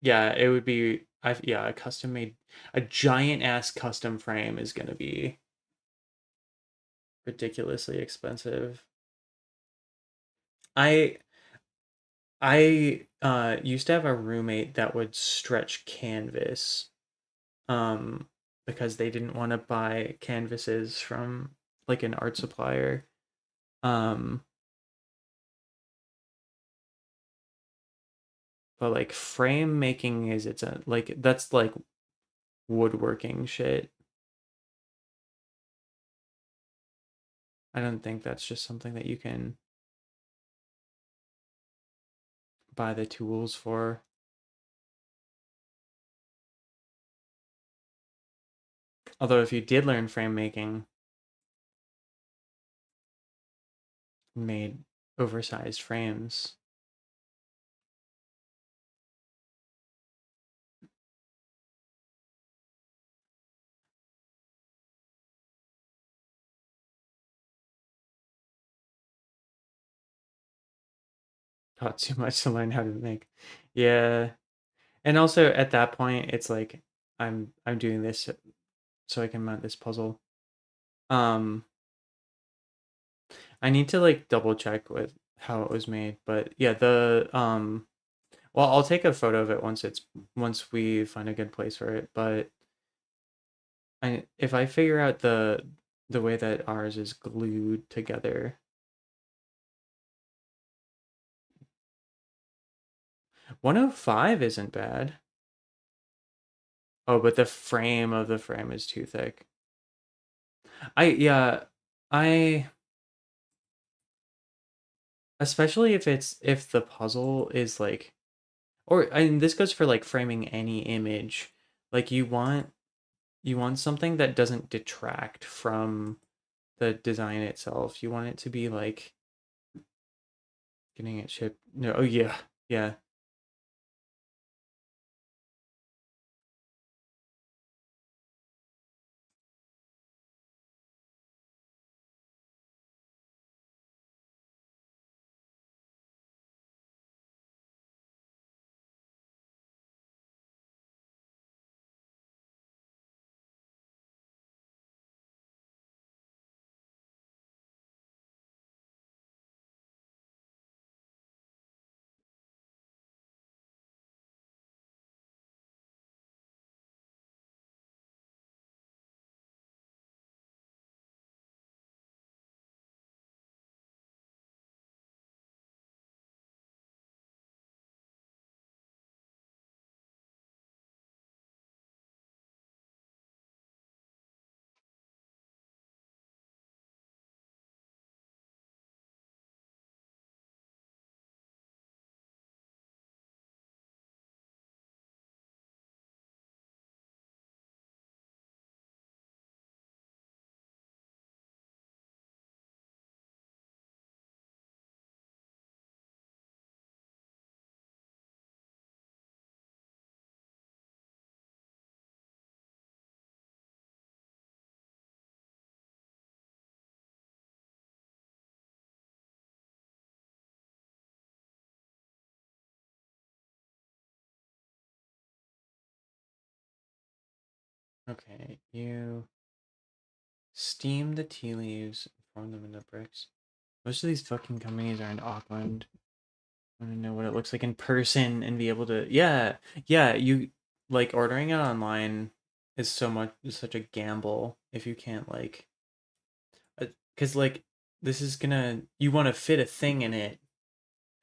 Yeah, it would be a custom made a giant ass custom frame is gonna be ridiculously expensive. I I used to have a roommate that would stretch canvas um because they didn't want to buy canvases from like an art supplier. Um but like frame making is its own like that's like woodworking shit. I don't think that's just something that you can buy the tools for. Although if you did learn frame making, made oversized frames, taught too much to learn how to make. Yeah. And also at that point it's like I'm doing this so I can mount this puzzle. Um I need to like double check with how it was made, but yeah, the well, I'll take a photo of it once we find a good place for it, but I if I figure out the way that ours is glued together. 105 isn't bad. Oh, but the frame of the frame is too thick. Yeah, I especially if the puzzle is like or I mean this goes for like framing any image. Like you want something that doesn't detract from the design itself. You want it to be like getting it shipped. No, oh yeah. Yeah. Okay, you steam the tea leaves, form them into bricks. Most of these fucking companies are in Auckland. I want to know what it looks like in person and be able to. Yeah, yeah. You like ordering it online is such a gamble if you can't like, because like this is gonna you want to fit a thing in it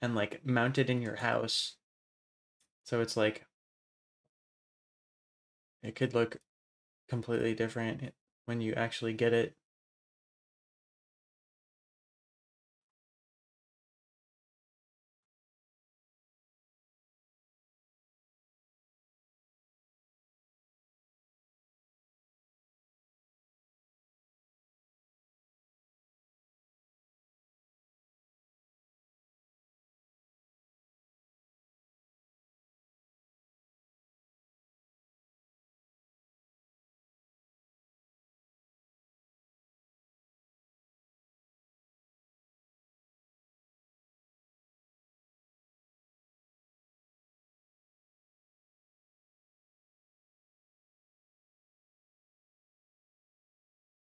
and like mount it in your house. So it's like it could look completely different when you actually get it.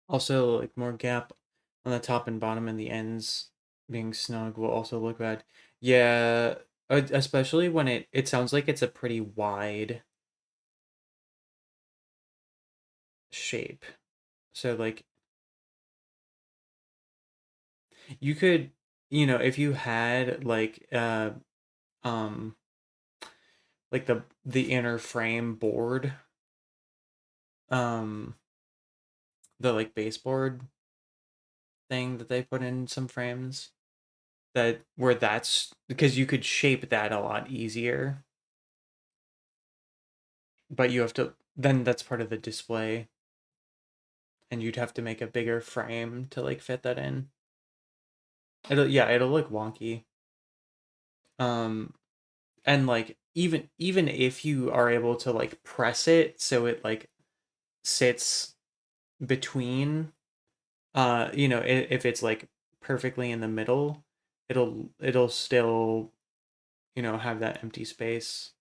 Also, like more gap on the top and bottom and the ends being snug will also look bad. Yeah, especially when it sounds like it's a pretty wide shape. So like you could, if you had um like the inner frame board, um the like baseboard thing that they put in some frames that where that's because you could shape that a lot easier, but you have to then that's part of the display and you'd have to make a bigger frame to like fit that in. It'll look wonky. Um and like even if you are able to like press it so it like sits between if it's like perfectly in the middle, it'll still, have that empty space.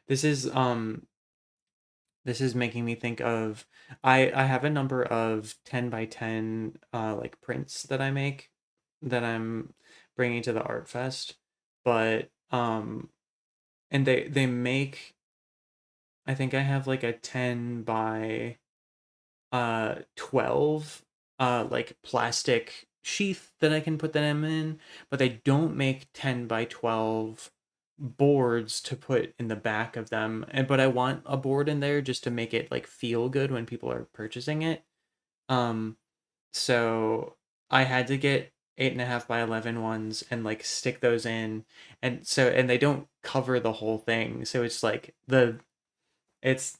This is this is making me think of I have a number of 10 by 10 like prints that I make that I'm bringing to the art fest, but and they make, I think I have like a 10 by 12 like plastic sheath that I can put them in, but they don't make 10 by 12 boards to put in the back of them. And but I want a board in there just to make it like feel good when people are purchasing it. Um so I had to get 8.5 by 11 ones and like stick those in, and they don't cover the whole thing, so it's like it's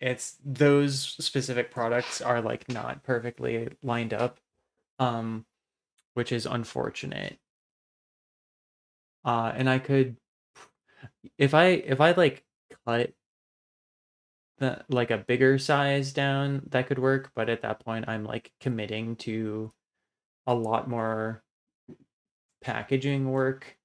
it's those specific products are like not perfectly lined up, um which is unfortunate. And I could, if I like cut the like a bigger size down, that could work, but at that point I'm like committing to a lot more packaging work.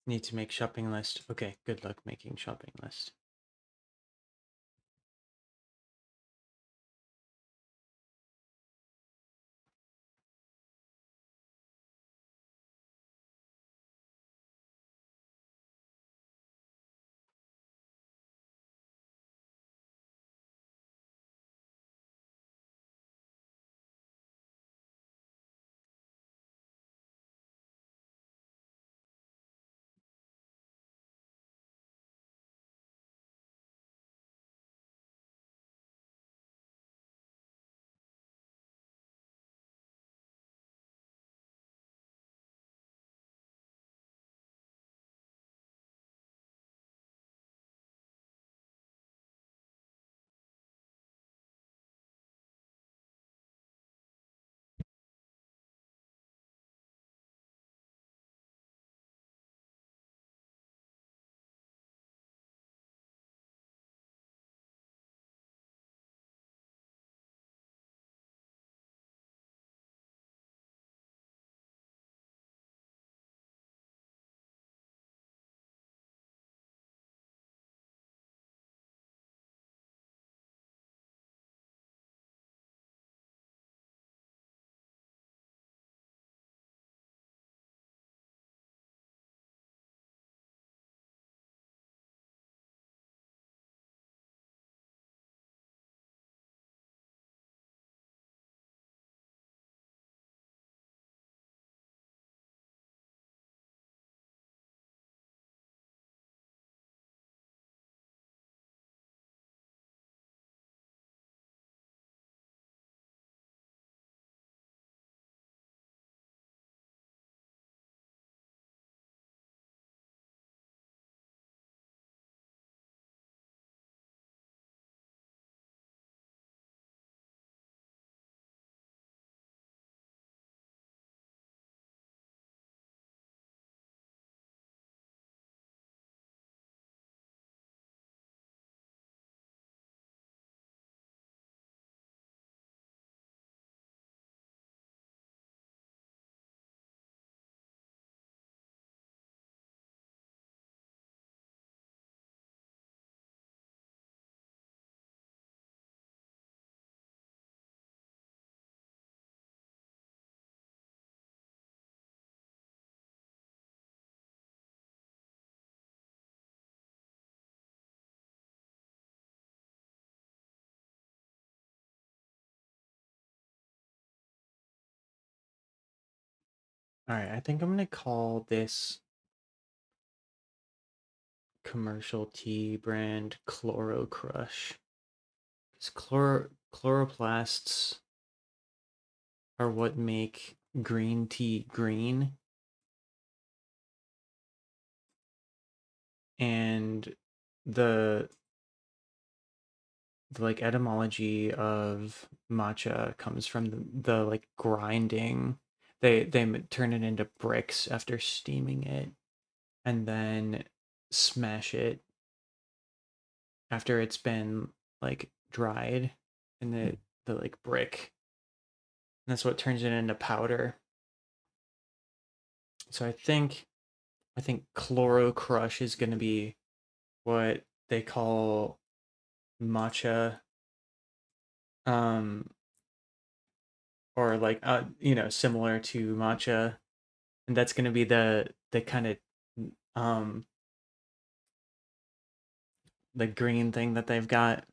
Need to make shopping list. Okay, good luck making shopping list. All right, I think I'm gonna call this commercial tea brand Chloro Crush. Because chloroplasts are what make green tea green, and the the like etymology of matcha comes from the like grinding. They turn it into bricks after steaming it, and then smash it after it's been like dried in the like brick. And that's what turns it into powder. So I think Chloro Crush is going to be what they call matcha, um or like similar to matcha, and that's going to be the kind of um the green thing that they've got.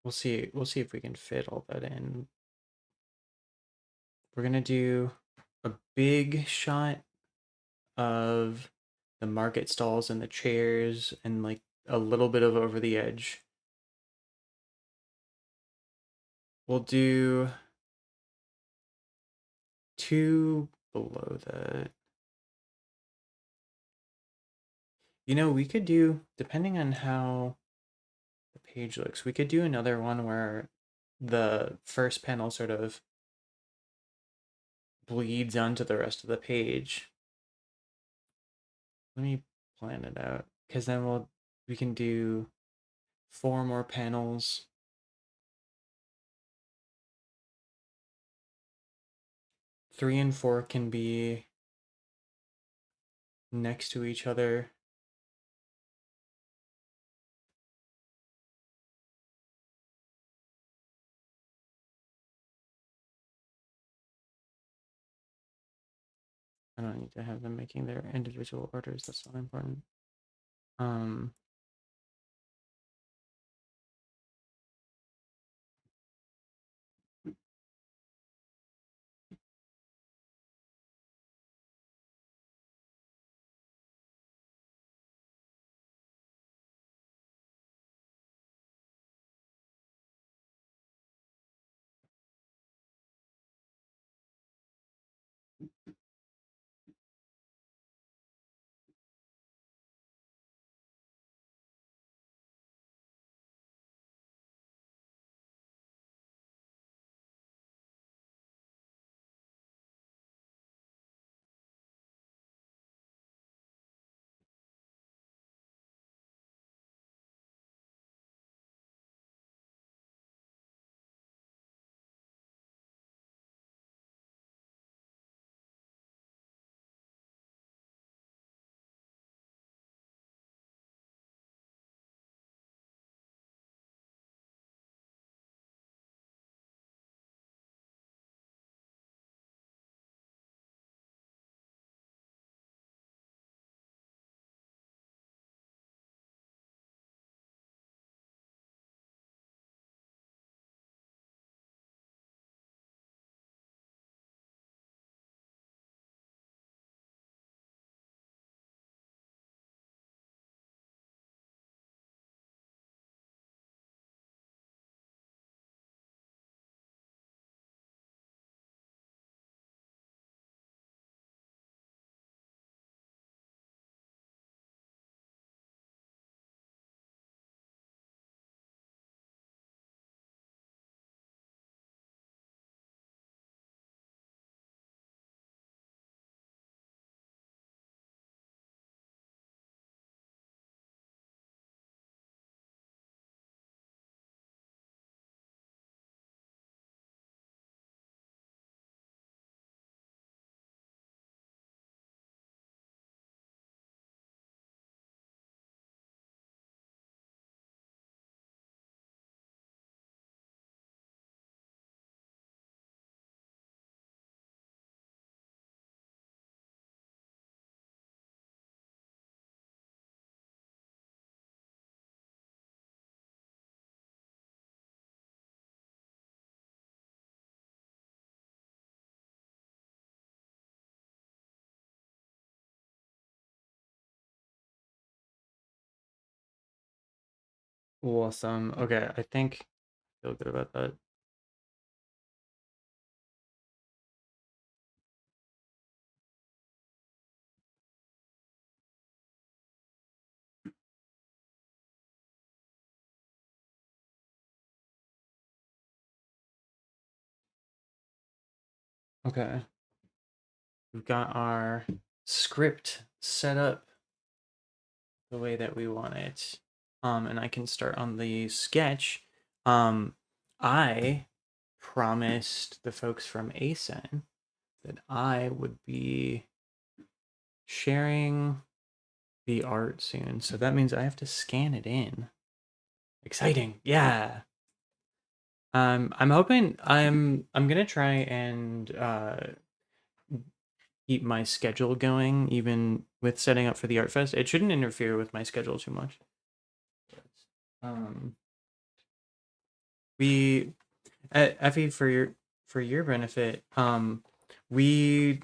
We'll see if we can fit all that in. We're going to do a big shot of the market stalls and the chairs and like a little bit of over the edge. We'll do two below that. We could do, depending on how the page looks, we could do another one where the first panel sort of bleeds onto the rest of the page. Let me plan it out, because then we can do four more panels. Three and four can be next to each other. I don't need to have them making their individual orders. That's not important. Um, Awesome. Okay, I think I feel good about that. Okay. We've got our script set up the way that we want it. And I can start on the sketch. I promised the folks from ASEN that I would be sharing the art soon. So that means I have to scan it in. Exciting. Yeah. I'm hoping I'm gonna try and keep my schedule going even with setting up for the art fest. It shouldn't interfere with my schedule too much. Um we Effie, for your benefit, we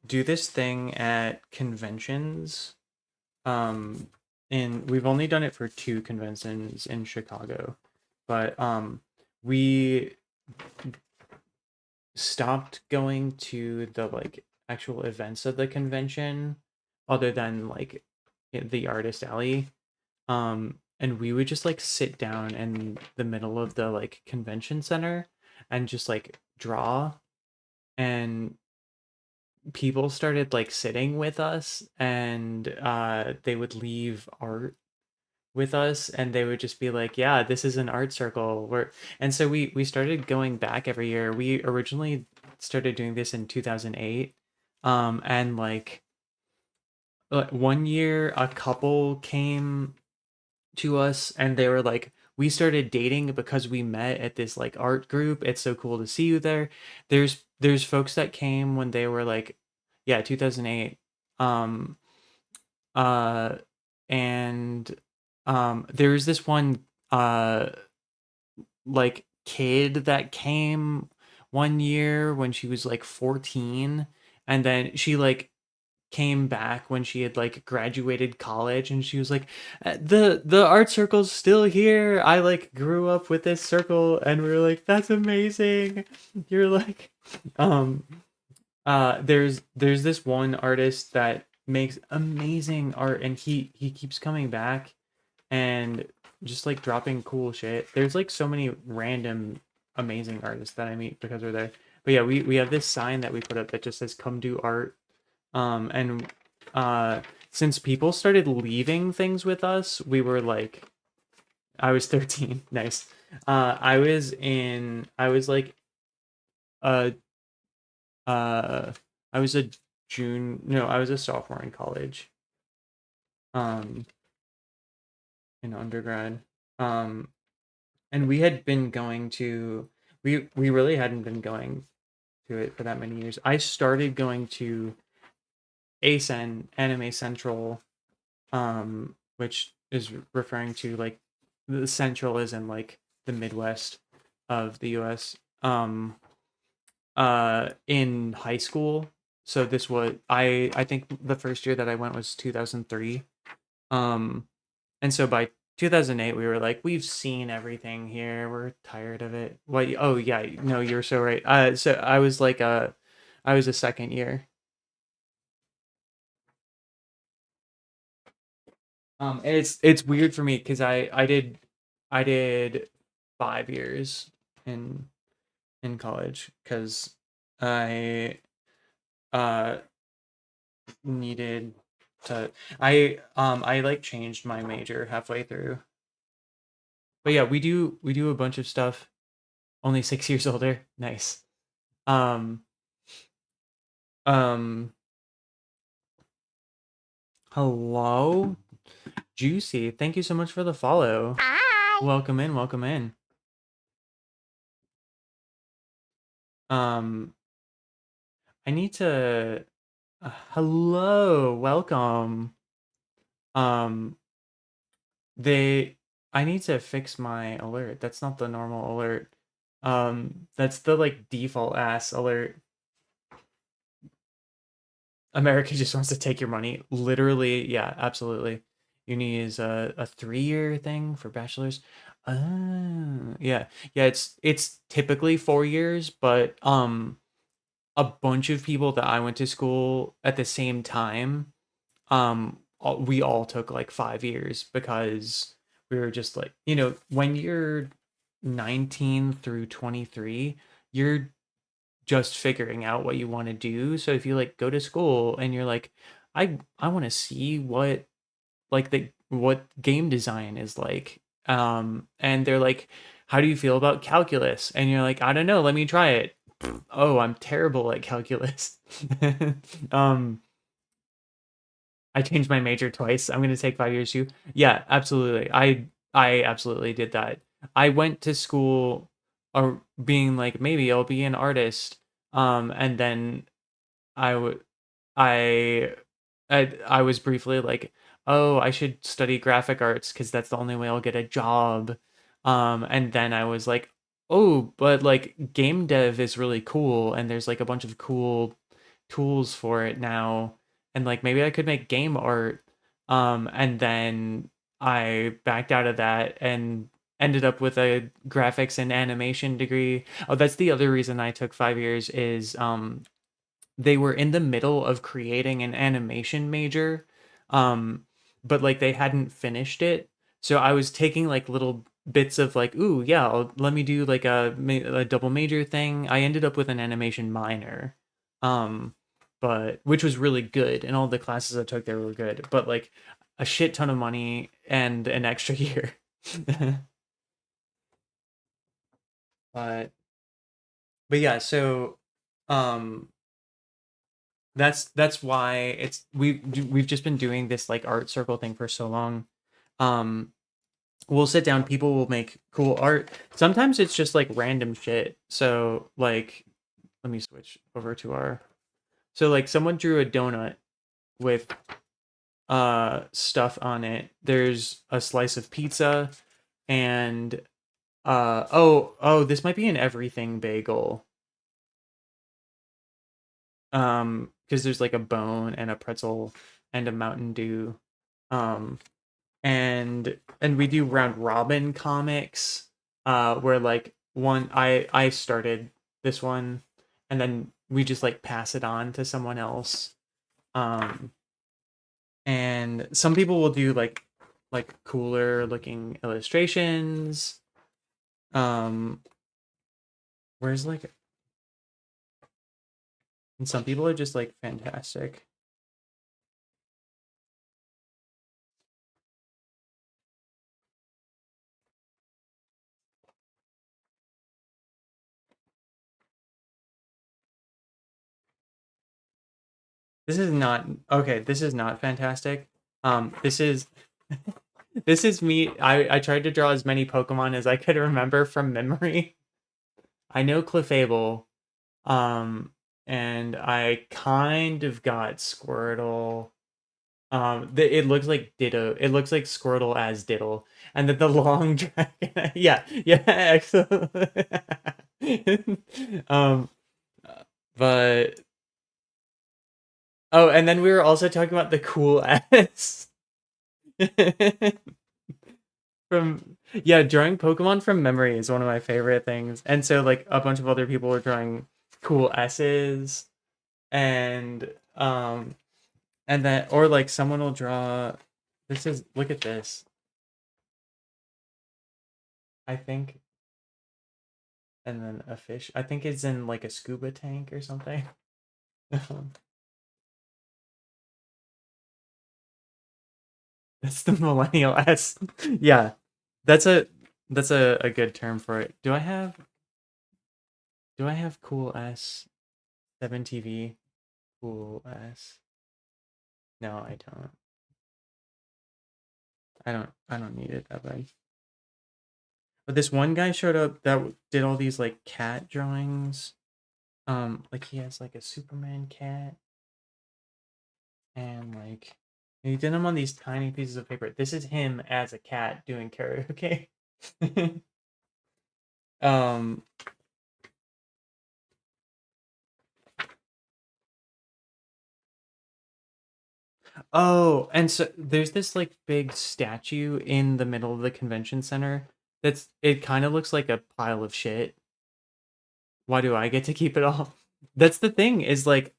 do this thing at conventions. Um and we've only done it for two conventions in Chicago. But we stopped going to the like actual events of the convention other than like the artist alley, and we would just like sit down in the middle of the like convention center and just like draw, and people started like sitting with us, and they would leave art with us, and they would just be like, yeah, this is an art circle where, and so we started going back every year. We originally started doing this in 2008, and like one year a couple came to us and they were like, we started dating because we met at this like art group, it's so cool to see you there. There's folks that came when they were like, yeah, 2008. um uh and there's this one uh like kid that came one year when she was like 14, and then she like came back when she had like graduated college, and she was like, the art circle's still here, I like grew up with this circle." And we were like, that's amazing. You're like, um there's this one artist that makes amazing art, and he keeps coming back and just like dropping cool shit. There's like so many random amazing artists that I meet because we're there. But yeah, we have this sign that we put up that just says "Come do art." And since people started leaving things with us, we were like, I was 13. Nice. I was like a uh I was a June no, I was a sophomore in college. Um in undergrad. Um and we had been going to we really hadn't been going to it for that many years. I started going to ASEN, Anime Central, which is referring to like the central is in like the Midwest of the US. In high school. So this was I think the first year that I went was 2003. Um and so by 2008 we were like, we've seen everything here. We're tired of it. What? Oh yeah, no, you're so right. So I was a second year. And it's weird for me because I did 5 years in college because I uh needed to I like changed my major halfway through. But yeah, we do a bunch of stuff. Only 6 years older. Nice. Um um Hello, Juicy. Thank you so much for the follow. Hi. Welcome in, welcome in. Um I need to hello, welcome. Um they I need to fix my alert. That's not the normal alert. That's the like default ass alert. America just wants to take your money. Literally, yeah, absolutely. Uni is a 3 year thing for bachelor's. Yeah, yeah. It's typically 4 years, but a bunch of people that I went to school at the same time, we all took like 5 years because we were just like, when you're 19 through 23, you're just figuring out what you want to do. So if you like go to school and you're like, I want to see what game design is like. And they're like, how do you feel about calculus? And you're like, I don't know, let me try it. Oh, I'm terrible at calculus. um I changed my major twice. I'm going to take 5 years too. Yeah, absolutely. I absolutely did that. I went to school being like, maybe I'll be an artist. And then I would I I was briefly like, oh, I should study graphic arts because that's the only way I'll get a job. And then I was like, oh, but like game dev is really cool, and there's like a bunch of cool tools for it now, and like maybe I could make game art. And then I backed out of that and ended up with a graphics and animation degree. Oh, that's the other reason I took 5 years is they were in the middle of creating an animation major, um but like they hadn't finished it, so I was taking like little bits of like, ooh yeah, let me do like a double major thing. I ended up with an animation minor, um but which was really good, and all the classes I took there were good, but like a shit ton of money and an extra year. but but yeah, so um that's why we've just been doing this like art circle thing for so long. um we'll sit down, people will make cool art. Sometimes it's just like random shit. So like, let me switch over to our, so like someone drew a donut with stuff on it. There's a slice of pizza, and oh, this might be an everything bagel, because there's like a bone and a pretzel and a Mountain Dew. um and we do round robin comics, where like one, I started this one, and then we just like pass it on to someone else. um and some people will do like cooler looking illustrations. um where's like, and some people are just like fantastic. This is not okay. This is not fantastic. This is this is me. I tried to draw as many Pokemon as I could remember from memory. I know Clefable, um, and I kind of got Squirtle. It looks like Ditto. It looks like Squirtle as Diddle, and then the long dragon. Yeah, yeah, excellent. um, but oh, and then we were also talking about the cool S. From Yeah, drawing Pokemon from memory is one of my favorite things. And so like a bunch of other people were drawing cool S's, and and then, or like someone will draw, this is, look at this. I think, and then a fish. I think it's in like a scuba tank or something. That's the millennial S. Yeah. That's a good term for it. Do I have cool S 7TV? Cool S. No, I don't. I don't need it that bad. But this one guy showed up that did all these like cat drawings. Like he has like a Superman cat, and like he did them on these tiny pieces of paper. This is him as a cat doing karaoke. um Oh, and so there's this like big statue in the middle of the convention center. It kind of looks like a pile of shit. Why do I get to keep it all? That's the thing is like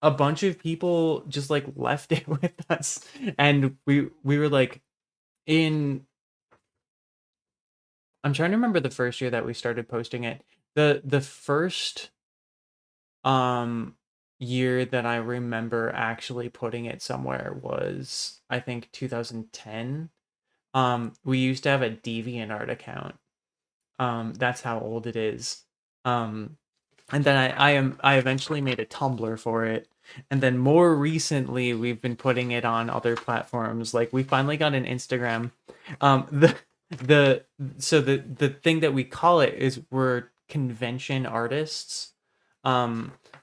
a bunch of people just like left it with us, and we were like in. I'm trying to remember the first year that we started posting it. The first um year that I remember actually putting it somewhere was I think 2010. We used to have a DeviantArt account. That's how old it is. Um, and then I eventually made a Tumblr for it, and then more recently we've been putting it on other platforms. Like we finally got an Instagram. The the so the thing that we call it is we're convention artists.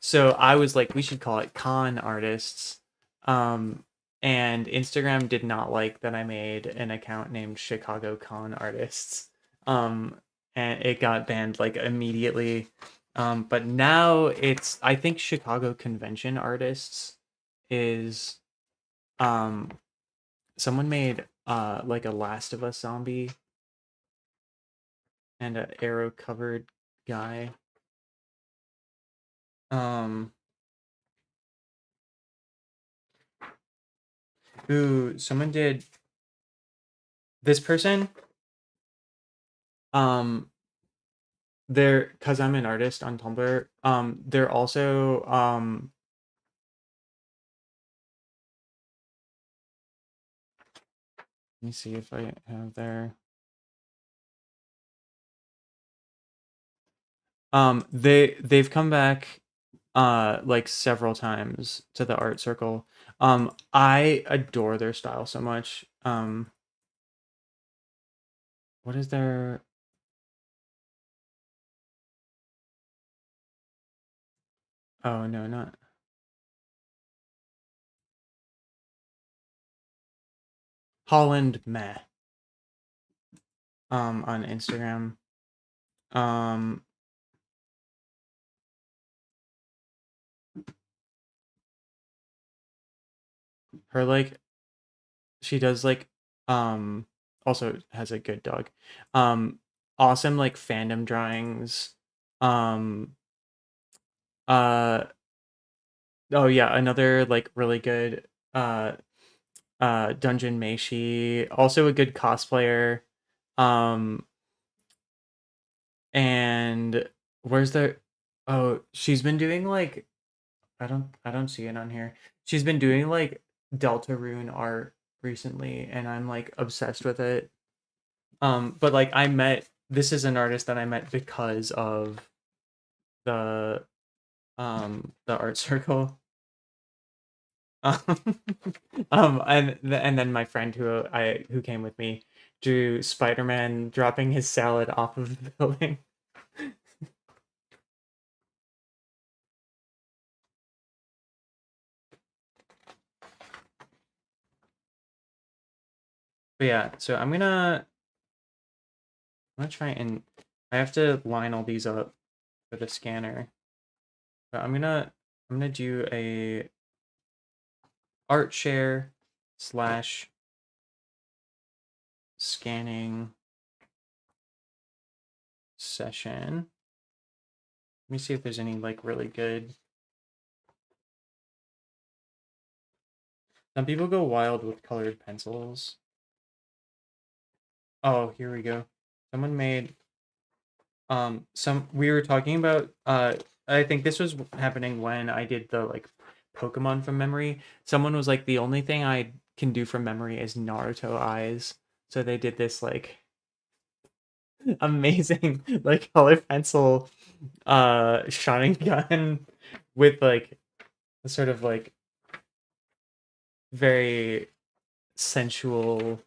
So I was like we should call it con artists. Um, and Instagram did not like that I made an account named Chicago Con Artists. Um, and it got banned like immediately. But now it's I think Chicago Convention Artists is um someone made like a Last of Us zombie and an arrow covered guy. Um who someone did this person um they're because I'm an artist on Tumblr. They're also let me see if I have their they've come back like several times to the art circle. I adore their style so much. What is their oh no, not Holland Meh on Instagram. Um her like she does like also has a good dog. Um awesome like fandom drawings. Um uh oh yeah, another like really good Dungeon Meishi, also a good cosplayer. Um and where's the oh, she's been doing like I don't see it on here. She's been doing like Deltarune art recently and I'm like obsessed with it. But like I met this is an artist that I met because of the the art circle. Um, and then my friend who came with me drew Spider-Man dropping his salad off of the building. But yeah, so I'm gonna try and I have to line all these up for the scanner. But I'm gonna do a art share slash scanning session. Let me see if there's any like really good. Some people go wild with colored pencils. Oh, here we go. Someone made some we were talking about I think this was happening when I did the like Pokemon from memory. Someone was like the only thing I can do from memory is Naruto eyes. So they did this like amazing like colored pencil shining gun with like a sort of like very sensual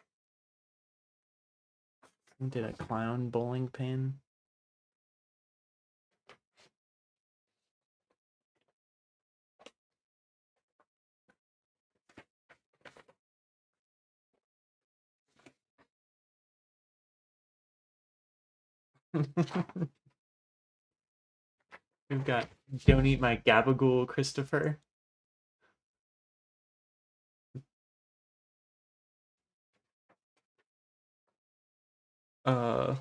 did a clown bowling pin. We've got Don't Eat My Gabagool Christopher. uh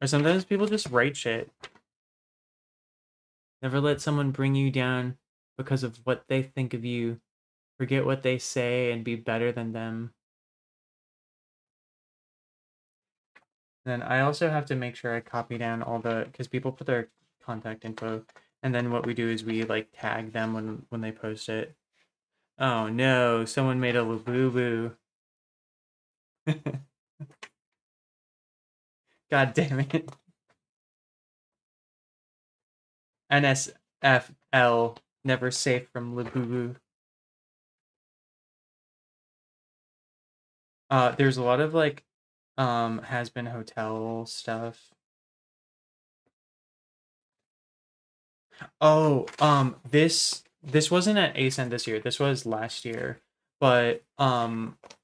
or sometimes people just write shit. Never let someone bring you down because of what they think of you. Forget what they say and be better than them. Then I also have to make sure I copy down all the because people put their contact info, and then what we do is we like tag them when they post it. Oh no, someone made a boo boo. God damn it. NSFL, never safe from Labubu. There's a lot of like has been hotel stuff. Oh, this wasn't at ASEN this year. This was last year. But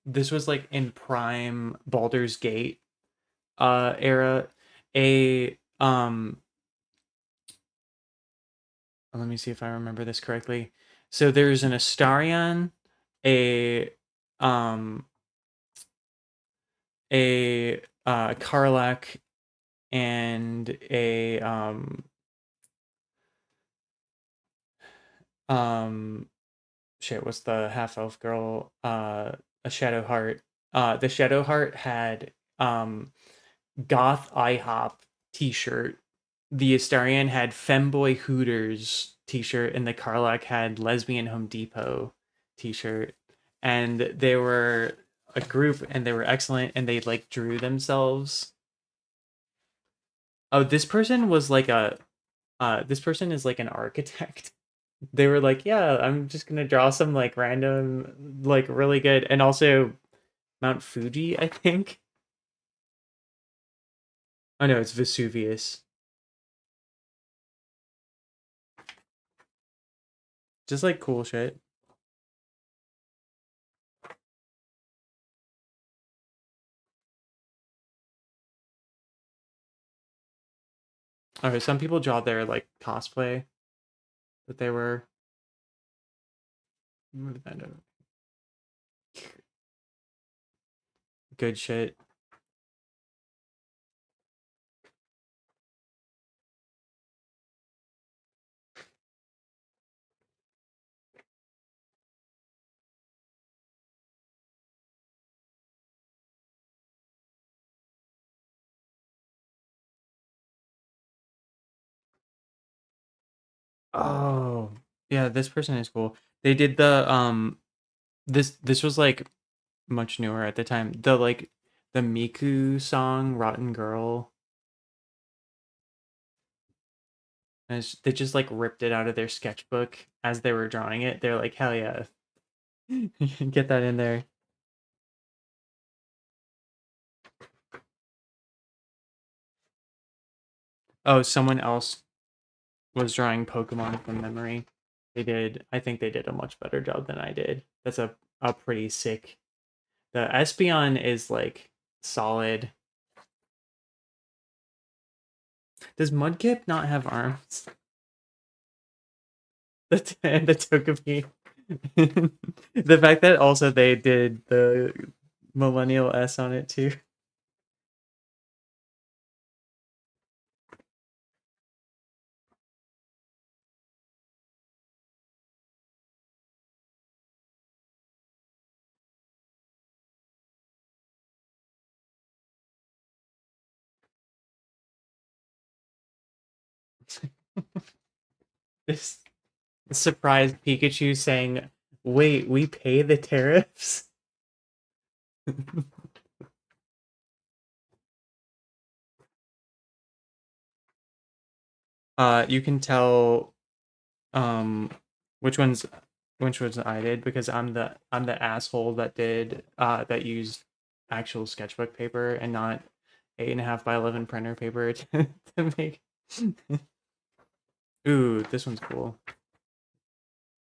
this was like in prime Baldur's Gate era. A let me see if I remember this correctly. So there's an Astarion, a um Karlach, and a um shit, what's the half elf girl? A Shadow Heart. The Shadow Heart had Goth IHOP t-shirt. The Astarion had Femboy Hooters t-shirt, and the Karlach had Lesbian Home Depot t-shirt. And they were a group, and they were excellent, and they like drew themselves. Oh, this person was like a this person is like an architect. They were like, yeah, I'm just gonna draw some like random, like really good, and also Mount Fuji, I think. Oh no, it's Vesuvius. Just like cool shit. Okay, some people draw their like cosplay that they were. Move that over. Good shit. Oh, yeah, this person is cool. They did the this was like much newer at the time. The Miku song Rotten Girl. And they just like ripped it out of their sketchbook as they were drawing it. They're like, hell yeah. Get that in there. Oh, someone else was drawing Pokemon from memory. I think they did a much better job than I did. That's a pretty sick. The Espeon is like solid. Does Mudkip not have arms? And the Togepi. The fact that also they did the Millennial S on it too. This surprised Pikachu saying, "Wait, we pay the tariffs." You can tell um which ones which ones I did because I'm the asshole that did that used actual sketchbook paper and not 8.5 by 11 printer paper to make. Ooh, this one's cool.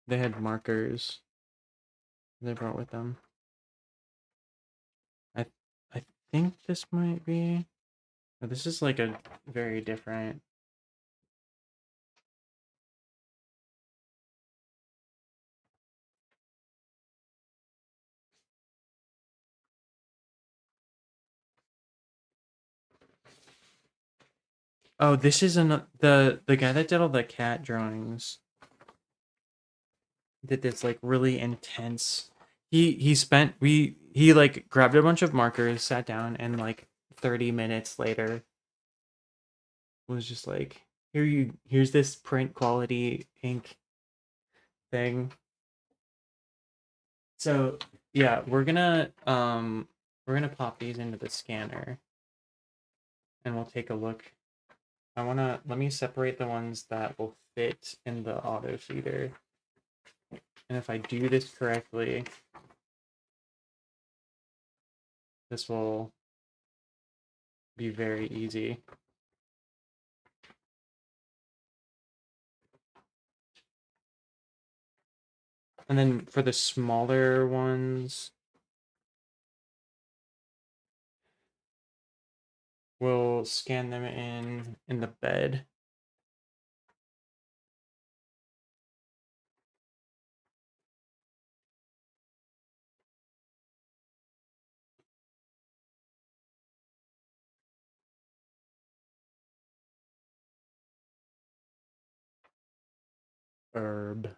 They had markers they brought with them. I I think this might be. Oh, this is like a very different. Oh, this is the guy that did all the cat drawings did this like really intense. He like grabbed a bunch of markers, sat down, and like 30 minutes later was just like, here's this print quality ink thing. So yeah, we're gonna pop these into the scanner and we'll take a look. Let me separate the ones that will fit in the auto feeder. And if I do this correctly, this will be very easy. And then for the smaller ones, we'll scan them in the bed. Herb.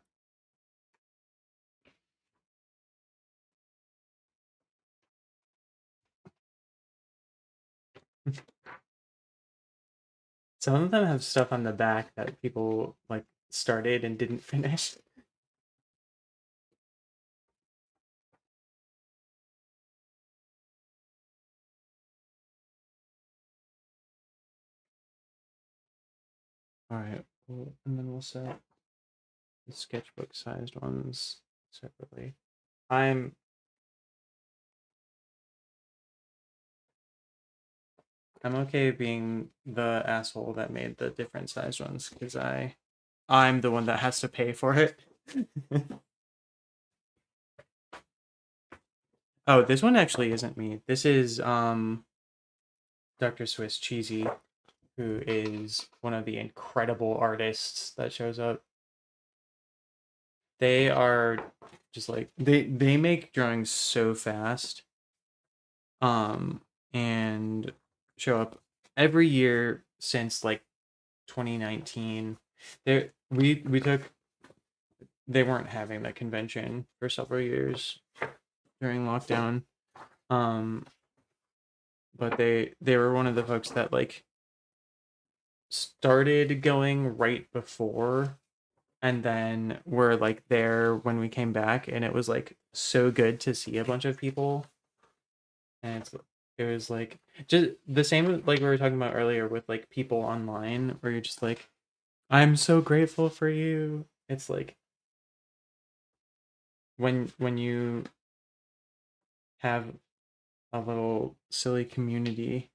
Some of them have stuff on the back that people like started and didn't finish. All right, and then we'll set the sketchbook sized ones separately. I'm I'm okay being the asshole that made the different sized ones because I'm the one that has to pay for it. Oh, this one actually isn't me. This is Dr. Swiss Cheesy, who is one of the incredible artists that shows up. They are just like they make drawings so fast. Um and show up every year since like 2019. We took they weren't having the convention for several years during lockdown. Um but they were one of the folks that like started going right before and then were like there when we came back and it was like so good to see a bunch of people and it was like just the same like we were talking about earlier with like people online where you're just like I'm so grateful for you. It's like when you have a little silly community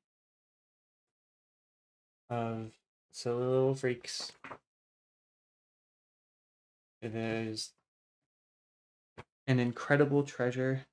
of silly little freaks. It is an incredible treasure.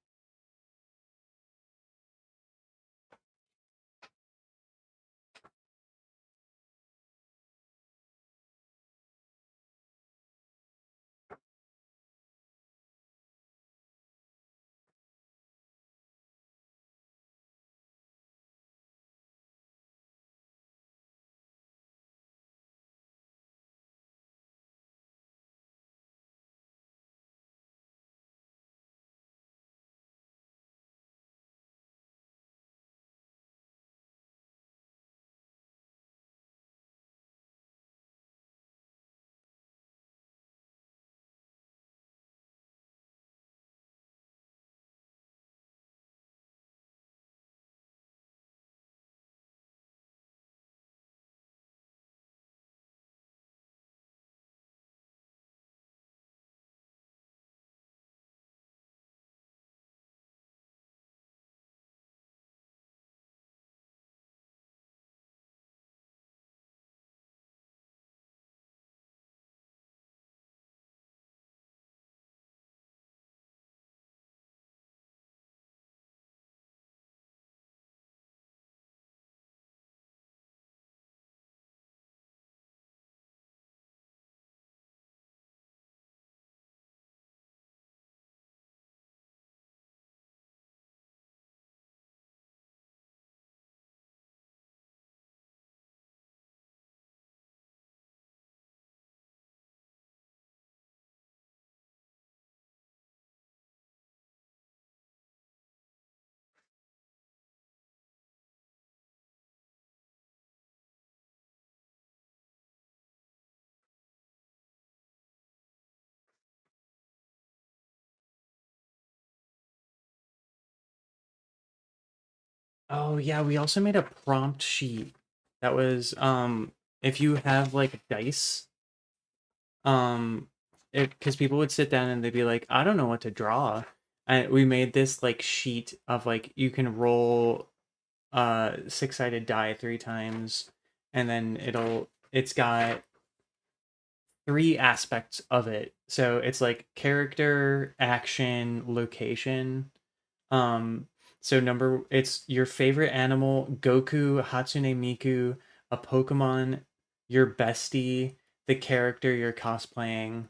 Oh yeah, we also made a prompt sheet that was if you have like dice, um it because people would sit down and they'd be like, I don't know what to draw. And we made this like sheet of like you can roll six-sided die three times and then it's got three aspects of it. So it's like character, action, location. Um, so number it's your favorite animal, Goku, Hatsune Miku, a Pokemon, your bestie, the character you're cosplaying,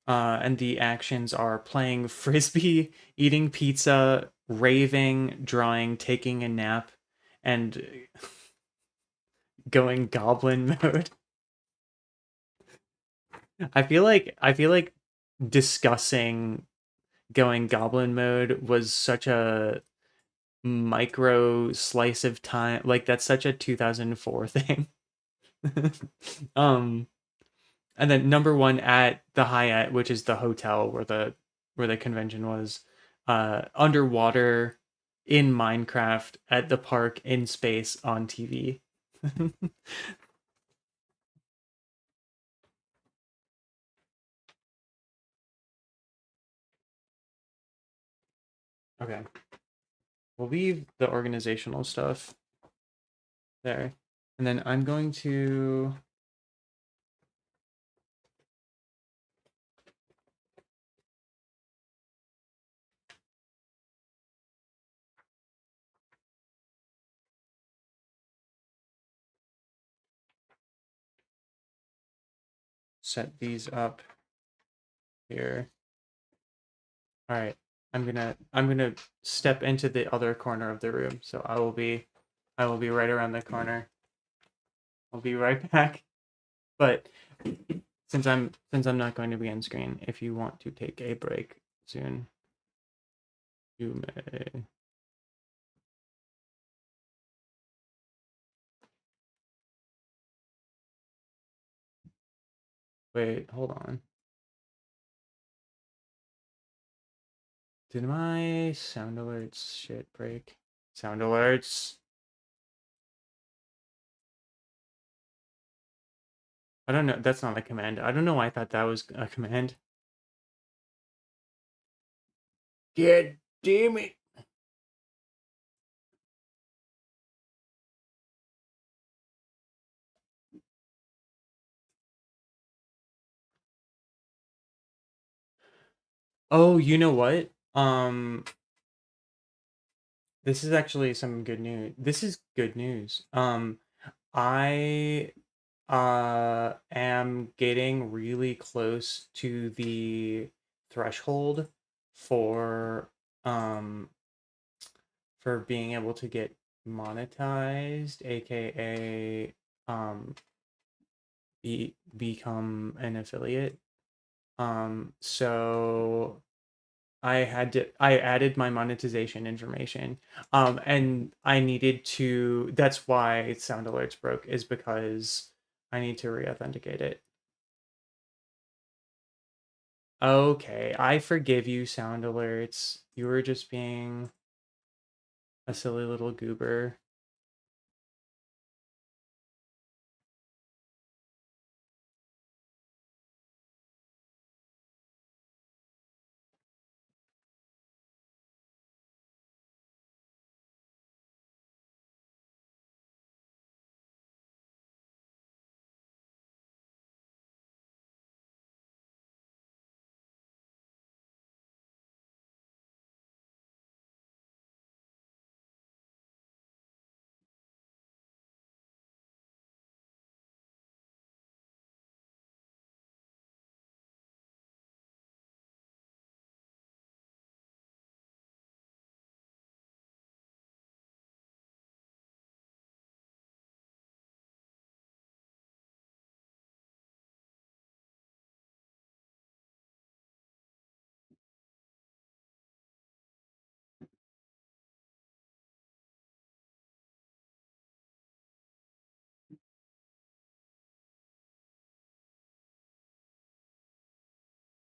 and the actions are playing frisbee, eating pizza, raving, drawing, taking a nap, and going goblin mode. I feel like discussing going goblin mode was such a micro slice of time. Like that's such a 2004 thing. um and then number one at the Hyatt, which is the hotel where the convention was, underwater in Minecraft at the park in space on TV. Okay. We'll leave the organizational stuff there. And then I'm going to set these up here. All right. I'm gonna step into the other corner of the room. So I will be right around the corner. I'll be right back. But since I'm not going to be on screen, if you want to take a break soon, you may. Wait, hold on. Did my sound alerts shit break? Sound alerts. I don't know. That's not a command. I don't know why I thought that was a command. God damn it. Oh, you know what? This is actually some good news. This is good news. I am getting really close to the threshold for um for being able to get monetized, aka become an affiliate. So I added my monetization information. And I needed to that's why sound alerts broke, is because I need to re-authenticate it. Okay, I forgive you, sound alerts. You were just being a silly little goober.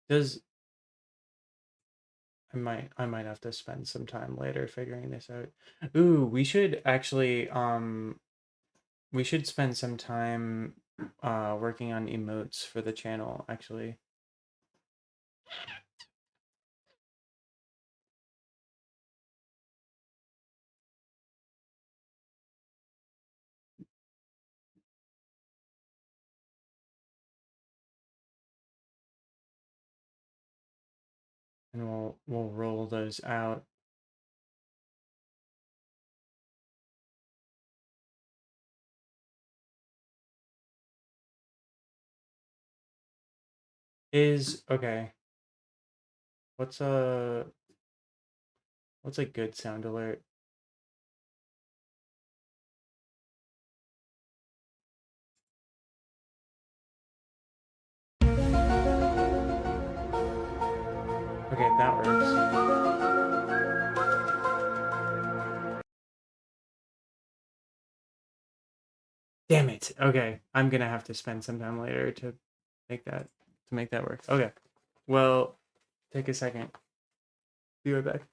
Does I might have to spend some time later figuring this out. Ooh, we should spend some time working on emotes for the channel actually. And we'll roll those out. Is okay. What's a what's a good sound alert? Okay, that works. Damn it. Okay, I'm gonna have to spend some time later to make that work. Okay. Well, take a second. Be right back.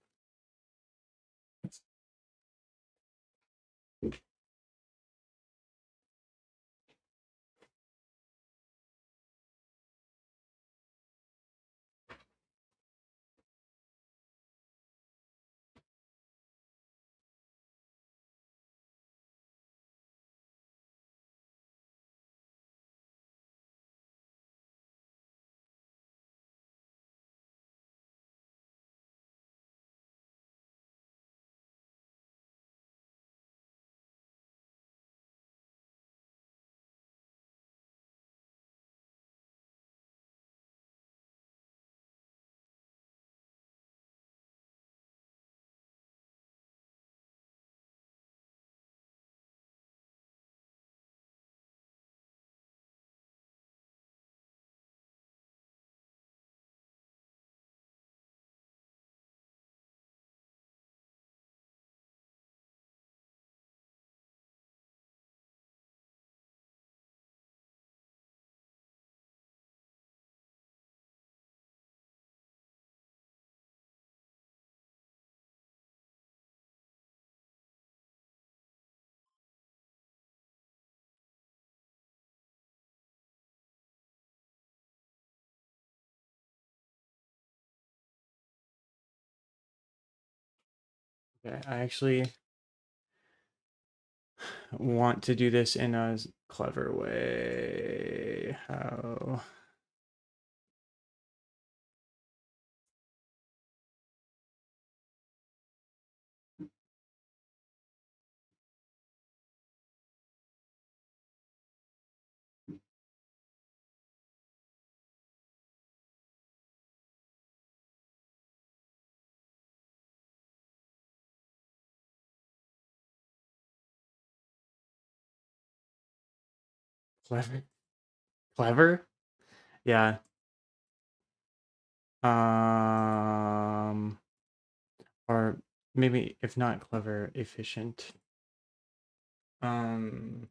Okay, I actually want to do this in a clever way. How? Clever? Clever? Yeah. Um, or maybe if not clever, efficient. Um,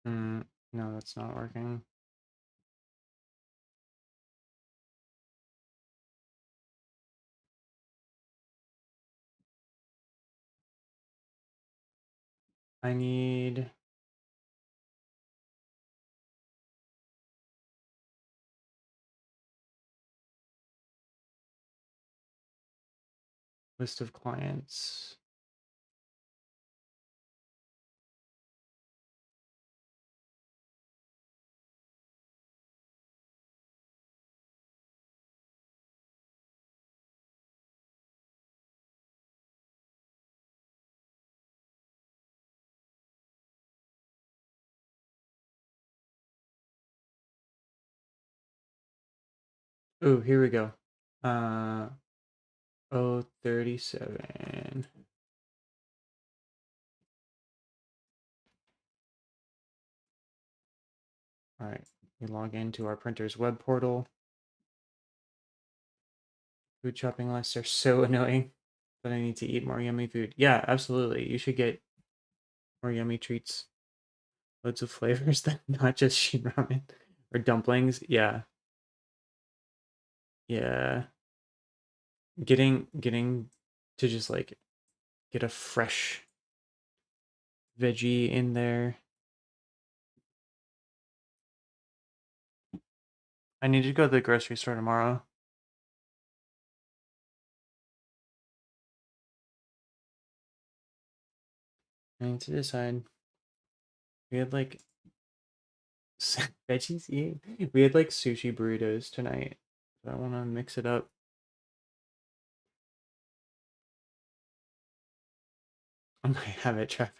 mm, no, that's not working. I need List of clients. Oh, here we go. Uh, 037. All right, we log into our printer's web portal. Food shopping lists are so annoying, but I need to eat more yummy food. Yeah, absolutely. You should get more yummy treats. Loads of flavors that not just shin ramen or dumplings. Yeah, yeah. Getting to just like get a fresh veggie in there. I need to go to the grocery store tomorrow. I need to decide. We had like veggies eat. We had like sushi burritos tonight. So I want to mix it up. I might have it, Trevor.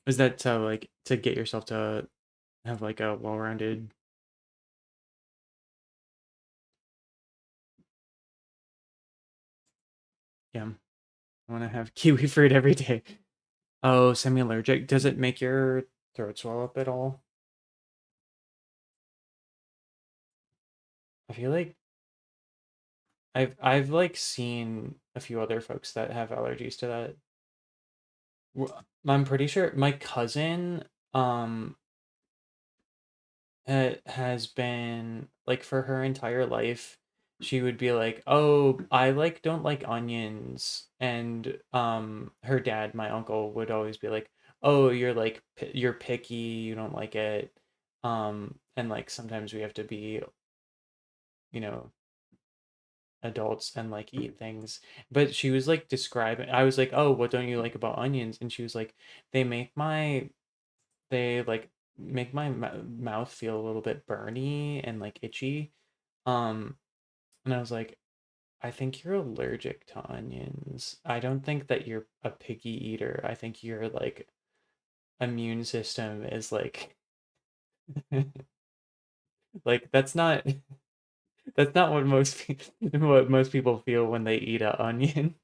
Is that to like to get yourself to have like a well-rounded? Yeah, I want to have kiwi fruit every day. Oh, semi-allergic. Does it make your throat swell up at all? I feel like I've like seen a few other folks that have allergies to that. I'm pretty sure my cousin has been like for her entire life she would be like, "Oh, I like don't like onions." And her dad, my uncle, would always be like, "Oh, you're like you're picky, you don't like it." And like sometimes we have to be, you know, adults and like eat things. But she was like describing, I was like, "Oh, what don't you like about onions?" And she was like, "They make my they like make my mouth feel a little bit burny and like itchy." Um, and I was like, "I think you're allergic to onions. I don't think that you're a picky eater. I think your like immune system is like like that's not what what most people feel when they eat an onion."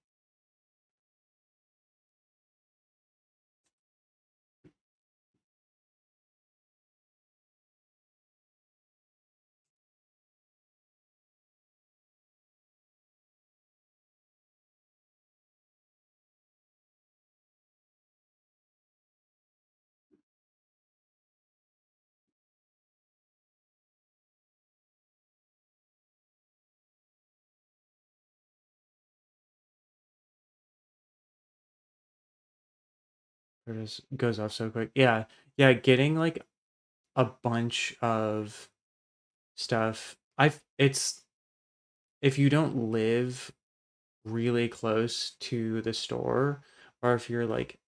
It just goes off so quick. Yeah, yeah, getting like a bunch of stuff. I've it's if you don't live really close to the store, or if you're like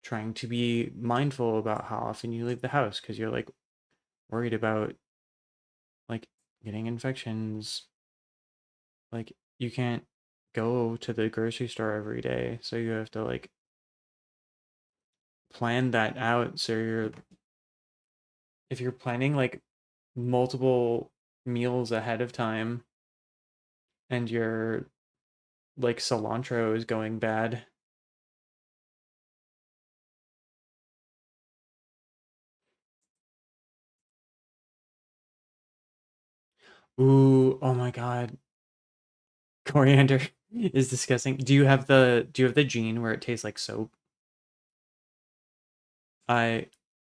trying to be mindful about how often you leave the house because you're like worried about like getting infections, like you can't go to the grocery store every day, so you have to like plan that out. So you're if you're planning like multiple meals ahead of time and your like cilantro is going bad. Ooh, oh my God. Coriander is disgusting. Do you have the gene where it tastes like soap? I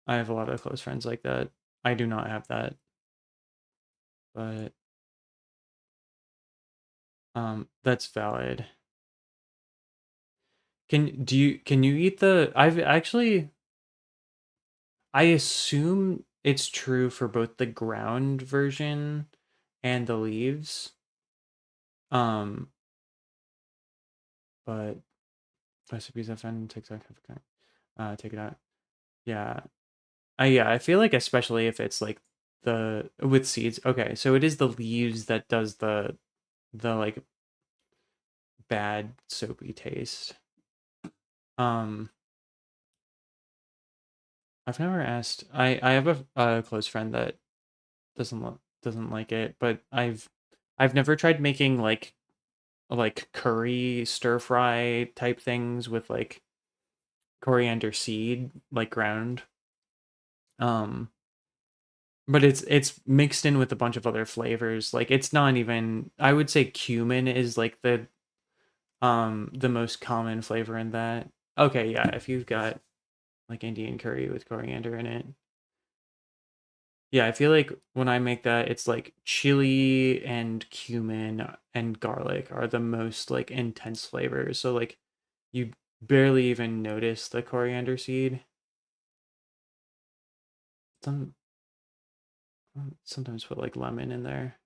I have a lot of close friends like that. I do not have that, but that's valid. Can you eat the I've actually I assume it's true for both the ground version and the leaves. Um, but recipes I found on TikTok have take it out. Yeah. I feel like especially if it's like the with seeds. Okay, so it is the leaves that does the like bad soapy taste. Um, I've never asked. I have a close friend that doesn't like it, but I've never tried making like curry stir fry type things with like coriander seed like ground. Um, but it's mixed in with a bunch of other flavors. Like it's not even I would say cumin is like the most common flavor in that. Okay, yeah, if you've got like Indian curry with coriander in it. Yeah, I feel like when I make that, it's like chili and cumin and garlic are the most like intense flavors. So like you barely even notice the coriander seed. Some sometimes put like lemon in there.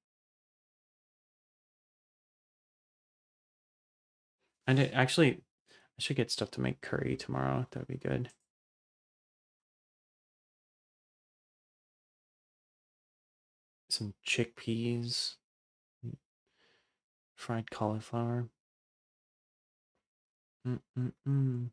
And it actually I should get stuff to make curry tomorrow. That'd be good. Some chickpeas, fried cauliflower. Mm-mm-mm.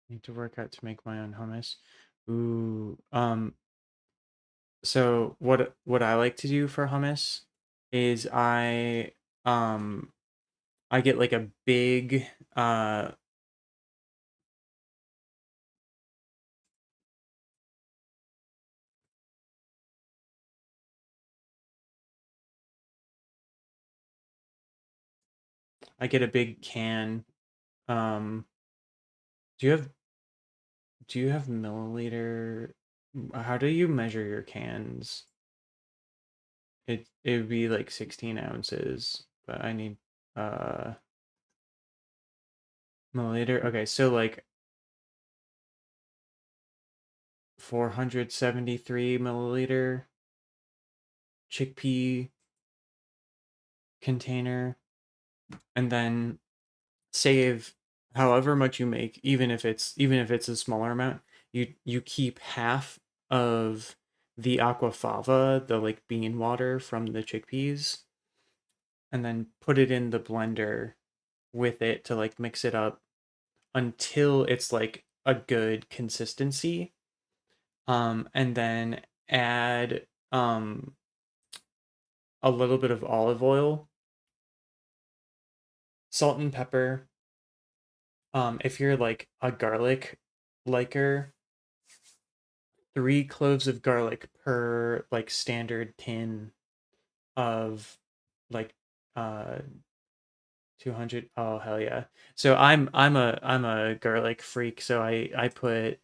Need to work out to make my own hummus. Ooh, so what I like to do for hummus is um I get like a big I get a big can. Um, do you have do you have milliliter? How do you measure your cans? It would be like 16 ounces, but I need uh milliliter. Okay, so like 473 milliliter chickpea container, and then save however much you make, even if it's a smaller amount. You keep half of the aquafaba, the like bean water from the chickpeas, and then put it in the blender with it to like mix it up until it's like a good consistency. And then add a little bit of olive oil, salt and pepper, if you're like a garlic liker, 3 cloves of garlic per like standard tin of like uh 200. Oh hell yeah. So I'm a garlic freak, so I put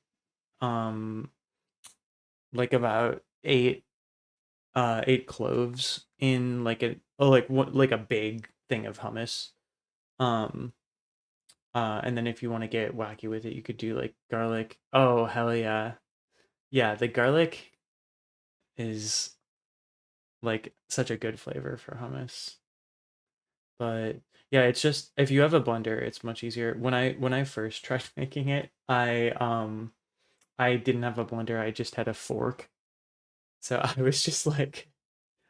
um like about 8 cloves in like a like what like a big thing of hummus. Um and then if you want to get wacky with it, you could do like garlic. Oh hell yeah. Yeah, the garlic is like such a good flavor for hummus. But yeah, it's just if you have a blender, it's much easier. When I first tried making it, I didn't have a blender. I just had a fork. So I was just like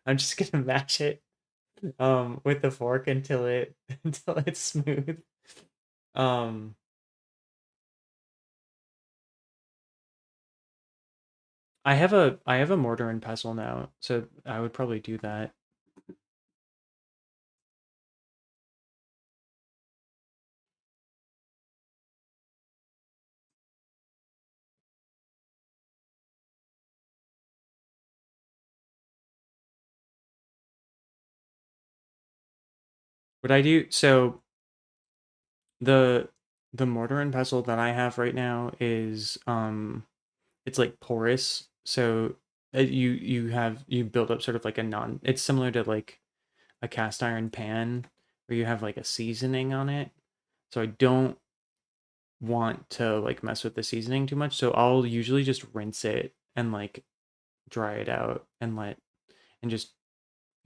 I'm just gonna mash it with the fork until it until it's smooth. Um I have a mortar and pestle now, so I would probably do that. What I do so the the mortar and pestle that I have right now is it's like porous, so you build up sort of like a non it's similar to like a cast iron pan where you have like a seasoning on it. So I don't want to like mess with the seasoning too much, so I'll usually just rinse it and like dry it out and just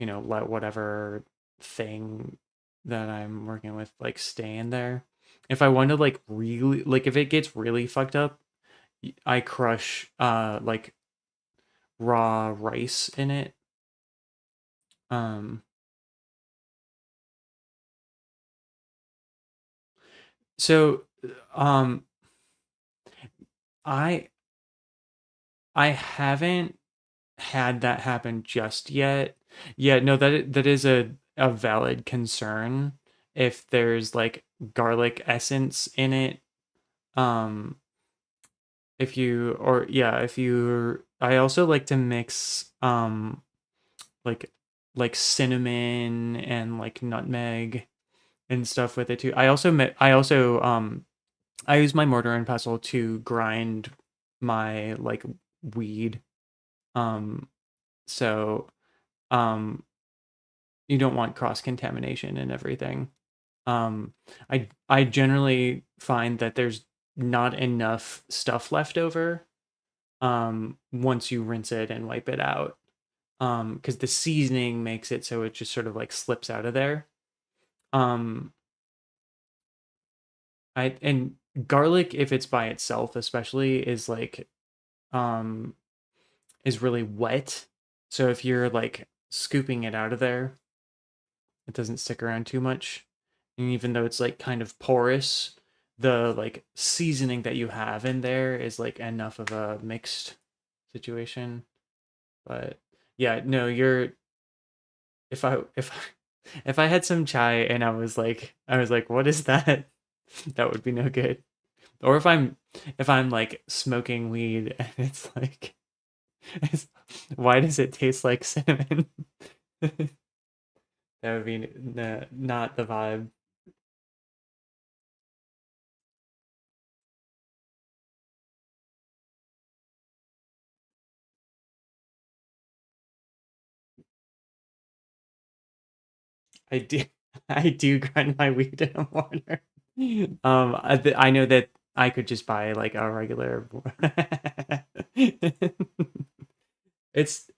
let whatever thing that I'm working with like stay in there. If I want to like really like if it gets really fucked up, I crush like raw rice in it. Um so um I I haven't had that happen just yet. Yeah, no, that is a valid concern if there's like garlic essence in it. Um if you or yeah, if you I also like to mix like cinnamon and like nutmeg and stuff with it too. I use my mortar and pestle to grind my like weed. Um so um you don't want cross contamination and everything. I generally find that there's not enough stuff left over once you rinse it and wipe it out. Because the seasoning makes it so it just sort of like slips out of there. Um I and garlic, if it's by itself especially, is like um is really wet. So if you're like scooping it out of there, it doesn't stick around too much. And even though it's like kind of porous, the like seasoning that you have in there is like enough of a mixed situation. But yeah, no, you're if if I had some chai and I was like, what is that? That would be no good. Or if I'm like smoking weed and it's like it's, why does it taste like cinnamon? That would be not the vibe. I do I do grind my weed in a mortar. I know that I could just buy like a regular. It's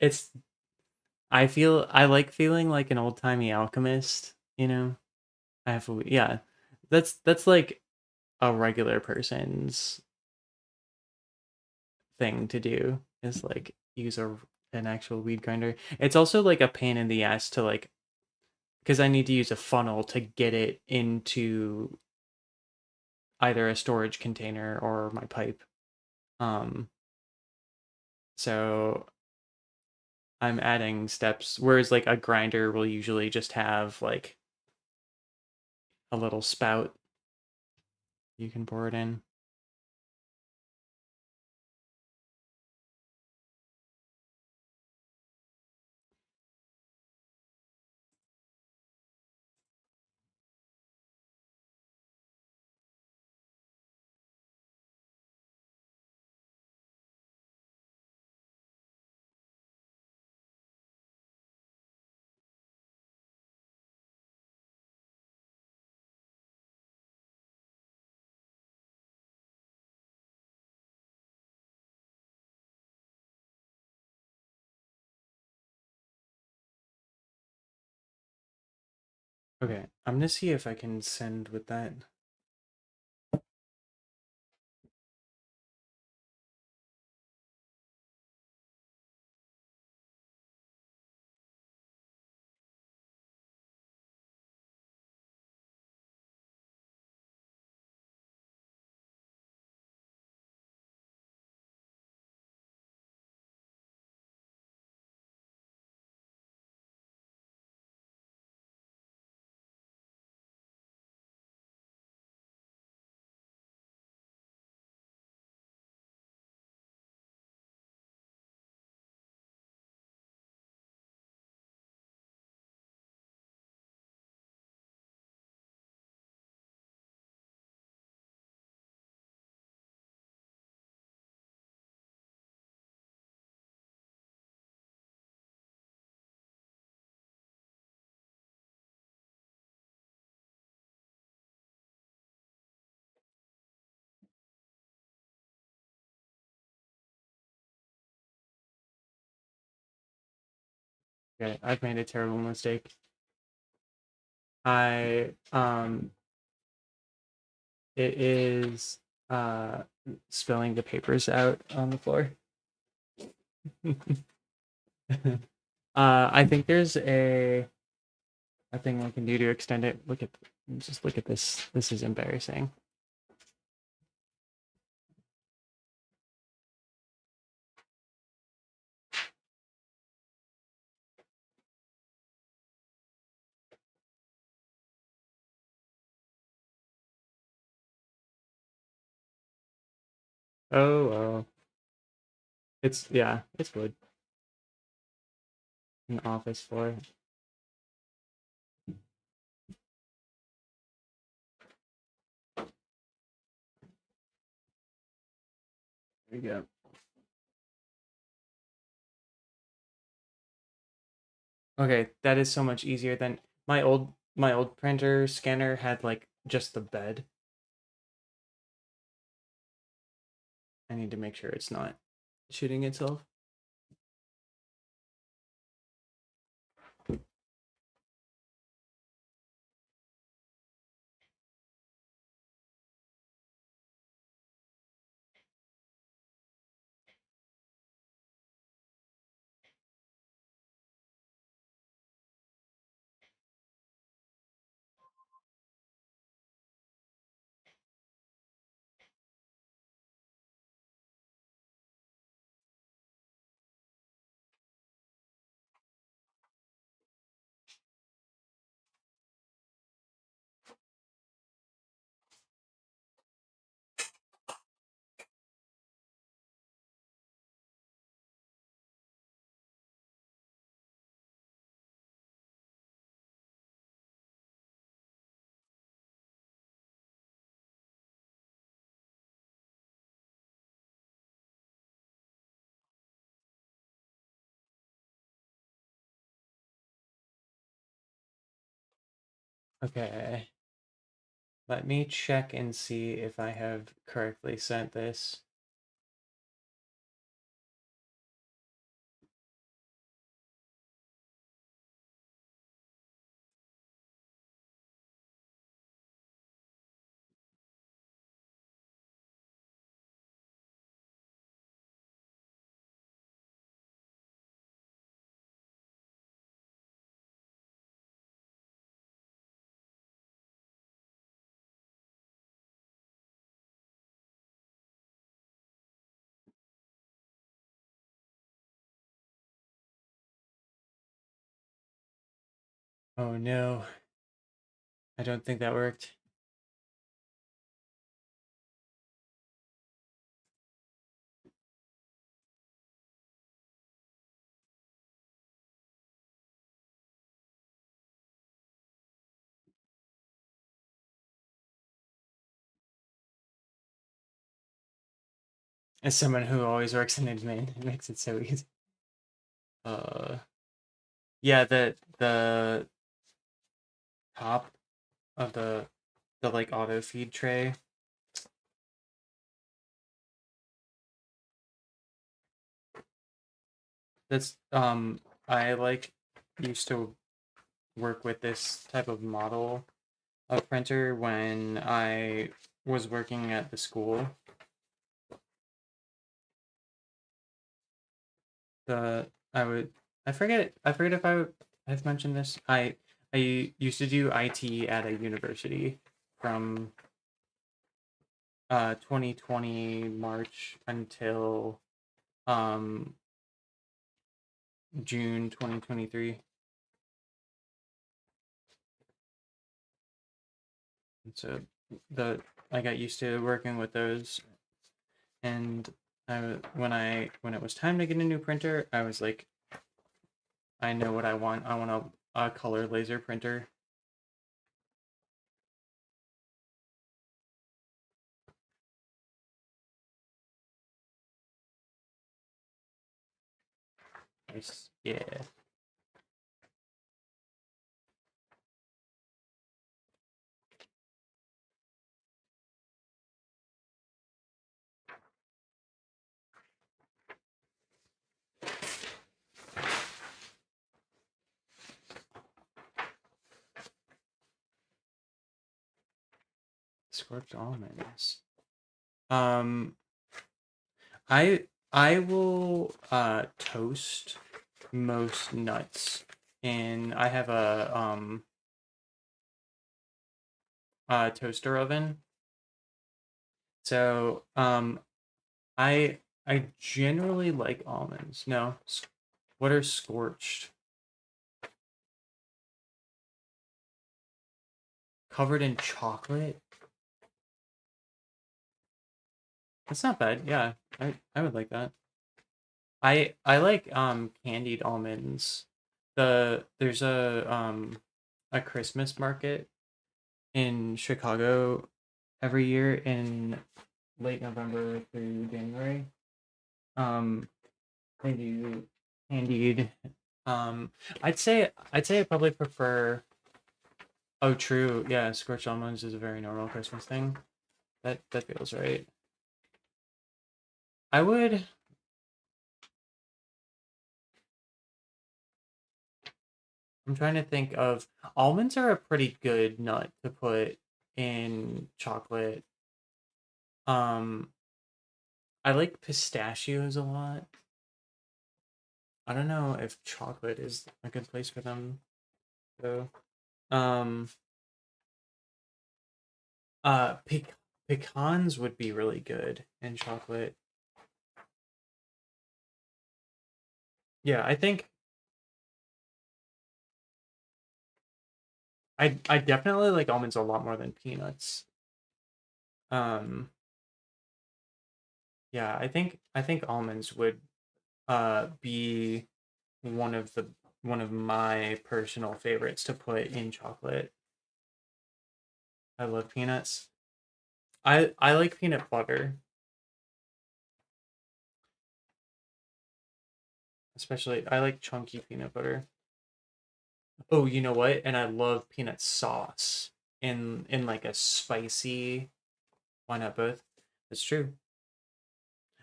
I like feeling like an old timey alchemist. I have yeah. That's like a regular person's thing to do is like use an actual weed grinder. It's also like a pain in the ass to like because I need to use a funnel to get it into either a storage container or my pipe. Um, so I'm adding steps, whereas like a grinder will usually just have like a little spout. You can pour it in. Okay, I'm gonna see if I can send with that. Okay, I've made a terrible mistake. I it is uh spilling the papers out on the floor. I think there's a thing I can do to extend it. Just look at this. This is embarrassing. Oh, well. It's yeah, it's wood. An office floor. There you go. Okay, that is so much easier than my old printer scanner had like just the bed. I need to make sure it's not shooting itself. Okay. Let me check and see if I have correctly sent this. Oh no. I don't think that worked. As someone who always works in admin, it makes it so easy. Uh, yeah, the top of the like auto feed tray. That's I like used to work with this type of model of printer when I was working at the school. The I would I forget if I've mentioned this. I used to do IT at a university from 2020 March until um June 2023. And so the I got used to working with those, and when it was time to get a new printer, I was like, I know what I want. I want a color laser printer. Nice. Yeah. Scorched almonds. Um, I will toast most nuts, and I have a toaster oven. So I generally like almonds. No, what are scorched? Covered in chocolate? That's not bad. Yeah, I would like that. I like candied almonds. There's a Christmas market in Chicago every year in late November through January. Um, they do candied. Um, I'd say I probably prefer. Oh, true. Yeah, scorched almonds is a very normal Christmas thing. That feels right. I would. I'm trying to think of almonds are a pretty good nut to put in chocolate. Um, I like pistachios a lot. I don't know if chocolate is a good place for them though. Um, pecans would be really good in chocolate. Yeah, I think I definitely like almonds a lot more than peanuts. Um, yeah, I think almonds would be one of the one of my personal favorites to put in chocolate. I love peanuts. I like peanut butter, especially I like chunky peanut butter. Oh, you know what? And I love peanut sauce in like a spicy. Why not both? That's true.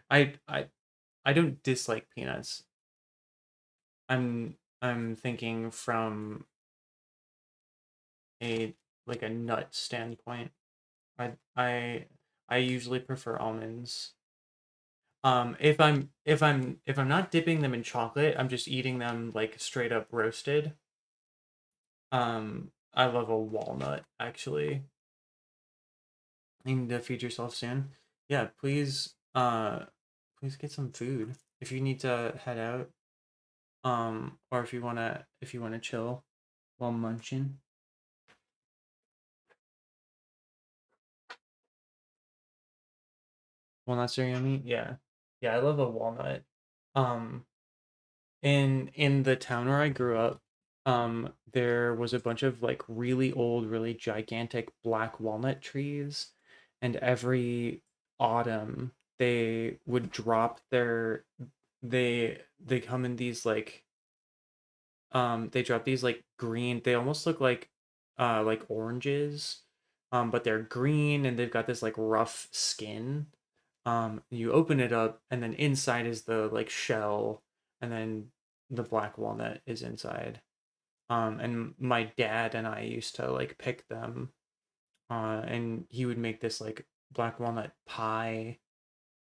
I I I don't dislike peanuts. I'm thinking from a like a nut standpoint. I I usually prefer almonds. If I'm not dipping them in chocolate, I'm just eating them like straight up roasted. I love a walnut actually. You need to feed yourself soon. Yeah, please get some food. If you need to head out, or if you wanna chill while munching. Walnuts are yummy. Yeah. Yeah, I love a walnut. Um, in the town where I grew up, there was a bunch of like really old, really gigantic black walnut trees, and every autumn they would drop their they come in these they drop these like green, they almost look like oranges, but they're green and they've got this like rough skin. You open it up and then inside is the like shell, and then the black walnut is inside. And my dad and I used to like pick them, and he would make this like black walnut pie,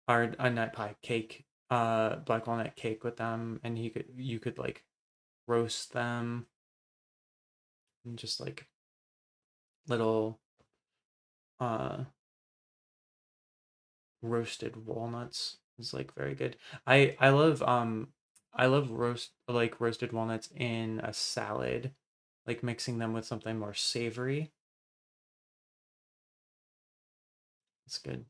or a nut pie cake, black walnut cake with them, and you could like roast them, and just like little uh roasted walnuts is like very good. I love roasted walnuts in a salad, like mixing them with something more savory. It's good.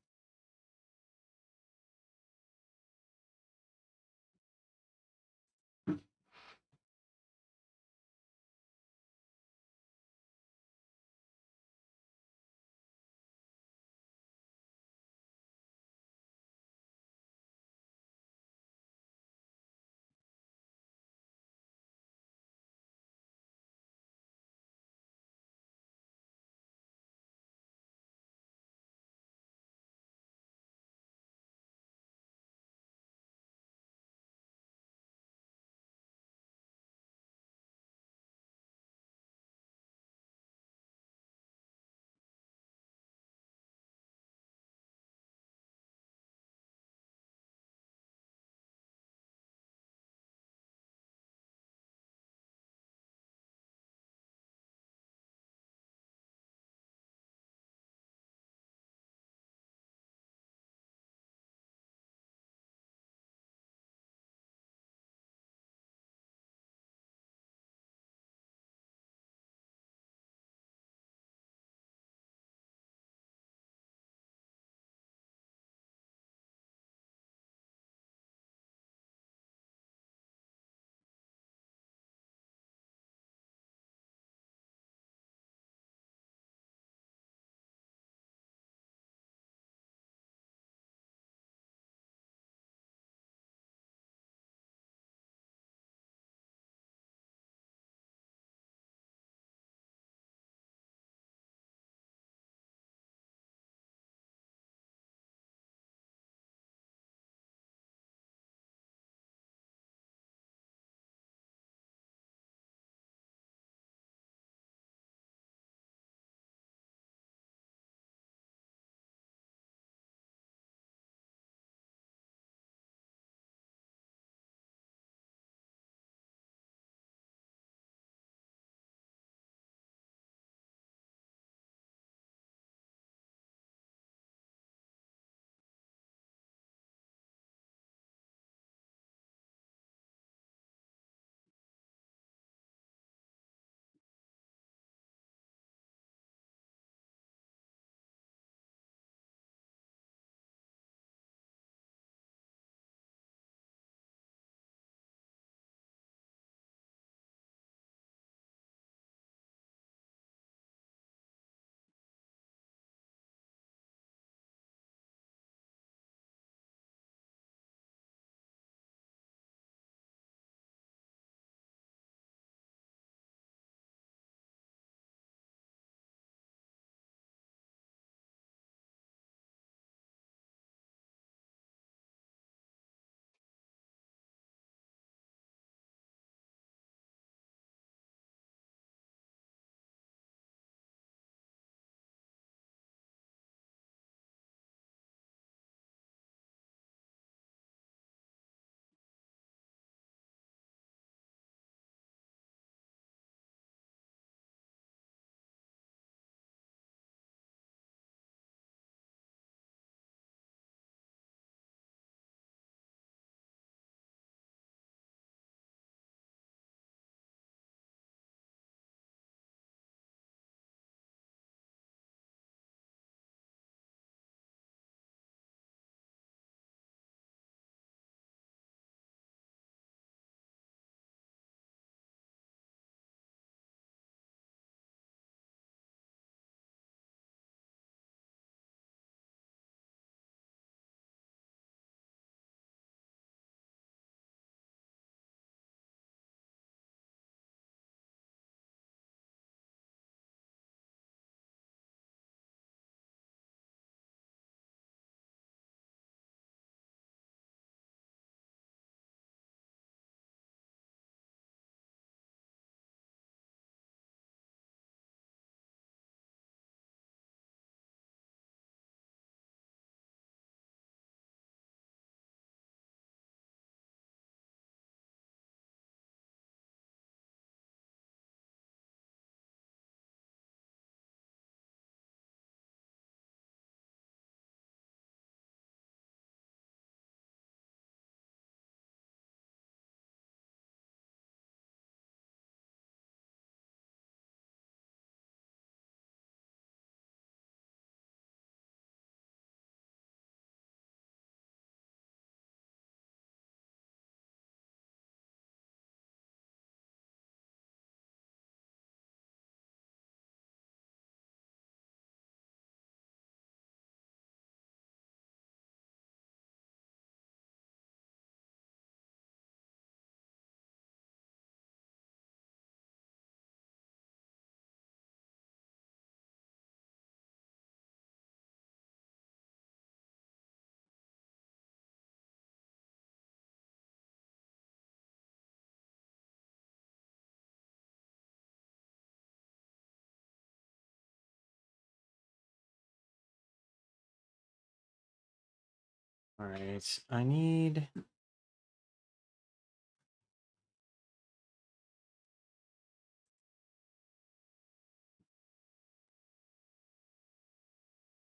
All right, I need.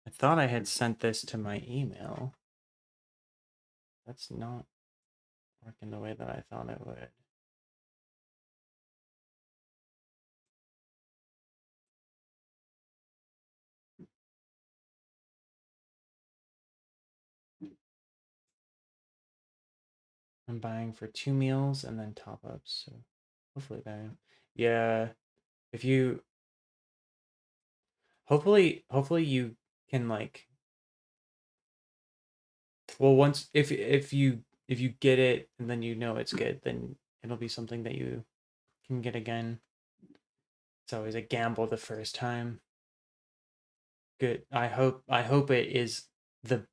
I thought I had sent this to my email. That's not working the way that I thought it would. I'm buying for 2 meals and then top ups. So hopefully that. Yeah, if you hopefully you can like, well, once if you get it and then you know it's good, then it'll be something that you can get again. It's always a gamble the first time. Good. I hope it is the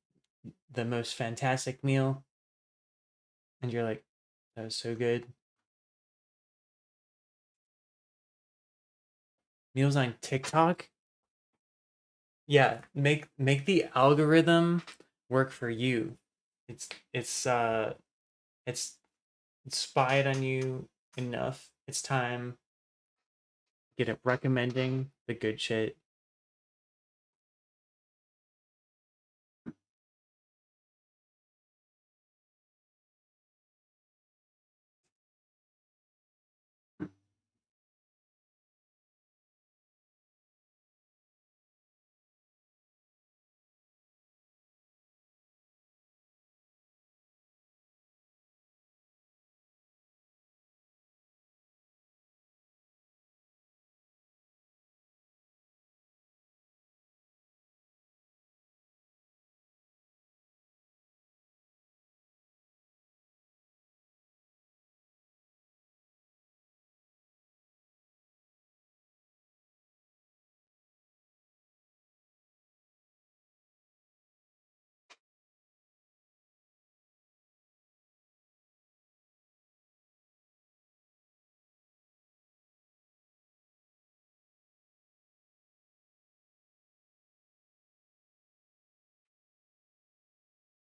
the most fantastic meal and you're like, that was so good. Meals on TikTok? Yeah, make the algorithm work for you. It's it's uh it's it's spied on you enough. It's time. Get it recommending the good shit.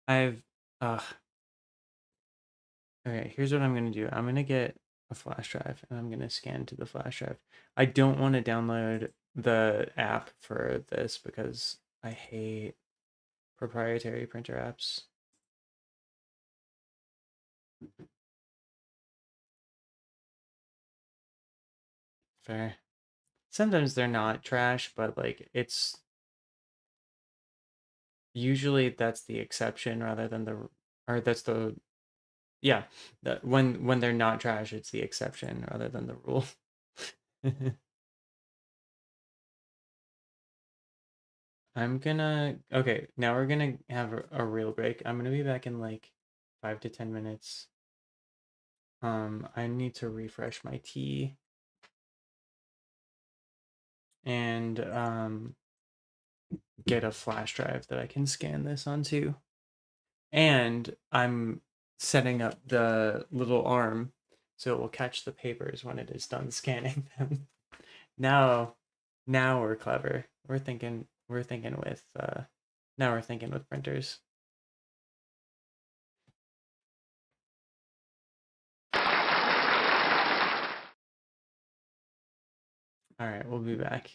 I've uh okay, here's what I'm gonna do. I'm gonna get a flash drive and I'm gonna scan to the flash drive. I don't want to download the app for this because I hate proprietary printer apps. Fair. Sometimes they're not trash, but like it's usually that's the exception rather than the or that's the yeah, that when they're not trash, it's the exception rather than the rule. I'm gonna okay, now we're gonna have a real break. I'm gonna be back in like 5 to 10 minutes. I need to refresh my tea and get a flash drive that I can scan this onto. And I'm setting up the little arm so it will catch the papers when it is done scanning them. Now, now we're clever. We're thinking with now we're thinking with printers. All right, we'll be back.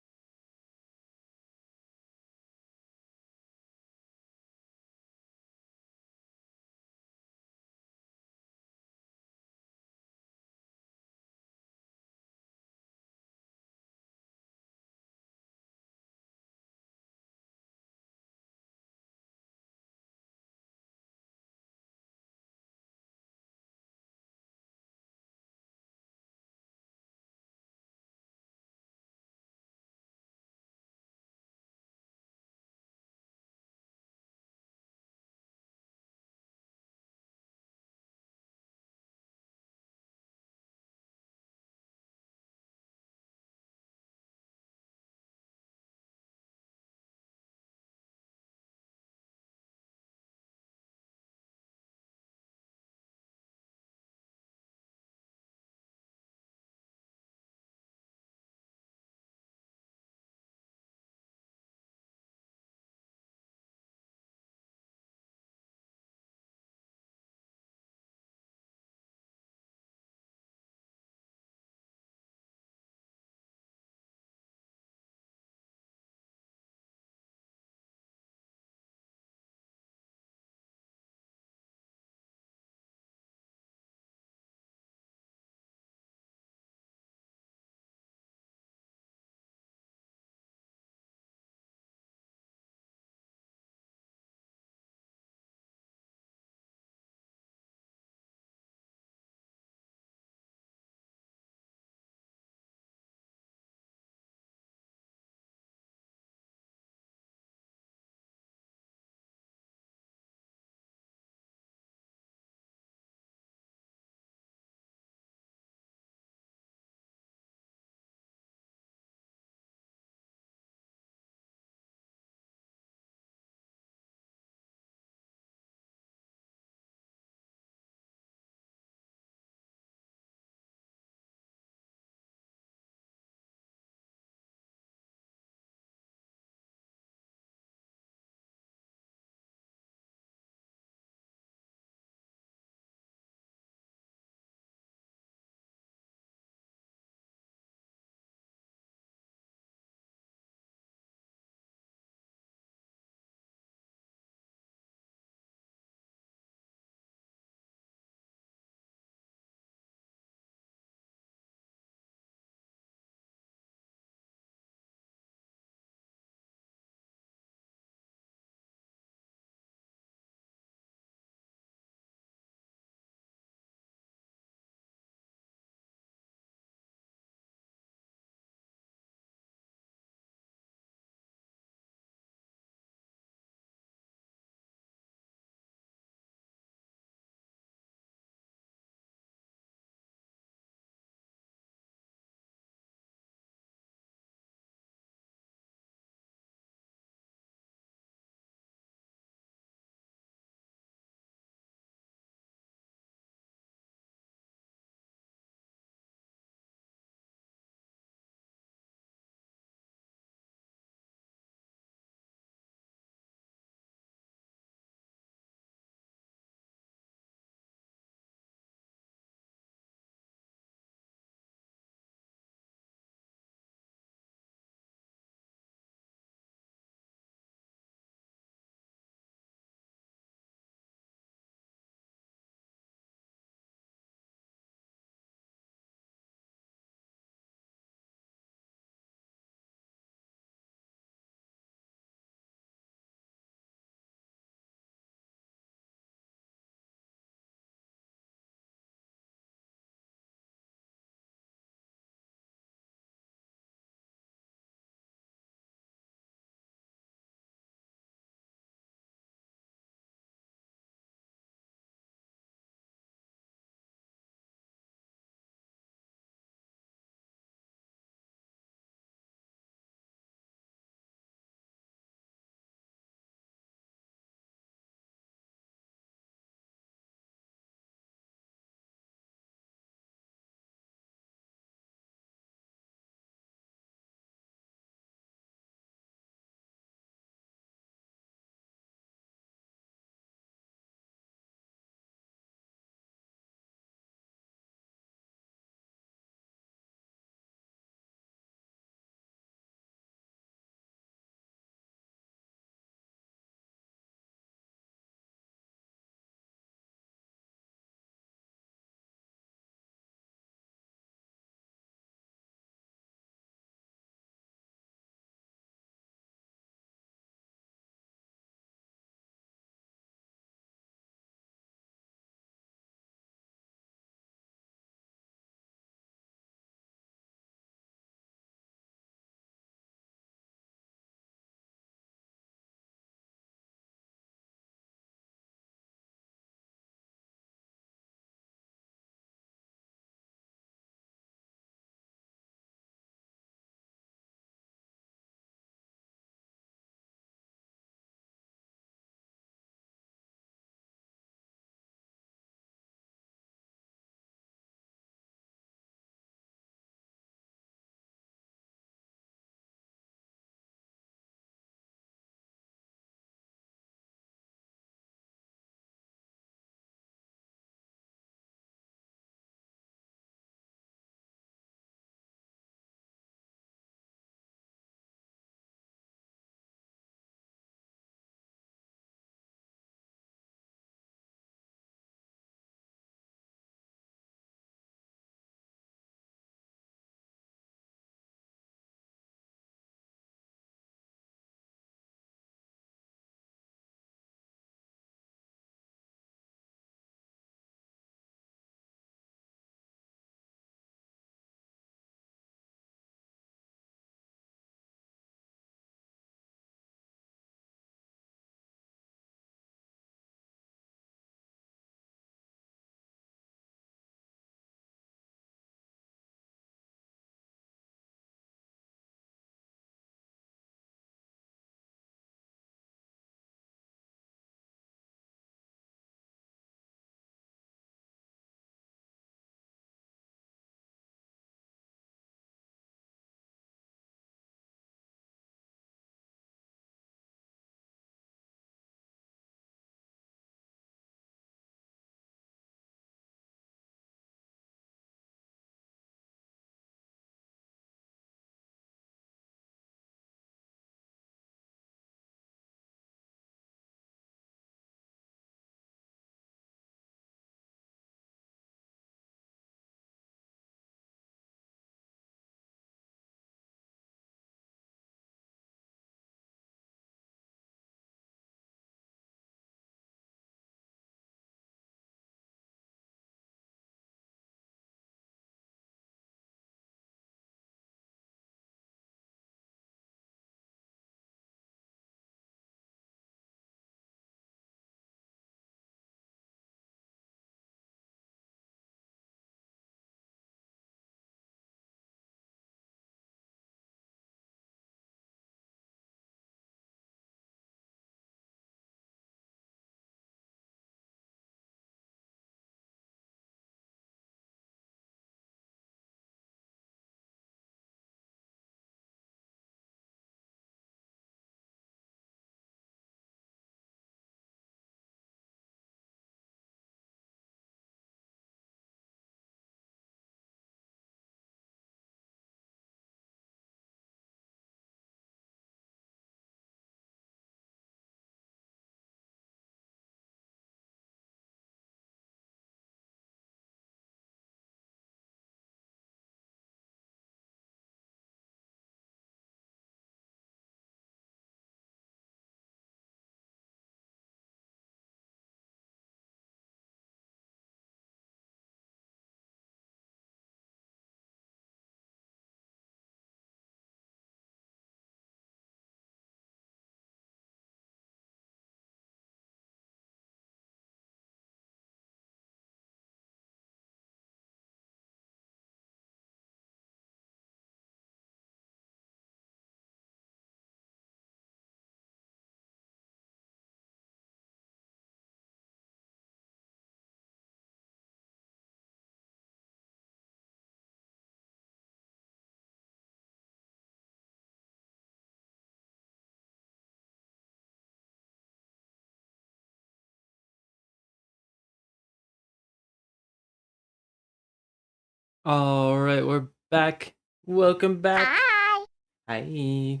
All right, we're back. Welcome back. Hi. Hi.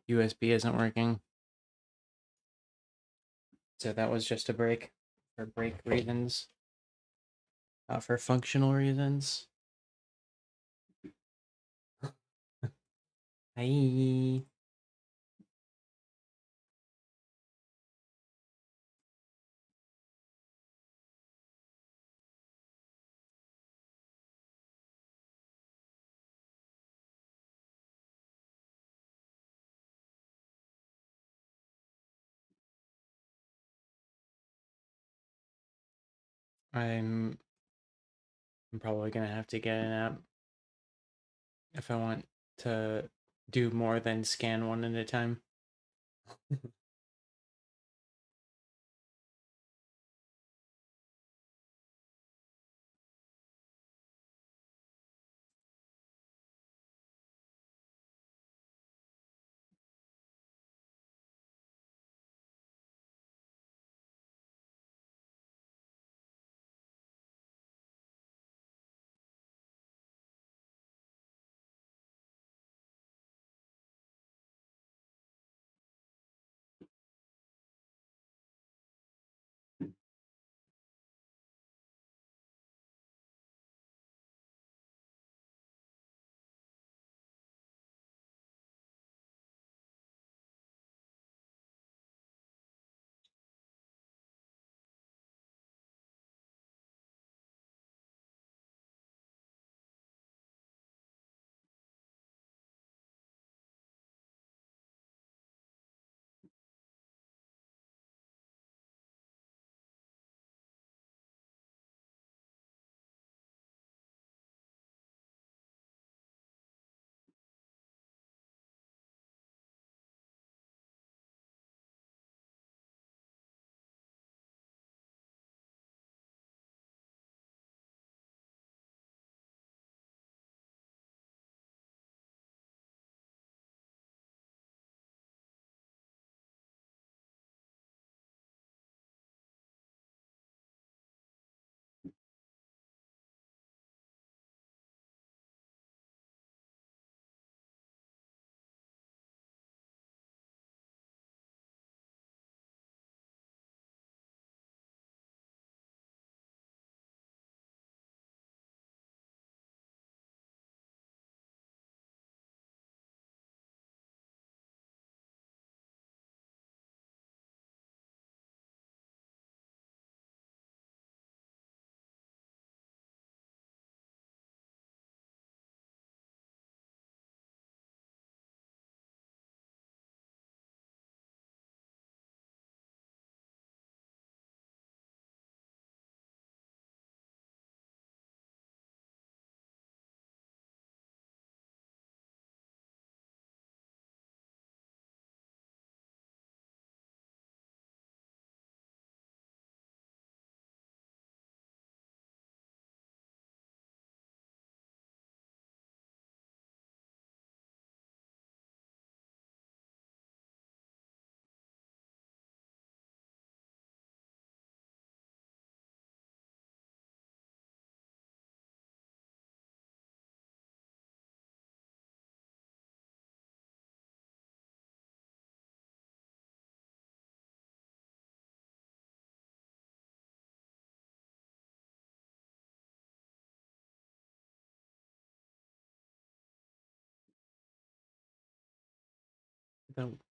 USB isn't working. So that was just a break for break reasons, not for functional reasons. Hi. I'm I'm probably gonna have to get an app if I want to do more than scan one at a time.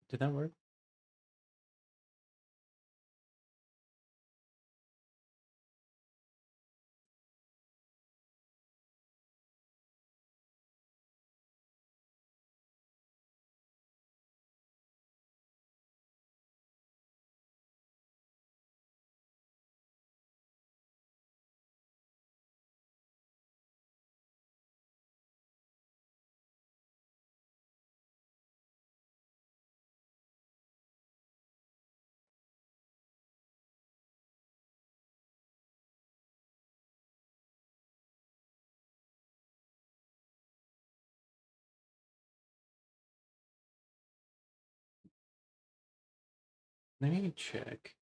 Did that work? Let me check.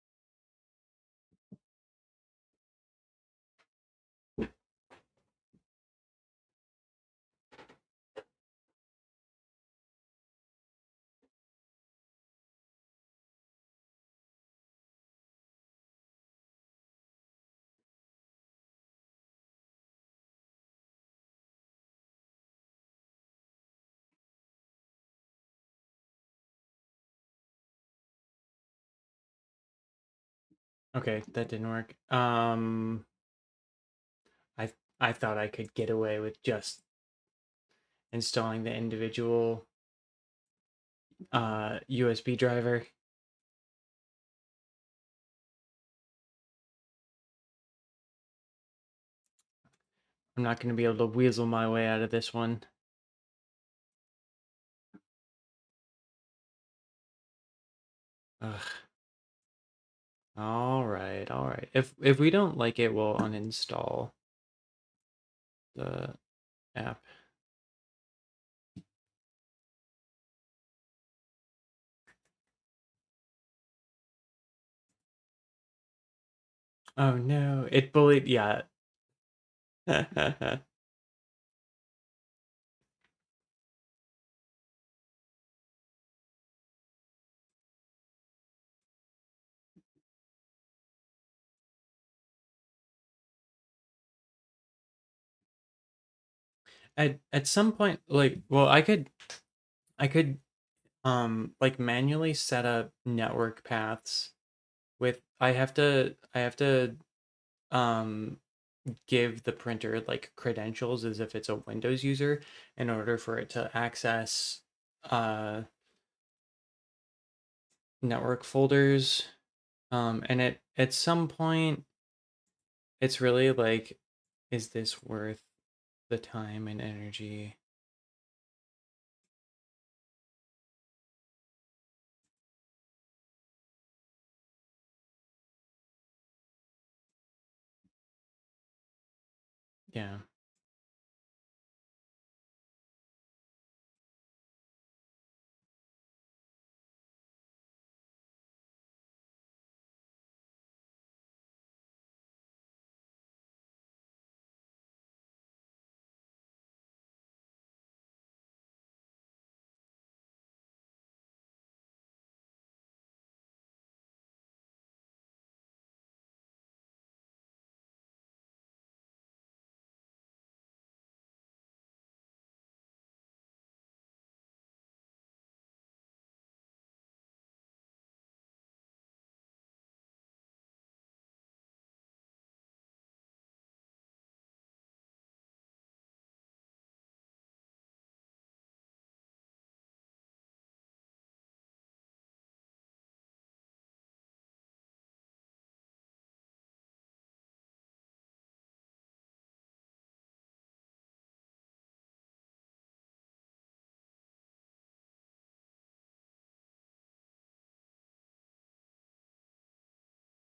Okay, that didn't work. I I thought I could get away with just installing the individual USB driver. I'm not going to be able to weasel my way out of this one. Ugh. All right, all right. If we don't like it, we'll uninstall the app. Oh no, it bullied. Yeah. At some point, like, well, I could like manually set up network paths with I have to um give the printer like credentials as if it's a Windows user in order for it to access uh network folders. And at some point it's really like, is this worth the time and energy? Yeah.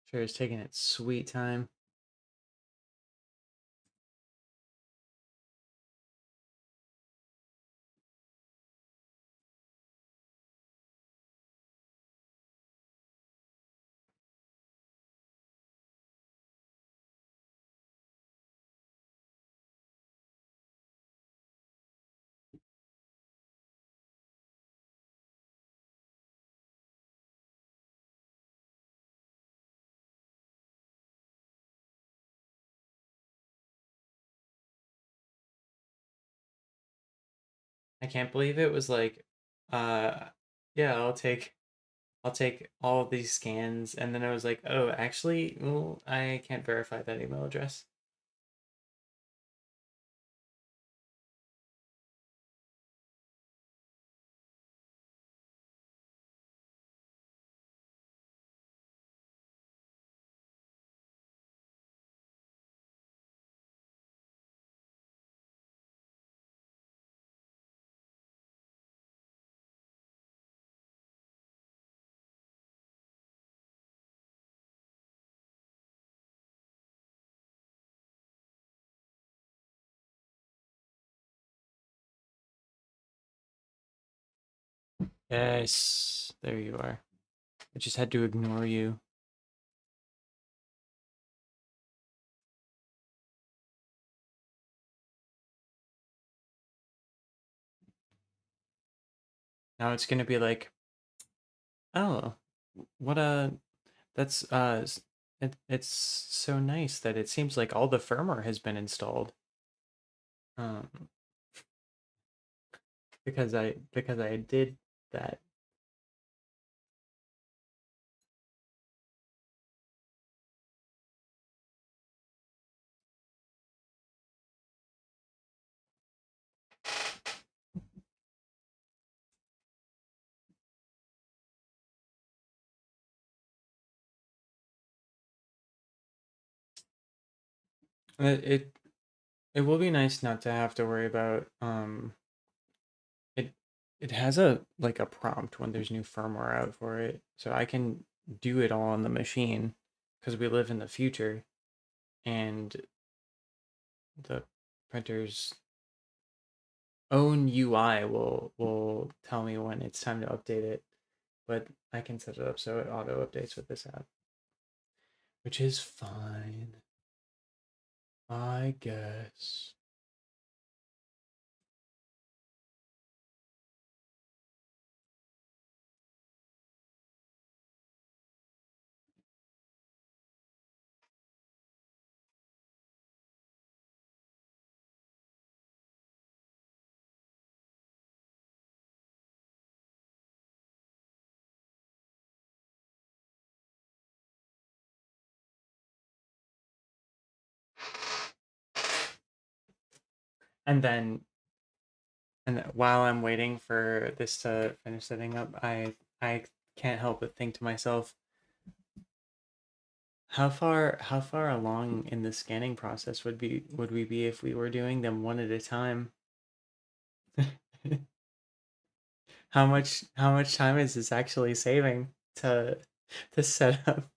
Sure, it's taking its sweet time. I can't believe it was like, uh, yeah, I'll take all of these scans, and then I was like, oh, actually, well, I can't verify that email address. Yes, there you are. I just had to ignore you. Now it's gonna be like, oh, what a that's it's so nice that it seems like all the firmware has been installed. Um, because I did that. It it will be nice not to have to worry about it it has a like a prompt when there's new firmware out for it. So I can do it all on the machine because we live in the future and the printer's own UI will tell me when it's time to update it. But I can set it up so it auto updates with this app, which is fine, I guess. And then and while I'm waiting for this to finish setting up, I can't help but think to myself, how far along in the scanning process would we be if we were doing them one at a time? How much time is this actually saving to set up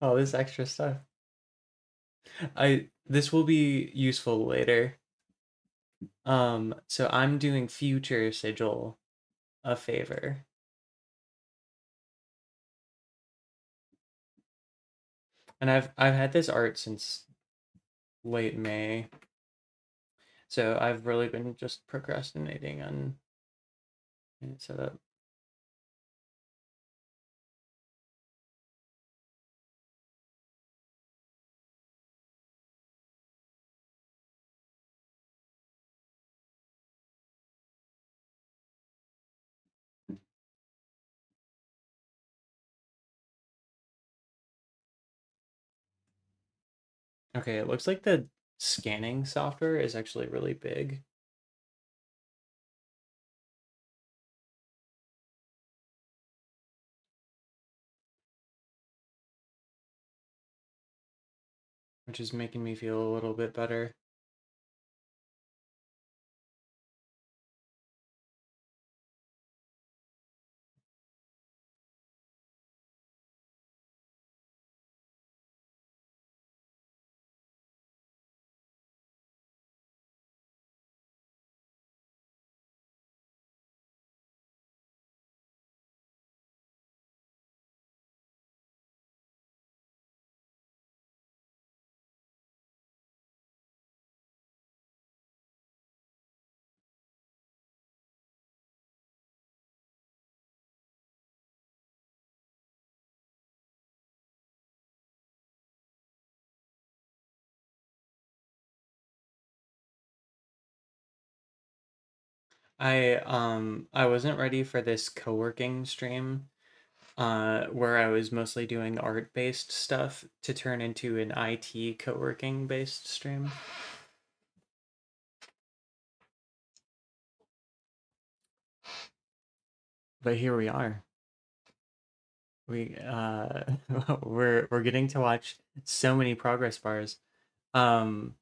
all this extra stuff? I This will be useful later. So I'm doing future sigil a favor. And I've had this art since late May. So I've really been just procrastinating on getting it set up. Okay, it looks like the scanning software is actually really big, which is making me feel a little bit better. I wasn't ready for this co-working stream where I was mostly doing art-based stuff to turn into an IT co-working based stream. But here we are. We we're getting to watch so many progress bars. Um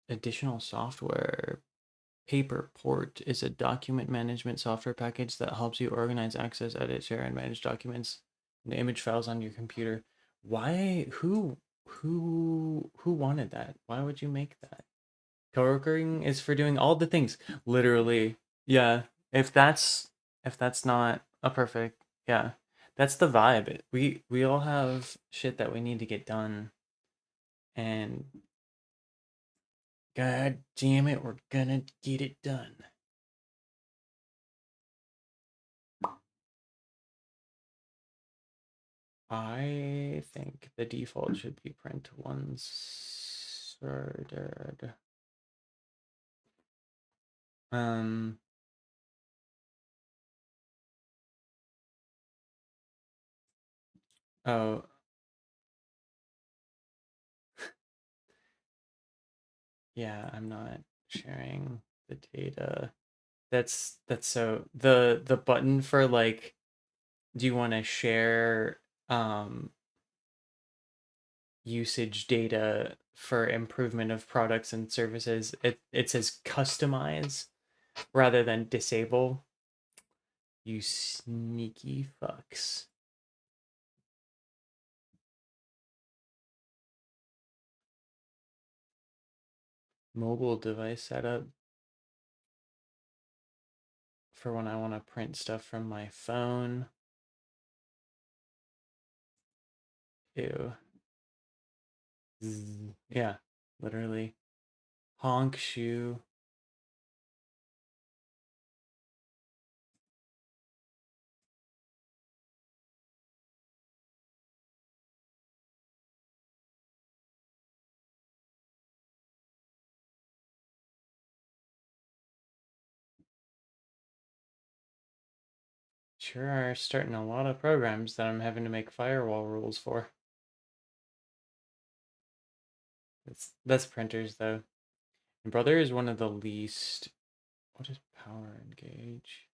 Additional software. Paperport is a document management software package that helps you organize, access, edit, share, and manage documents and image files on your computer. Why? Who wanted that? Why would you make that? Co-working is for doing all the things. Literally. Yeah. If that's not a perfect, yeah. That's the vibe. We all have shit that we need to get done, and god damn it, we're gonna get it done. I think the default should be print once sorted. Um, oh, yeah, I'm not sharing the data. That's so the button for like, do you want to share usage data for improvement of products and services. It says customize rather than disable. You sneaky fucks. Mobile device setup for when I want to print stuff from my phone. Ew. Yeah, literally. Honk shoe. Sure are starting a lot of programs that I'm having to make firewall rules for. That's printers though. And Brother is one of the least. What is power engage?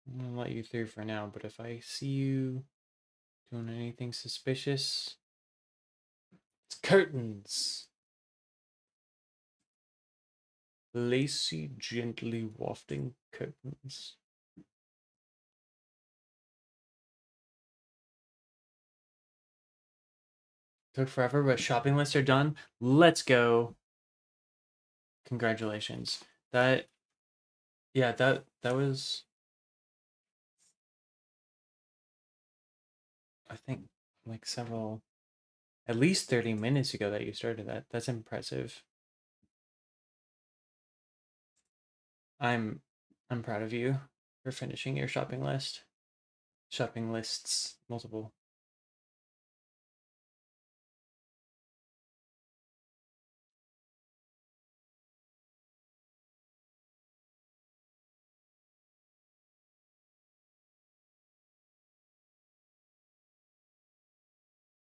I'm gonna let you through for now, but if I see you doing anything suspicious, it's curtains. Lacy, gently wafting curtains. Took forever, but shopping lists are done. Let's go. Congratulations. That yeah, that was I think like several at least 30 minutes ago that you started that. That's impressive. I'm I'm proud of you for finishing your shopping list. Shopping lists, multiple.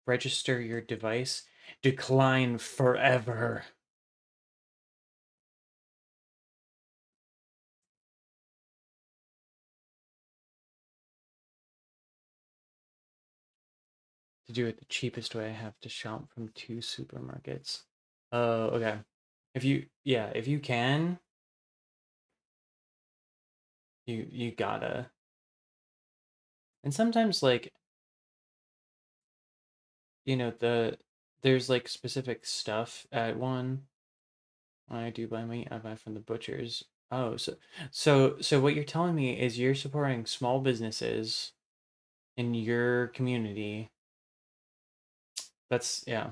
Register your device. Decline forever. To do it the cheapest way, I have to shop from 2 supermarkets. Oh, okay. If you can, you gotta. And sometimes like, there's like specific stuff at one. When I do buy meat, I buy from the butchers. Oh, so what you're telling me is you're supporting small businesses in your community. That's yeah.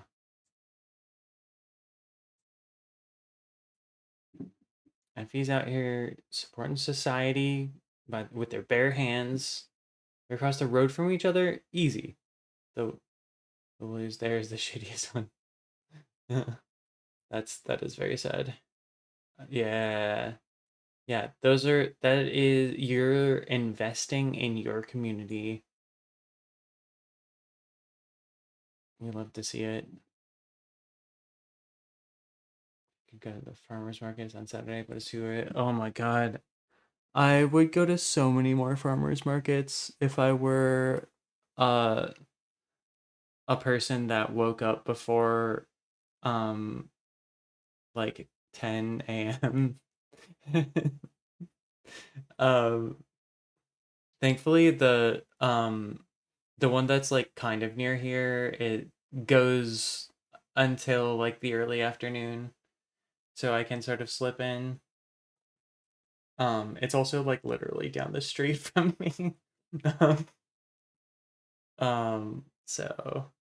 And if he's out here supporting society with their bare hands, they're across the road from each other, easy. The lose there is the shittiest one. That is very sad. Yeah. Yeah, that is you're investing in your community. We love to see it. Could go to the farmers markets on Saturday, but it's too late. Oh my god. I would go to so many more farmers markets if I were uh a person that woke up before um like 10 a.m. um thankfully the one that's like kind of near here, it goes until like the early afternoon, so I can sort of slip in. It's also like literally down the street from me. um, so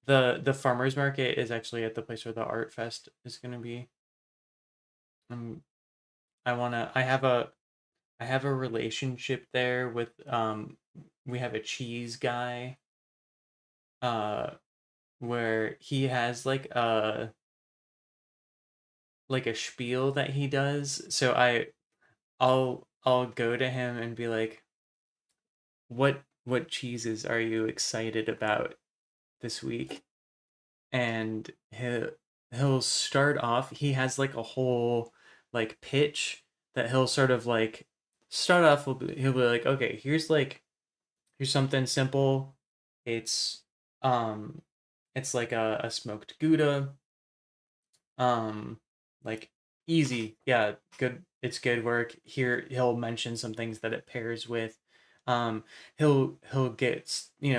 the farmers market is actually at the place where the art fest is gonna be. Um, I have a relationship there with we have a cheese guy uh where he has like a spiel that he does. So I'll go to him and be like, what cheeses are you excited about this week? And he'll start off, he has like a whole like pitch that he'll sort of like start off. He'll be like, okay, here's something simple. It's um, it's like a smoked Gouda. Um, like easy, yeah, good. It's good work. Here he'll mention some things that it pairs with. Um, he'll get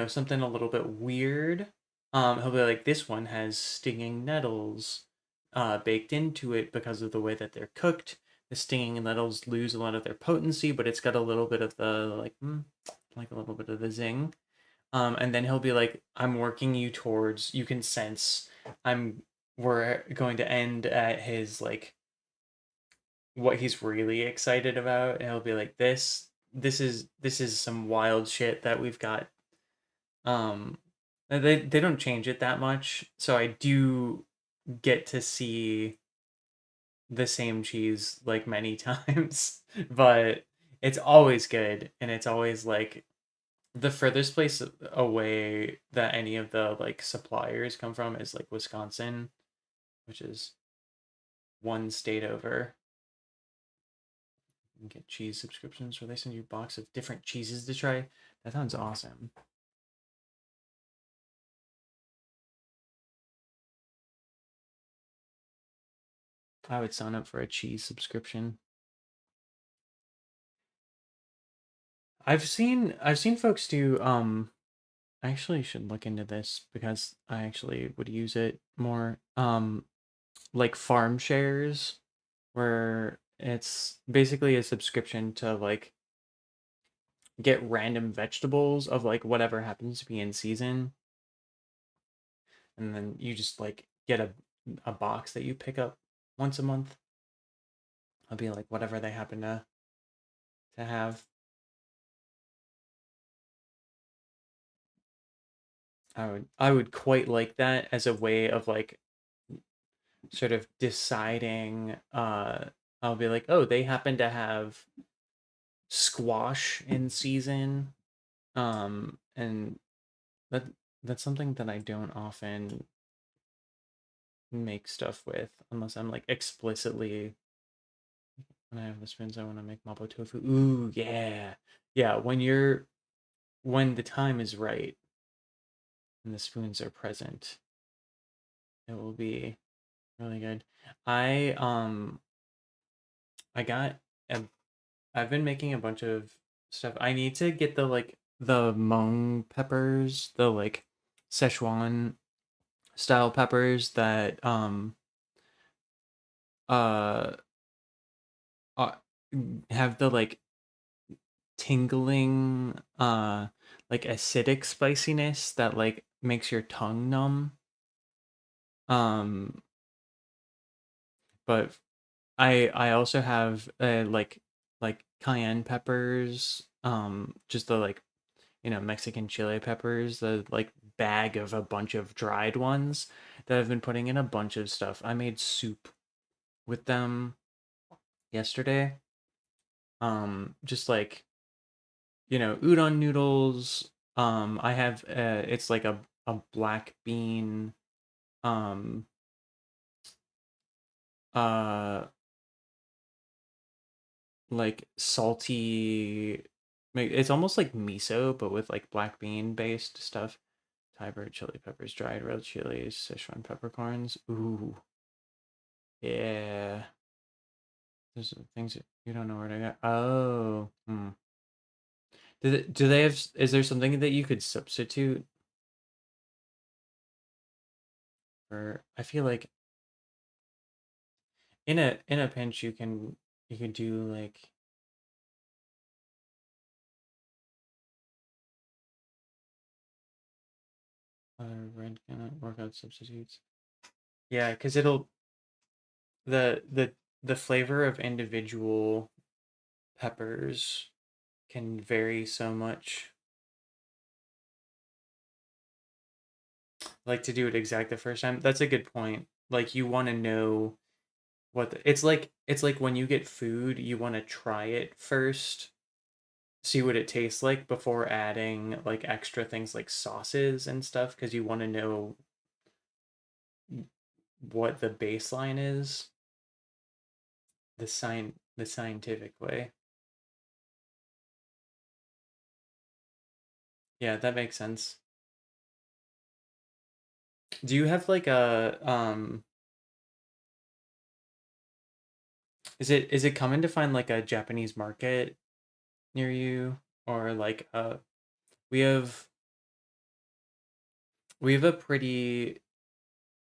something a little bit weird. He'll be like, this one has stinging nettles, baked into it because of the way that they're cooked. The stinging nettles lose a lot of their potency, but it's got a little bit of the like a little bit of the zing. And then he'll be like, I'm working you towards, you can sense I'm we're going to end at his like what he's really excited about, and he'll be like, this is some wild shit that we've got. Um they don't change it that much, so I do get to see the same cheese like many times, but it's always good, and it's always like the furthest place away that any of the like suppliers come from is like Wisconsin, which is one state over. You can get cheese subscriptions where they send you a box of different cheeses to try. That sounds awesome. I would sign up for a cheese subscription. I've seen folks do I actually should look into this because I actually would use it more. Like farm shares where it's basically a subscription to like get random vegetables of like whatever happens to be in season, and then you just like get a box that you pick up once a month. It'll be like whatever they happen to have. I would quite like that as a way of like sort of deciding. I'll be like, oh, they happen to have squash in season, and that that's something that I don't often make stuff with unless I'm like explicitly, when I have the spoons I want to make mapo tofu. Ooh, yeah. Yeah, when the time is right and the spoons are present, it will be really good. I um I got a, I've been making a bunch of stuff. I need to get the Hmong peppers, the like Szechuan style peppers that uh, uh have the like tingling like acidic spiciness that like makes your tongue numb. Um but I also have like cayenne peppers, just the like Mexican chili peppers, the like bag of a bunch of dried ones that I've been putting in a bunch of stuff. I made soup with them yesterday. Just like udon noodles. I have it's like a black bean um uh like salty, it's almost like miso but with like black bean based stuff. Thai bird chili peppers, dried red chilies, Sichuan peppercorns. Ooh, yeah. There's some things that you don't know where to go. Oh, do they have? Is there something that you could substitute for? I feel like in a pinch you can do like other red kind of workout substitutes. Yeah, because it'll the the the flavor of individual peppers can vary so much. Like to do it exact the first time. That's a good point. Like you want to know it's like when you get food, you want to try it first, see what it tastes like before adding like extra things like sauces and stuff because you want to know what the baseline is. The sign the scientific way. Yeah, that makes sense. Do you have like a is it common to find like a Japanese market near you, or like we have we have a pretty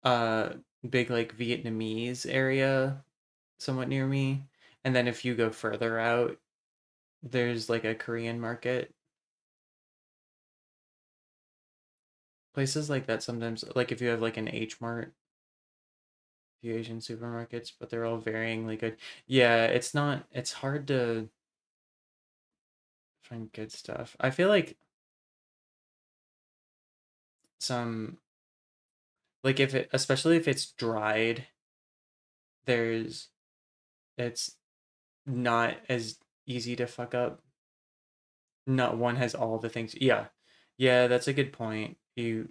uh big like Vietnamese area somewhat near me, and then if you go further out, there's like a Korean market. Places like that sometimes, like if you have like an H Mart, few Asian supermarkets, but they're all varyingly good. Yeah, it's hard to find good stuff. I feel like some like if it especially if it's dried, there's it's not as easy to fuck up. Not one has all the things. Yeah. Yeah, that's a good point. You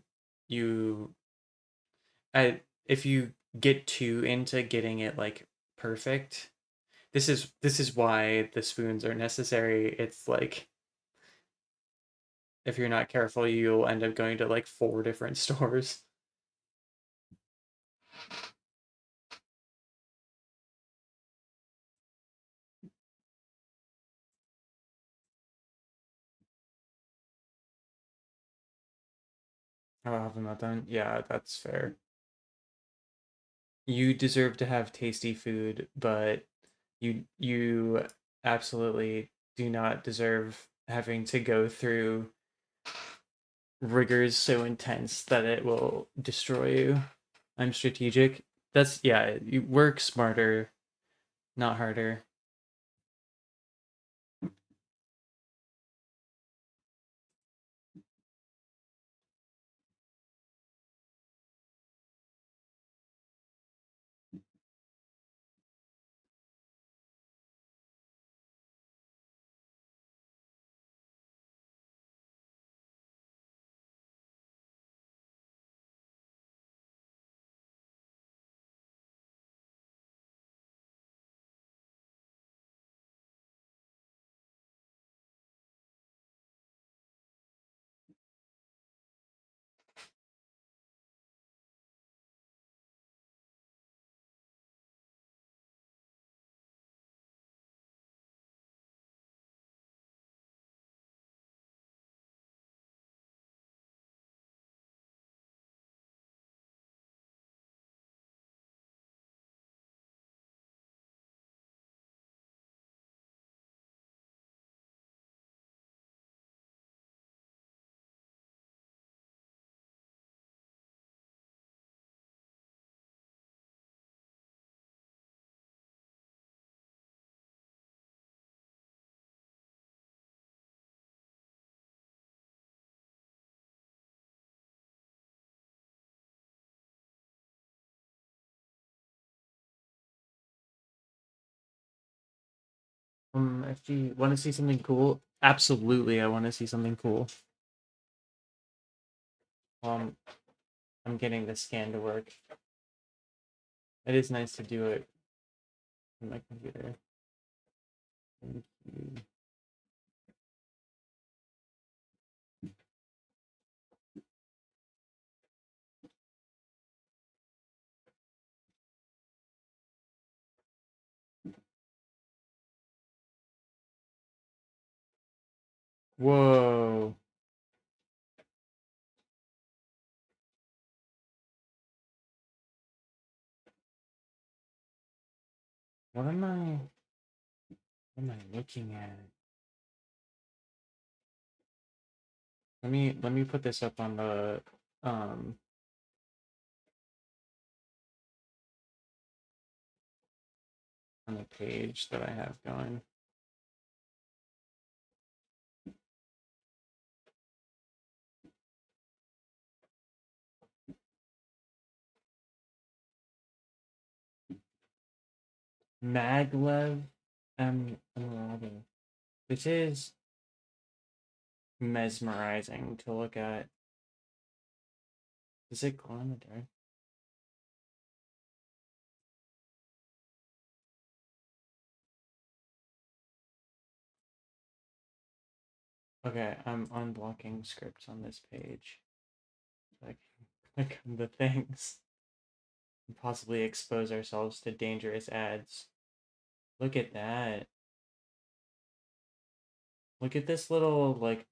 I if you get too into getting it like perfect, this is why the spoons are necessary. It's like if you're not careful, you'll end up going to like four different stores. How often that done? Yeah, that's fair. You deserve to have tasty food, but you absolutely do not deserve having to go through rigors so intense that it will destroy you. I'm strategic. That's yeah, you work smarter, not harder. If you want to see something cool, absolutely, I want to see something cool. Um, I'm getting the scan to work. It is nice to do it on my computer. Thank you. Whoa. What am I looking at? Let me put this up um on the page that I have going. Maglev M11. This is mesmerizing to look at. Does it glow in the dark? Okay, I'm unblocking scripts on this page. So I can click on the things and possibly expose ourselves to dangerous ads. Look at that. Look at this little, like,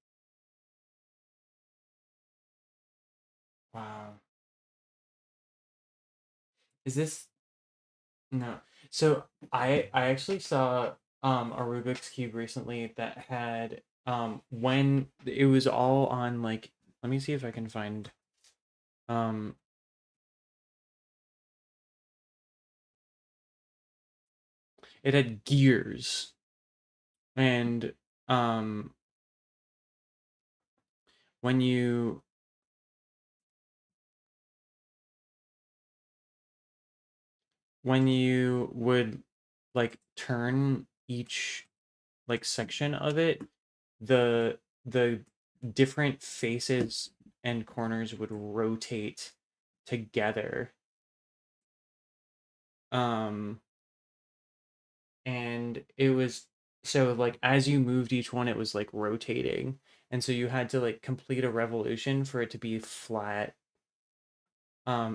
wow. Is this no? So I actually saw a Rubik's Cube recently that had when it was all on like let me see if I can find um it had gears and um when you would like turn each like section of it, the different faces and corners would rotate together. Um, and it was so like as you moved each one, it was like rotating, and so you had to like complete a revolution for it to be flat.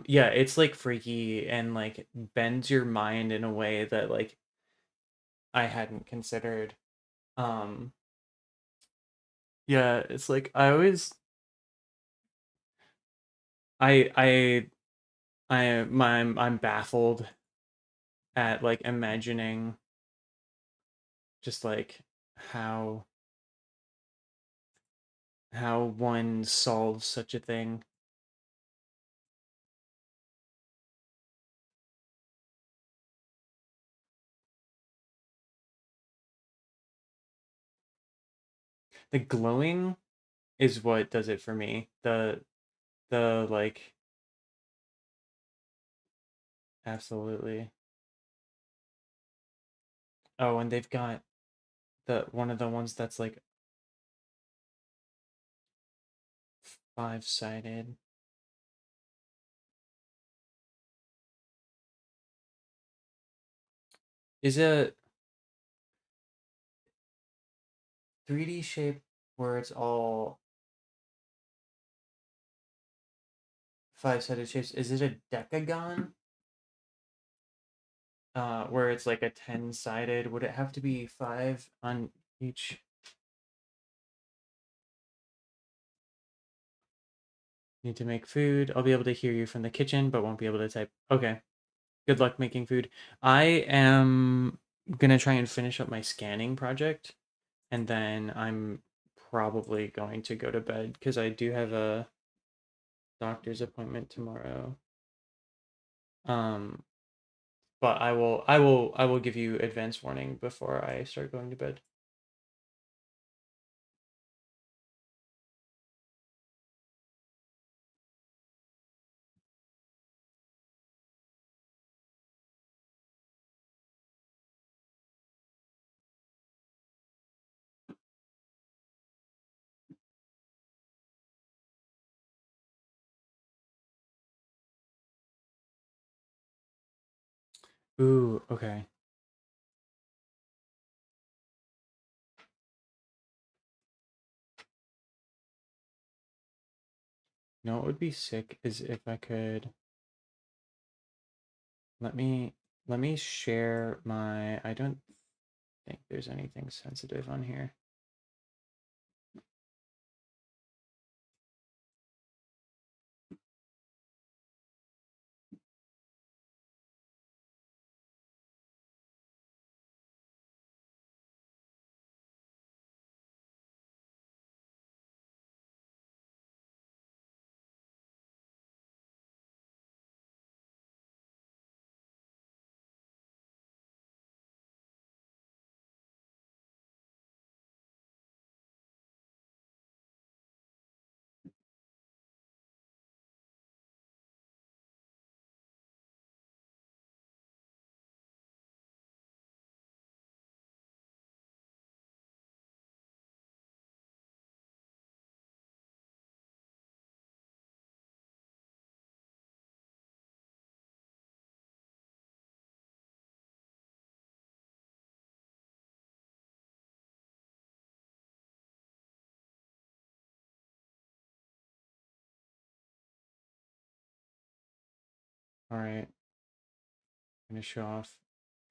Yeah, it's like freaky and like bends your mind in a way that like I hadn't considered. Um, yeah, it's like I always I I I'm baffled at like imagining just like how one solves such a thing. The glowing is what does it for me. The like absolutely. Oh, and they've got the one of the ones that's like five-sided. Is a 3D shape where it's all five-sided shapes. Is it a decagon? Where it's like a 10-sided. Would it have to be five on each? Need to make food. I'll be able to hear you from the kitchen, but won't be able to type. Okay. Good luck making food. I am gonna try and finish up my scanning project, and then I'm probably going to go to bed because I do have a doctor's appointment tomorrow. Um, but I will give you advance warning before I start going to bed. Ooh, okay. You know what would be sick is if I could let me share my I don't think there's anything sensitive on here. All right, I'm gonna show off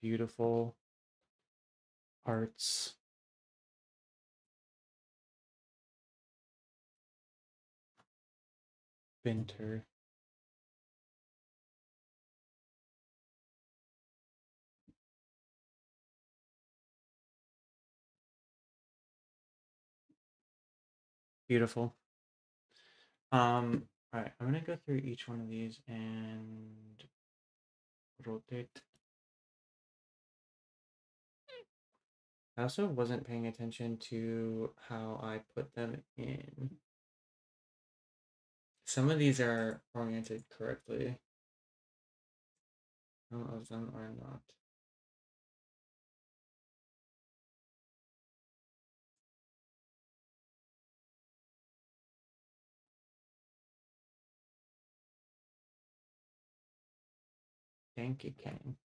beautiful arts. Winter. Beautiful. All right, I'm gonna go through each one of these and rotate. I also wasn't paying attention to how I put them in. Some of these are oriented correctly. Some of them are not. Thank you, Ken.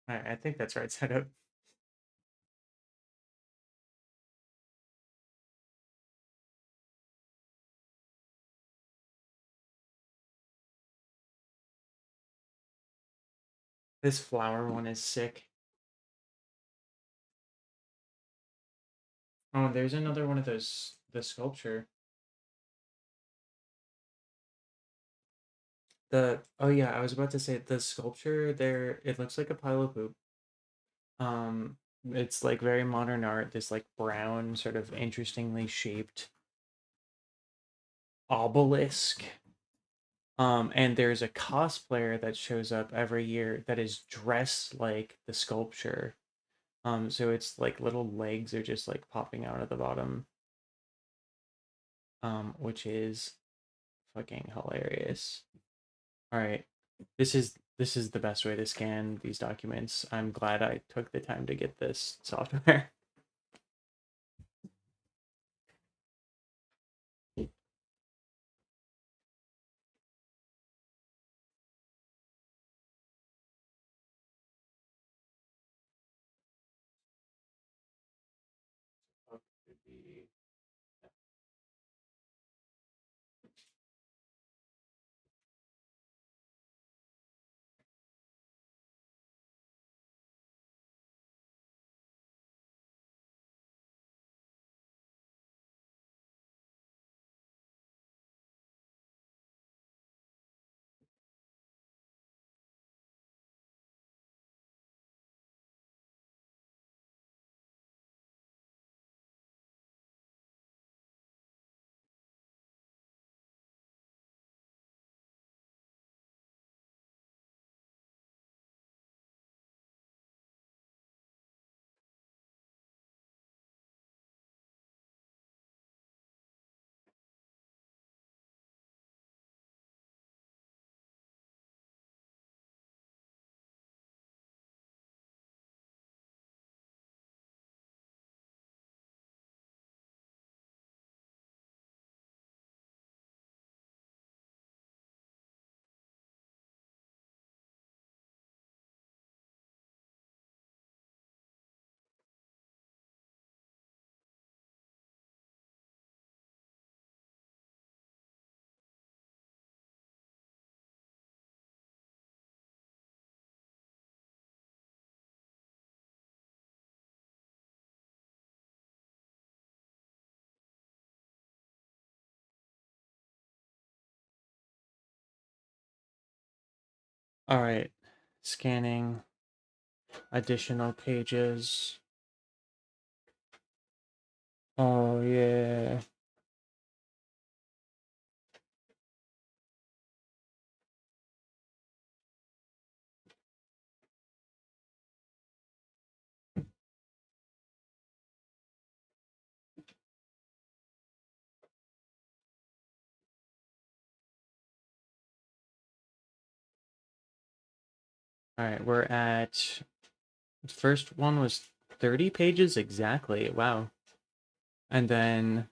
All right, I think that's right setup. This flower one is sick. Oh, there's another one of those, the sculpture. Oh yeah, I was about to say the sculpture there, it looks like a pile of poop. Um, it's like very modern art, this like brown, sort of interestingly shaped obelisk. And there's a cosplayer that shows up every year that is dressed like the sculpture. So it's like little legs are just like popping out of the bottom. Which is fucking hilarious. All right. This is the best way to scan these documents. I'm glad I took the time to get this software. All right. Scanning additional pages. Oh yeah. All right, we're at The first one was 30 pages exactly. Wow. And then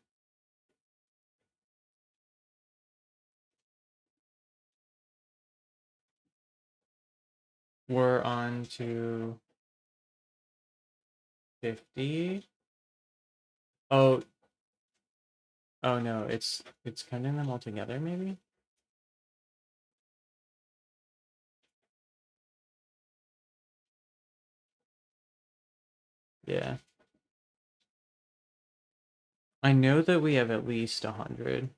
we're on to 50. Oh, oh no, it's counting them all together maybe? Yeah. I know that we have at least 100,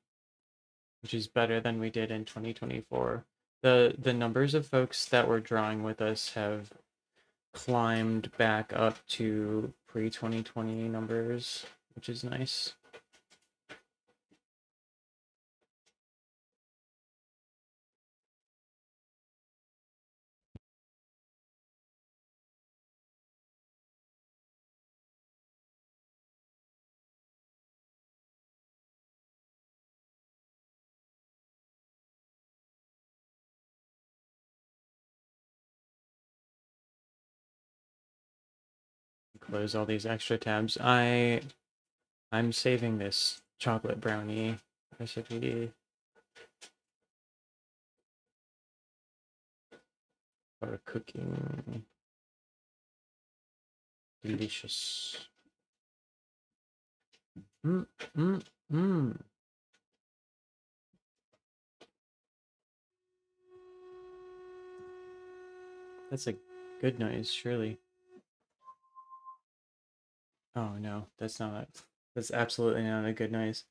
which is better than we did in 2024. The numbers of folks that were drawing with us have climbed back up to pre-2020 numbers, which is nice. Close all these extra tabs. I'm saving this chocolate brownie recipe for cooking. Delicious. Mm, mm, mm. That's a good noise, surely. Oh no, that's not. That's absolutely not a good noise.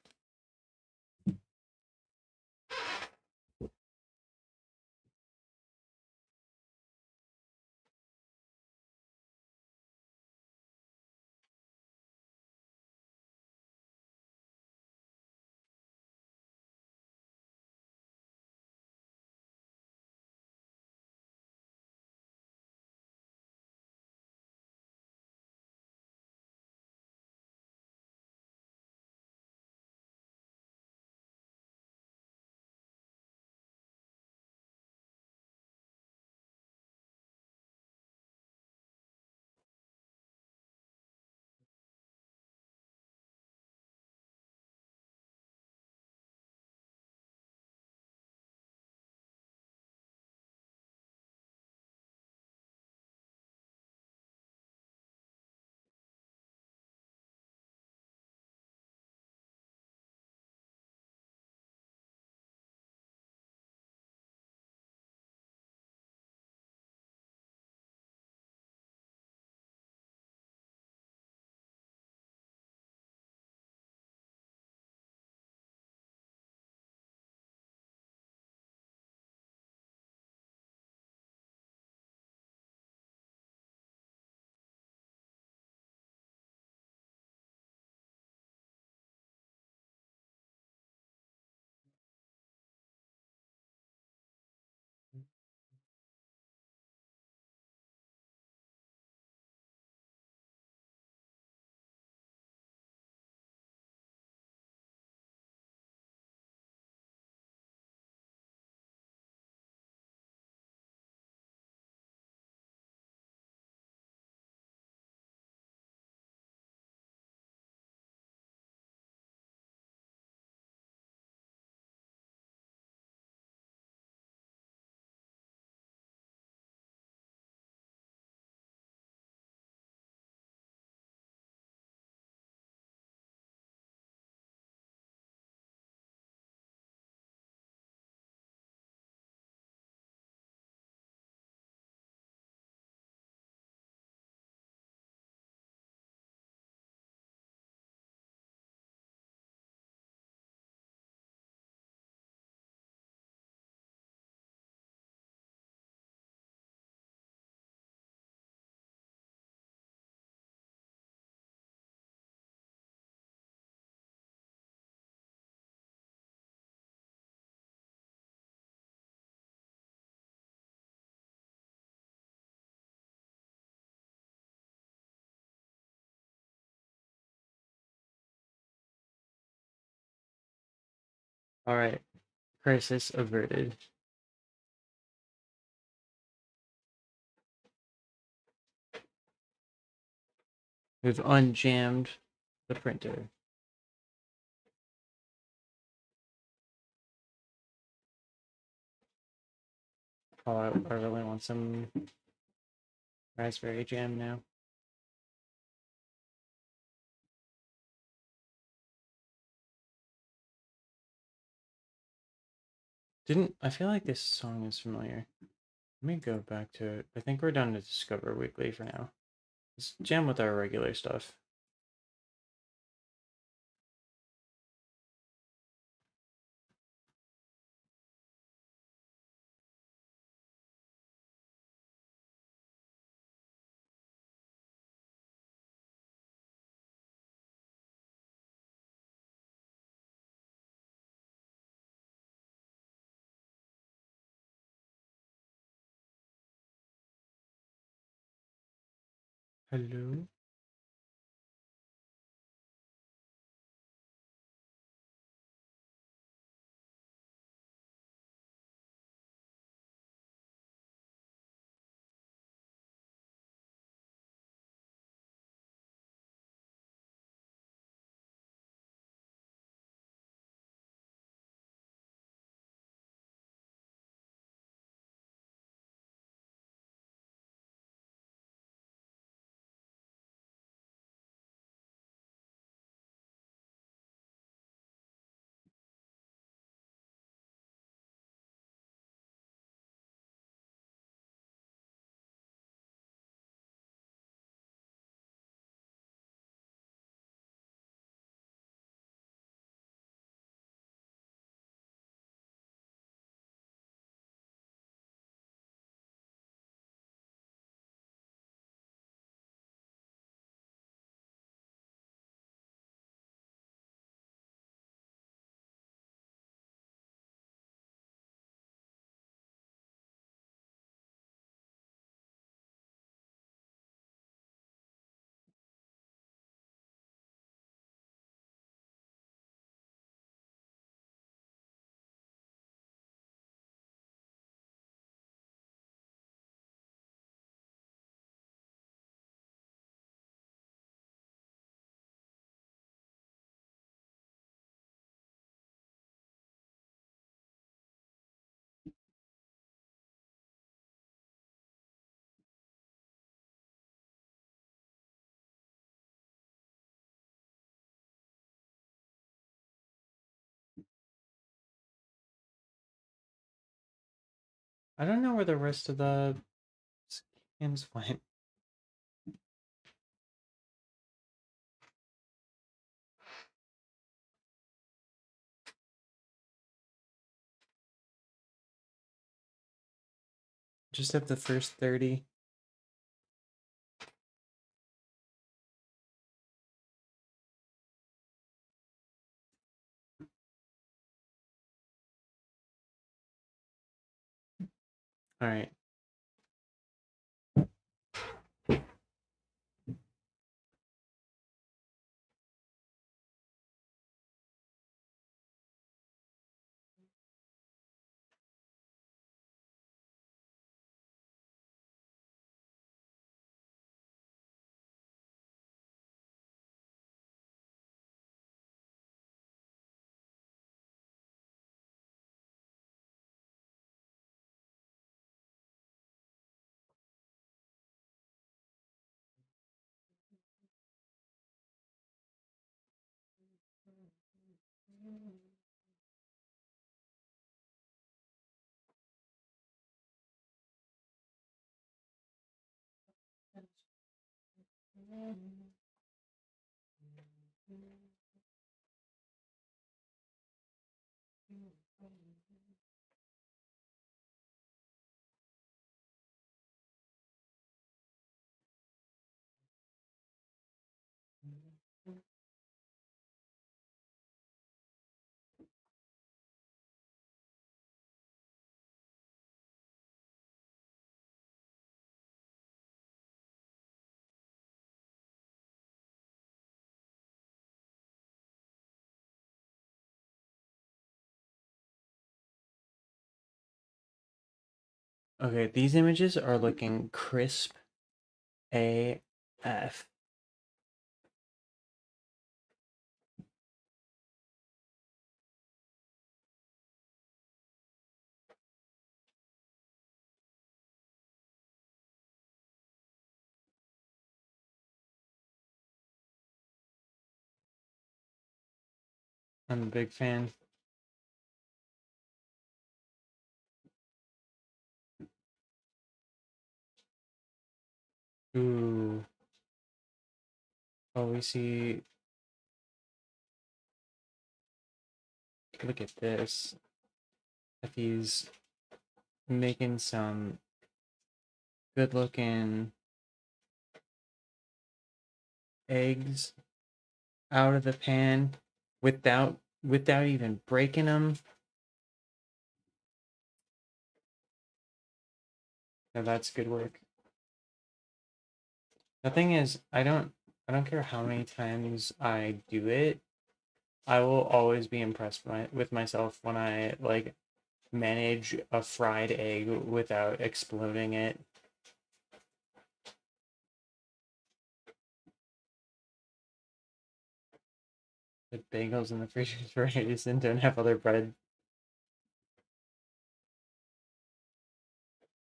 All right, crisis averted. We've unjammed the printer. Oh, I really want some raspberry jam now. I feel like this song is familiar. Let me go back to it. I think we're done to Discover Weekly for now. Let's jam with our regular stuff. Hello? I don't know where the rest of the skins went. Just have the first 30. Alright. Okay, these images are looking crisp AF. I'm a big fan. Ooh. Oh, we see. Look at this. If he's making some good looking eggs out of the pan without even breaking them. Now that's good work. The thing is, I don't care how many times I do it. I will always be impressed with myself when I like manage a fried egg without exploding it. The bagels in the fridge is for ages and don't have other bread.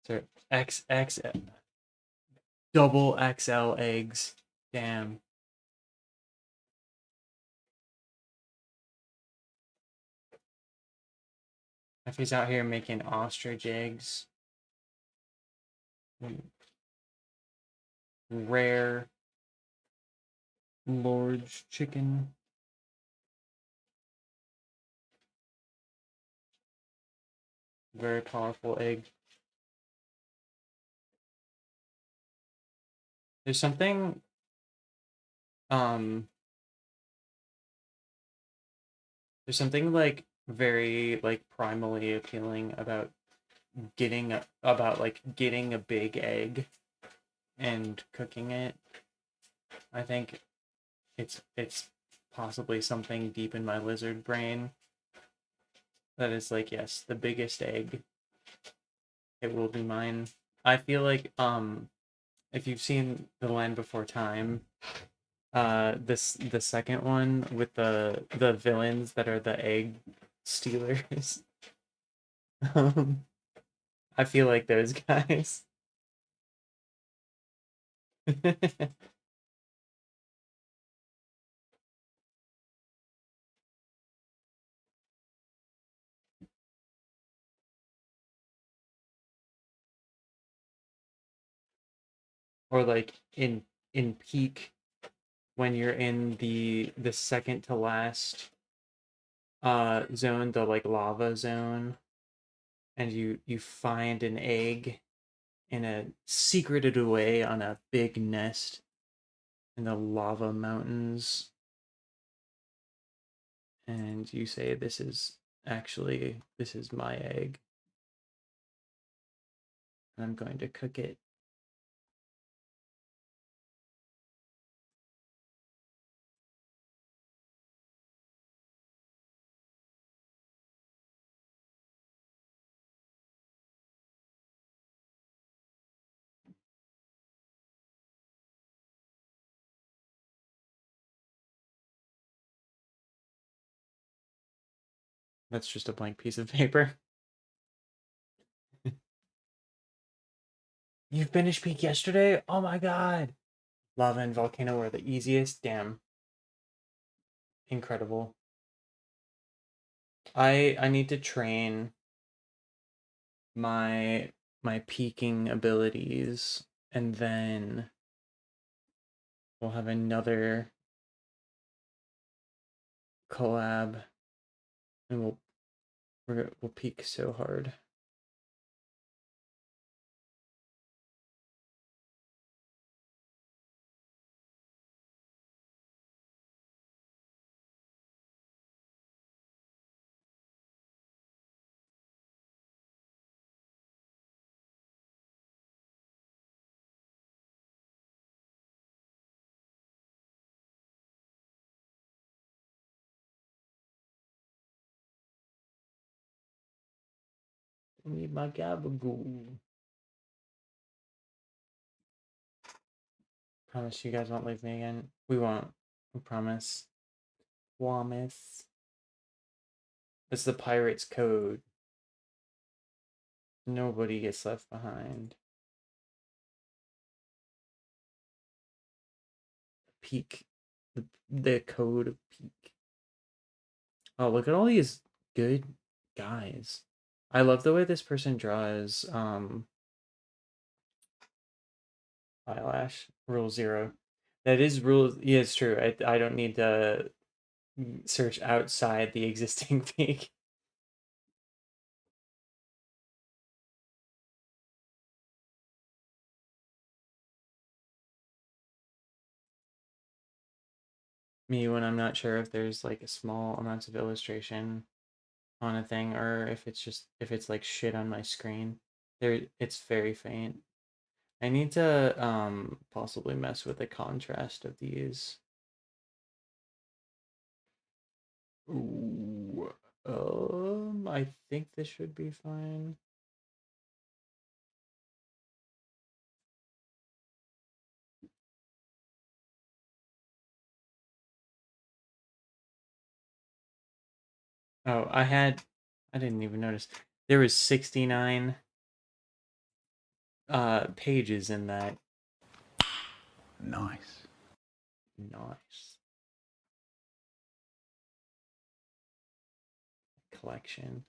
So XX double XL eggs. Damn. If he's out here making ostrich eggs, rare large chicken. Very powerful egg. There's something um there's something like very like primally appealing about getting a big egg and cooking it. I think it's possibly something deep in my lizard brain that is like, yes, the biggest egg, it will be mine. I feel like if you've seen The Land Before Time, the second one with the villains that are the egg stealers. um, I feel like those guys. Or like in Peak when you're in the second to last zone, the like lava zone, and you find an egg in a secreted away on a big nest in the lava mountains, and you say, this is my egg, and I'm going to cook it. That's just a blank piece of paper. You finished Peak yesterday? Oh my god! Lava and volcano were the easiest. Damn, incredible. I need to train my my peaking abilities, and then we'll have another collab, and we'll peak so hard. I need my gabagoo. Promise you guys won't leave me again. We won't. I promise. Promise. It's the pirate's code. Nobody gets left behind. Peak. The code of peak. Oh, look at all these good guys. I love the way this person draws eyelash. Rule 0. That is rule. Yeah, it's true. I don't need to search outside the existing peak. Me when I'm not sure if there's like a small amount of illustration on a thing or if it's like shit on my screen. There it's very faint. I need to possibly mess with the contrast of these. Ooh. I think this should be fine. Oh, I didn't even notice. There was 69 pages in that. Nice. Nice. Collection.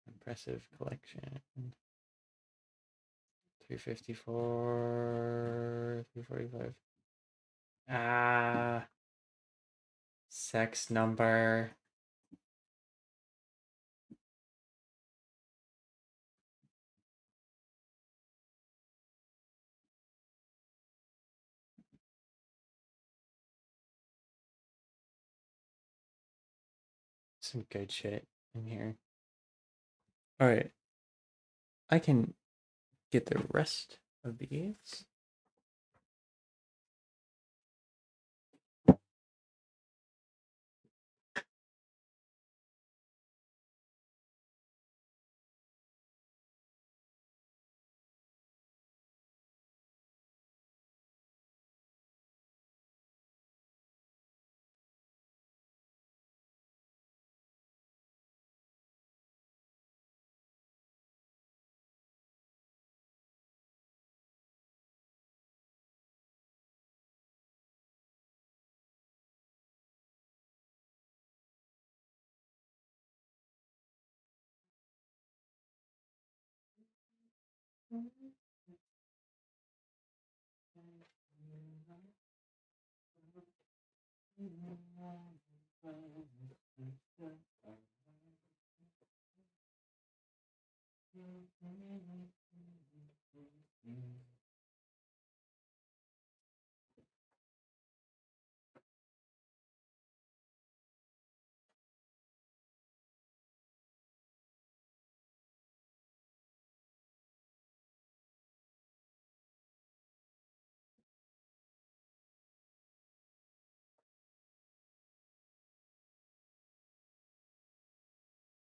Impressive collection. 354, 345. Ah, sex number. Some good shit in here. All right, I can get the rest of these.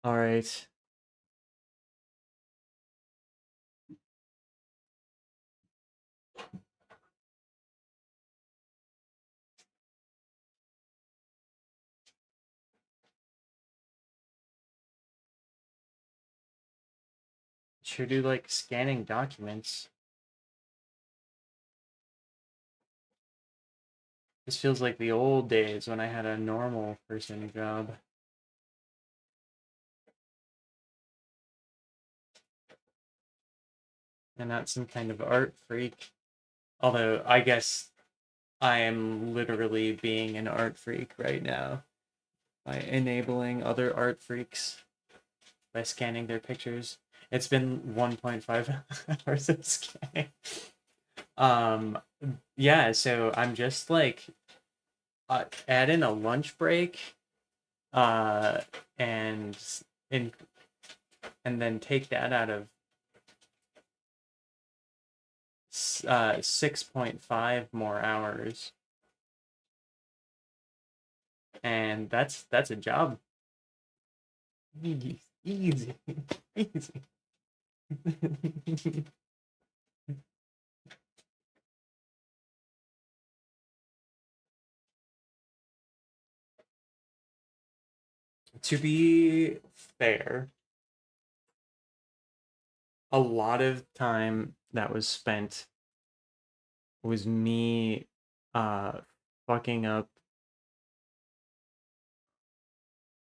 All right. Sure do like scanning documents. This feels like the old days when I had a normal person job and not some kind of art freak. Although I guess I am literally being an art freak right now by enabling other art freaks by scanning their pictures. It's been 1.5 hours of scanning. Um, yeah, so I'm just like add in a lunch break, uh, and and and then take that out of 6.5 more hours, and that's a job. Easy, easy, easy. To be fair, a lot of time that was spent was me uh fucking up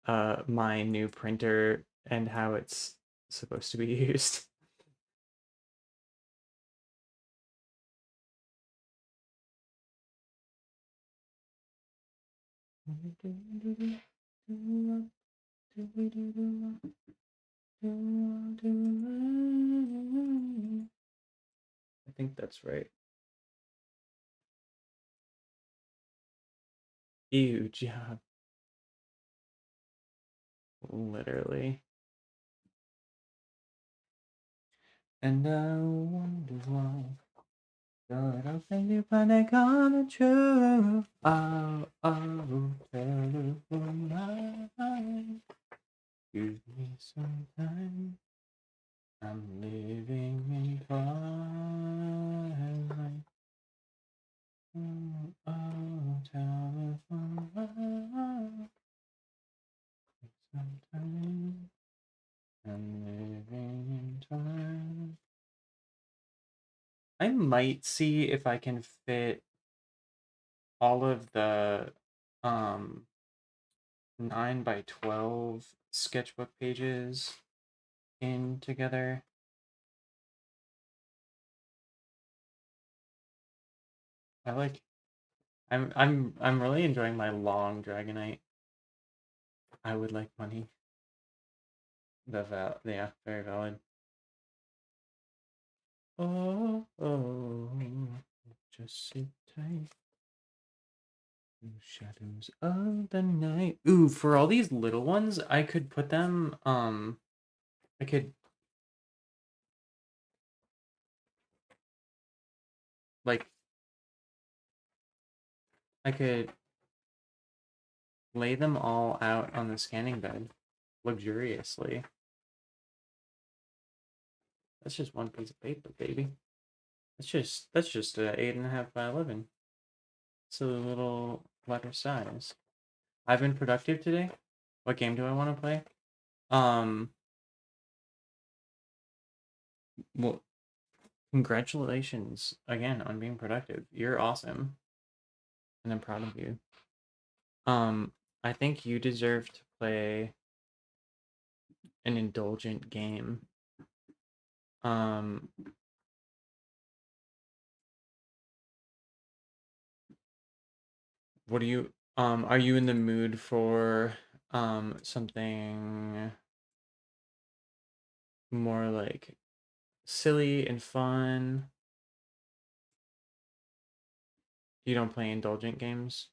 my new printer and how it's supposed to be used. I think that's right. Ew, job. Literally. And I wonder why. God, I'll send you panic on the truth. Oh, telephone line. Give me some time. I'm living in twilight. Oh, telephone line. Some time. I'm living in twilight. I might see if I can fit all of the um 9 by 12 sketchbook pages in together. I like I'm really enjoying my long Dragonite. I would like money. Yeah, very valid. Oh, just sit tight. Shadows of the night. Ooh, for all these little ones, I could put them I could like I could lay them all out on the scanning bed luxuriously. That's just one piece of paper, baby. That's just a 8.5 by 11. So a little letter size. I've been productive today. What game do I want to play? Um, well, congratulations again on being productive. You're awesome, and I'm proud of you. Um, I think you deserve to play an indulgent game. Um, what are you in the mood for something more like silly and fun? You don't play indulgent games?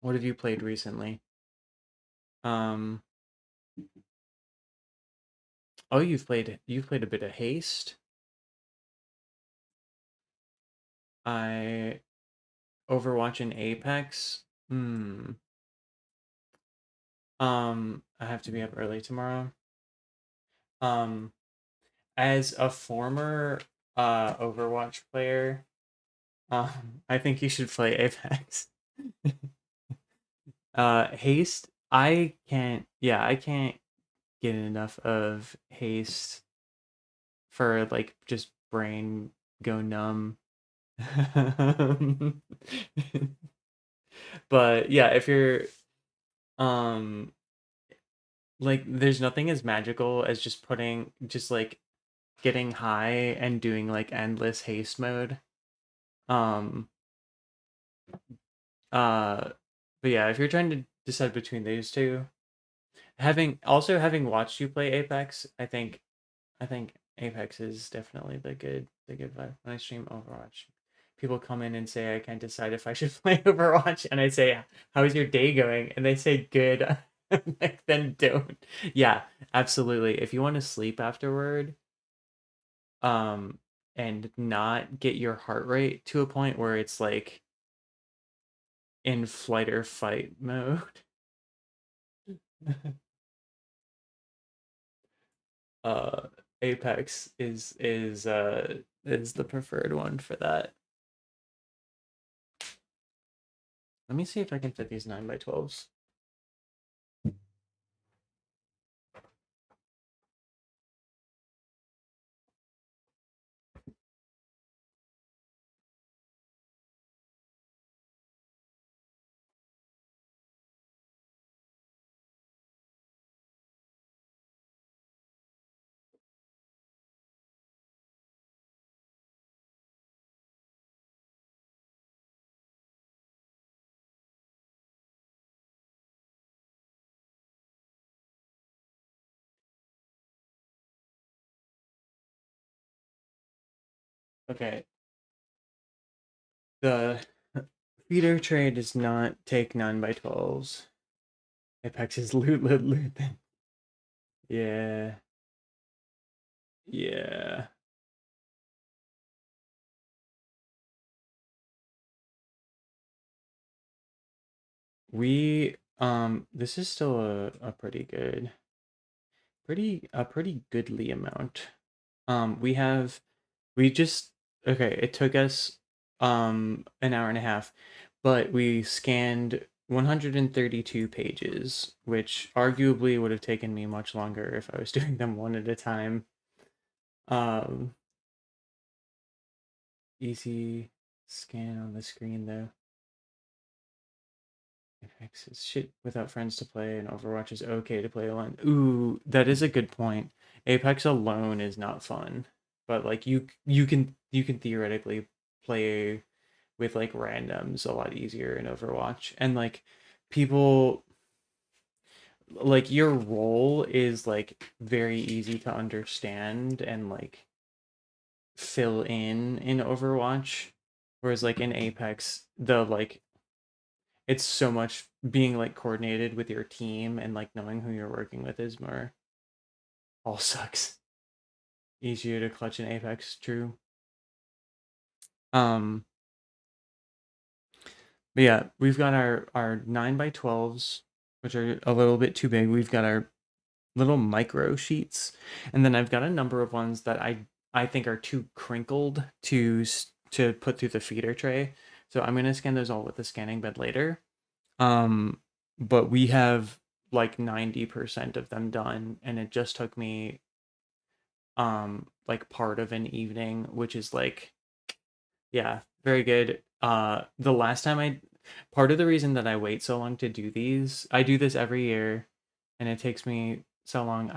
What have you played recently? Um, oh, you've played a bit of Haste. I Overwatch and Apex. Hmm. I have to be up early tomorrow. Um, as a former Overwatch player, I think you should play Apex. Haste. I can't get enough of Haste for like just brain go numb. But yeah, if you're um like there's nothing as magical as just like getting high and doing like endless haste mode. Um uh but yeah, if you're trying to decide between these two, having watched you play Apex, I think Apex is definitely the good vibe. When I stream Overwatch, people come in and say I can't decide if I should play Overwatch, and I say, "How is your day going?" And they say, "Good." Like, then don't. Yeah, absolutely. If you want to sleep afterward, um, and not get your heart rate to a point where it's like in flight or fight mode, uh, Apex is the preferred one for that. Let me see if I can fit these 9 by 12s. Okay, the feeder tray does not take 9 by 12s. Apex is loot. Yeah, yeah. This is still a pretty goodly amount. We have we just okay, it took us an hour and a half, but we scanned 132 pages, which arguably would have taken me much longer if I was doing them one at a time. Um, Easy scan on the screen though. Apex is shit without friends to play, and Overwatch is okay to play alone. Ooh, that is a good point. Apex alone is not fun, but like you can theoretically play with like randoms a lot easier in Overwatch, and like people like your role is like very easy to understand and like fill in Overwatch, whereas like in Apex the like it's so much being like coordinated with your team and like knowing who you're working with is more all sucks. Easier to clutch in Apex, true. Um, but yeah, we've got our 9 by 12s, which are a little bit too big. We've got our little micro sheets, and then I've got a number of ones that I think are too crinkled to put through the feeder tray. So I'm gonna scan those all with the scanning bed later. Um, but we have like 90% of them done, and it just took me like part of an evening, which is like yeah, very good. The last time I part of the reason that I wait so long to do these, I do this every year and it takes me so long.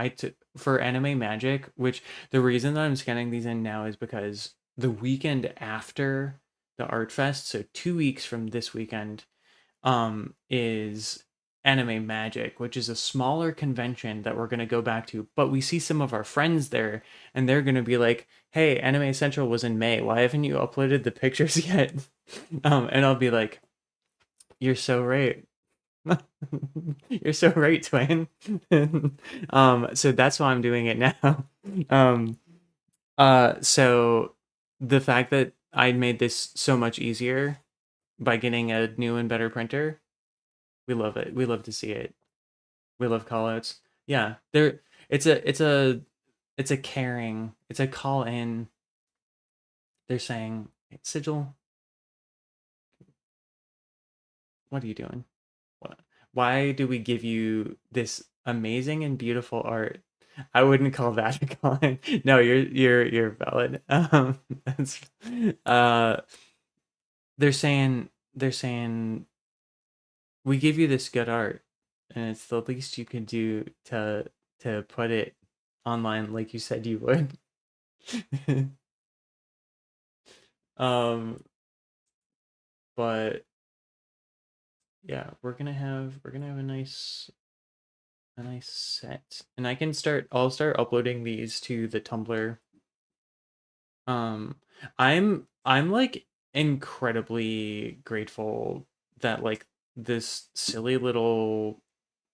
For Anime Magic, which the reason that I'm scanning these in now is because the weekend after the Art Fest, so 2 weeks from this weekend, is Anime Magic, which is a smaller convention that we're going to go back to. But we see some of our friends there, and they're going to be like, hey, Anime Central was in May. Why haven't you uploaded the pictures yet? And I'll be like, you're so right. You're so right, Twain. So that's why I'm doing it now. Um, so the fact that I made this so much easier by getting a new and better printer, we love it. We love to see it. We love callouts. Yeah, there. It's a caring. It's a call in. They're saying, hey, Sigil, what are you doing? What? Why do we give you this amazing and beautiful art? I wouldn't call that a call in. No, you're valid. That's uh, they're saying we give you this good art, and it's the least you can do to put it online like you said you would. um, but yeah, we're gonna have a nice set, and I'll start uploading these to the Tumblr. Um, I'm like incredibly grateful that like this silly little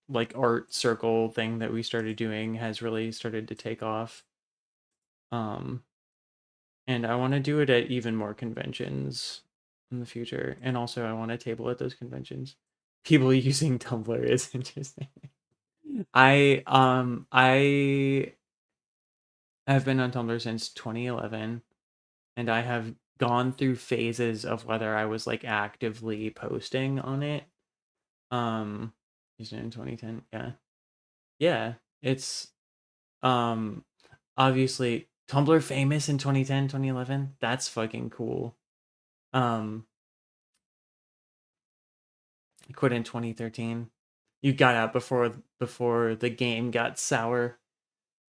like art circle thing that we started doing has really started to take off. Um, and I want to do it at even more conventions in the future. And also I want to table at those conventions. People using Tumblr is interesting. I have been on Tumblr since 2011, and I have gone through phases of whether I was like actively posting on it. Um is it in 2010? Yeah. Yeah. It's um obviously Tumblr famous in 2010, 2011. That's fucking cool. Um I quit in 2013. You got out before the game got sour.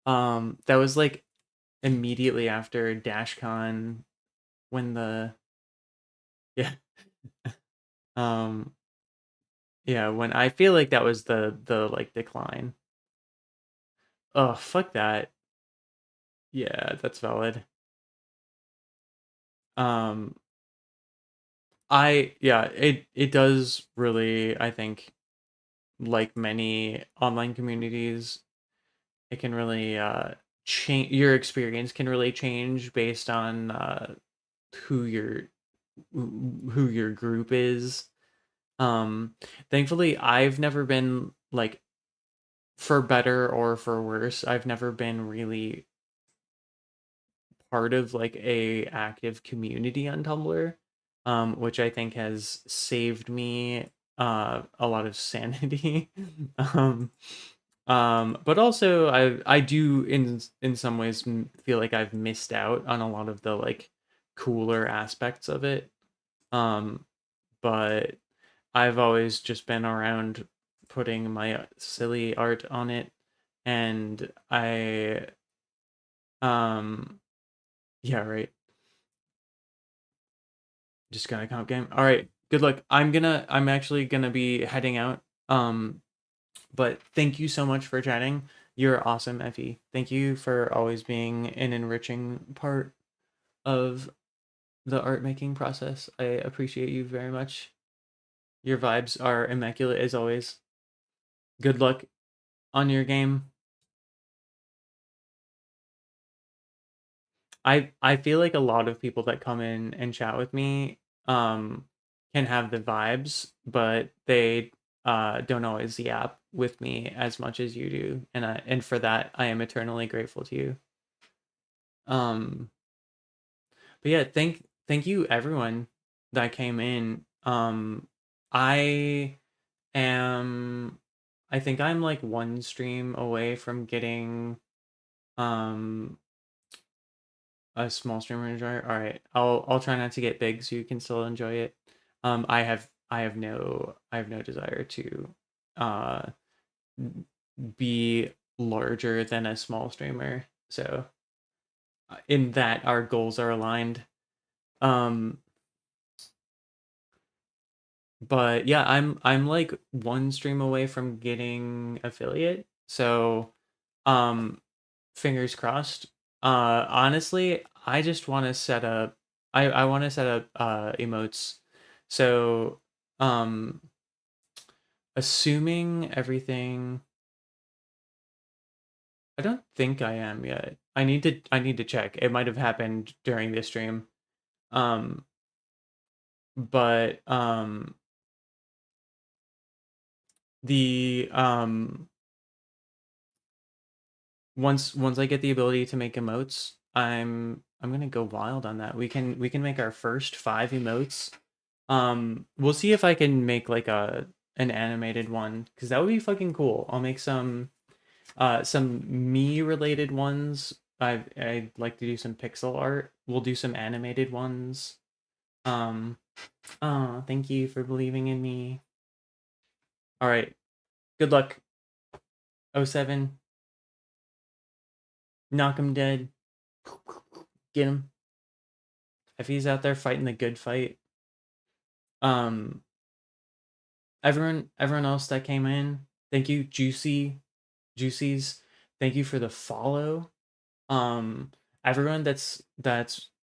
That was like immediately after DashCon when the yeah um yeah when I feel like that was the like decline. Oh fuck that. Yeah, that's valid. Um, it does really, I think, like many online communities, it can really change your experience can really change based on who your who your group is. Um, Thankfully, I've never been like, for better or for worse, I've never been really part of like a active community on Tumblr, which I think has saved me a lot of sanity. um, but also I do in some ways feel like I've missed out on a lot of the like cooler aspects of it. Um, but I've always just been around putting my silly art on it, and I yeah, right. Just gonna comp game. All right. Good luck. I'm actually gonna be heading out. But thank you so much for chatting. You're awesome, Effie. Thank you for always being an enriching part of the art making process. I appreciate you very much. Your vibes are immaculate as always. Good luck on your game. I feel like a lot of people that come in and chat with me um can have the vibes, but they don't always yap with me as much as you do. And for that I am eternally grateful to you. Um but yeah, thank you everyone that came in. I am I think I'm like one stream away from getting um a small streamer enjoyer. All right, I'll try not to get big so you can still enjoy it. I have no desire to uh be larger than a small streamer. So in that our goals are aligned. Um, but yeah, I'm like one stream away from getting affiliate. So um fingers crossed. Honestly, I just want to set up I want to set up emotes. So um assuming everything, I don't think I am yet. I need to check. It might have happened during this stream. Um but the once I get the ability to make emotes, I'm gonna go wild on that. We can make our first 5 emotes. We'll see if I can make like a an animated one because that would be fucking cool. I'll make some me related ones. I'd like to do some pixel art. We'll do some animated ones. Um, oh, thank you for believing in me. All right, good luck. Oh 07, knock him dead. Get him. If he's out there fighting the good fight. Um, everyone else that came in, thank you. Juicies, thank you for the follow. Um, Everyone that's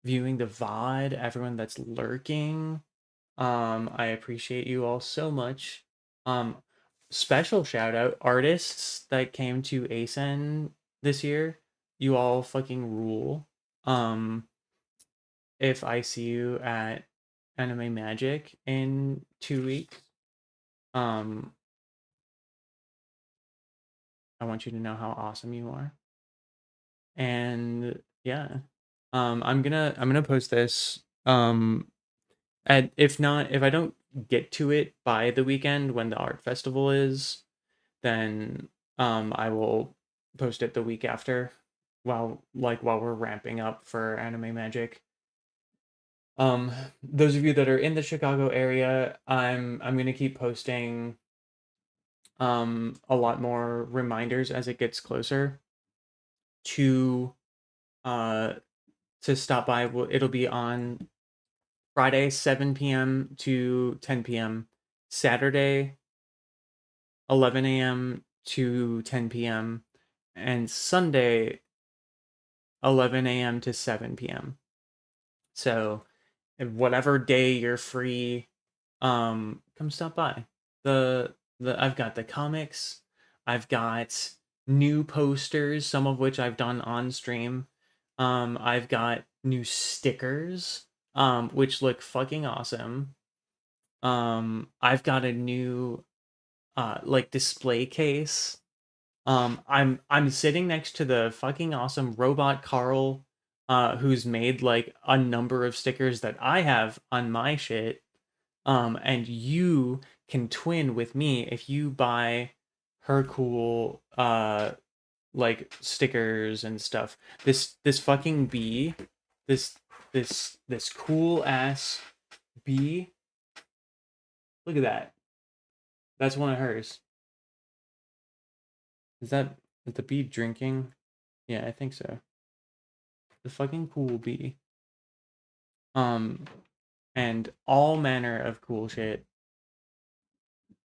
viewing the VOD, everyone that's lurking, I appreciate you all so much. Um, Special shout out artists that came to ASEN this year. You all fucking rule. Um, if I see you at Anime Magic in 2 weeks, um, I want you to know how awesome you are. And yeah, I'm gonna post this. And if not, if I don't get to it by the weekend when the art festival is, then I will post it the week after, while we're ramping up for Anime Magic. Those of you that are in the Chicago area, I'm gonna keep posting a lot more reminders as it gets closer to uh to stop by. It'll be on Friday 7 p.m. to 10 p.m., Saturday 11 a.m. to 10 p.m., and Sunday 11 a.m. to 7 p.m. So whatever day you're free, come stop by. The I've got the comics, I've got new posters, some of which I've done on stream. I've got new stickers, which look fucking awesome. I've got a new like display case. I'm sitting next to the fucking awesome robot Carl, who's made like a number of stickers that I have on my shit. And you can twin with me if you buy her cool like stickers and stuff. This fucking bee, this this cool ass bee. Look at that. That's one of hers. Is that the bee drinking? Yeah, I think so. The fucking cool bee. Um, and all manner of cool shit.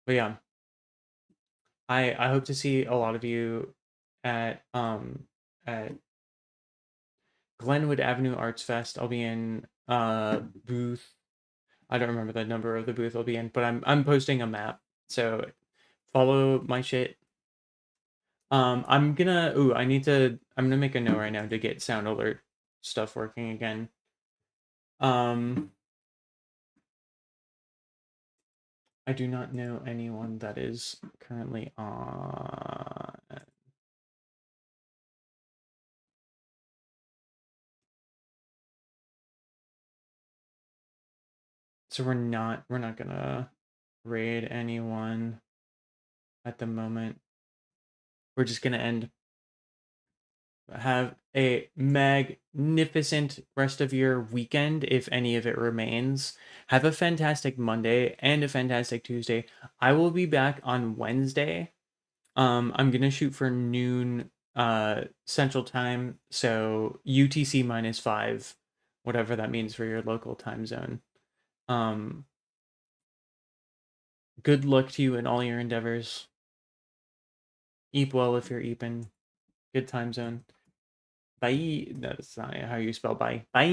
But yeah, I hope to see a lot of you at Glenwood Avenue Arts Fest. I'll be in booth. I don't remember the number of the booth I'll be in, but I'm posting a map. So follow my shit. I'm gonna I'm gonna make a note right now to get sound alert stuff working again. Um I do not know anyone that is currently on. So we're not gonna raid anyone at the moment. We're just gonna end. Have a magnificent rest of your weekend if any of it remains. Have a fantastic Monday and a fantastic Tuesday. I will be back on Wednesday. I'm gonna shoot for noon Central Time, so UTC -5, whatever that means for your local time zone. Um, Good luck to you in all your endeavors. Eat well if you're eeping. Good time zone. Bye. That's not how you spell bye. Bye.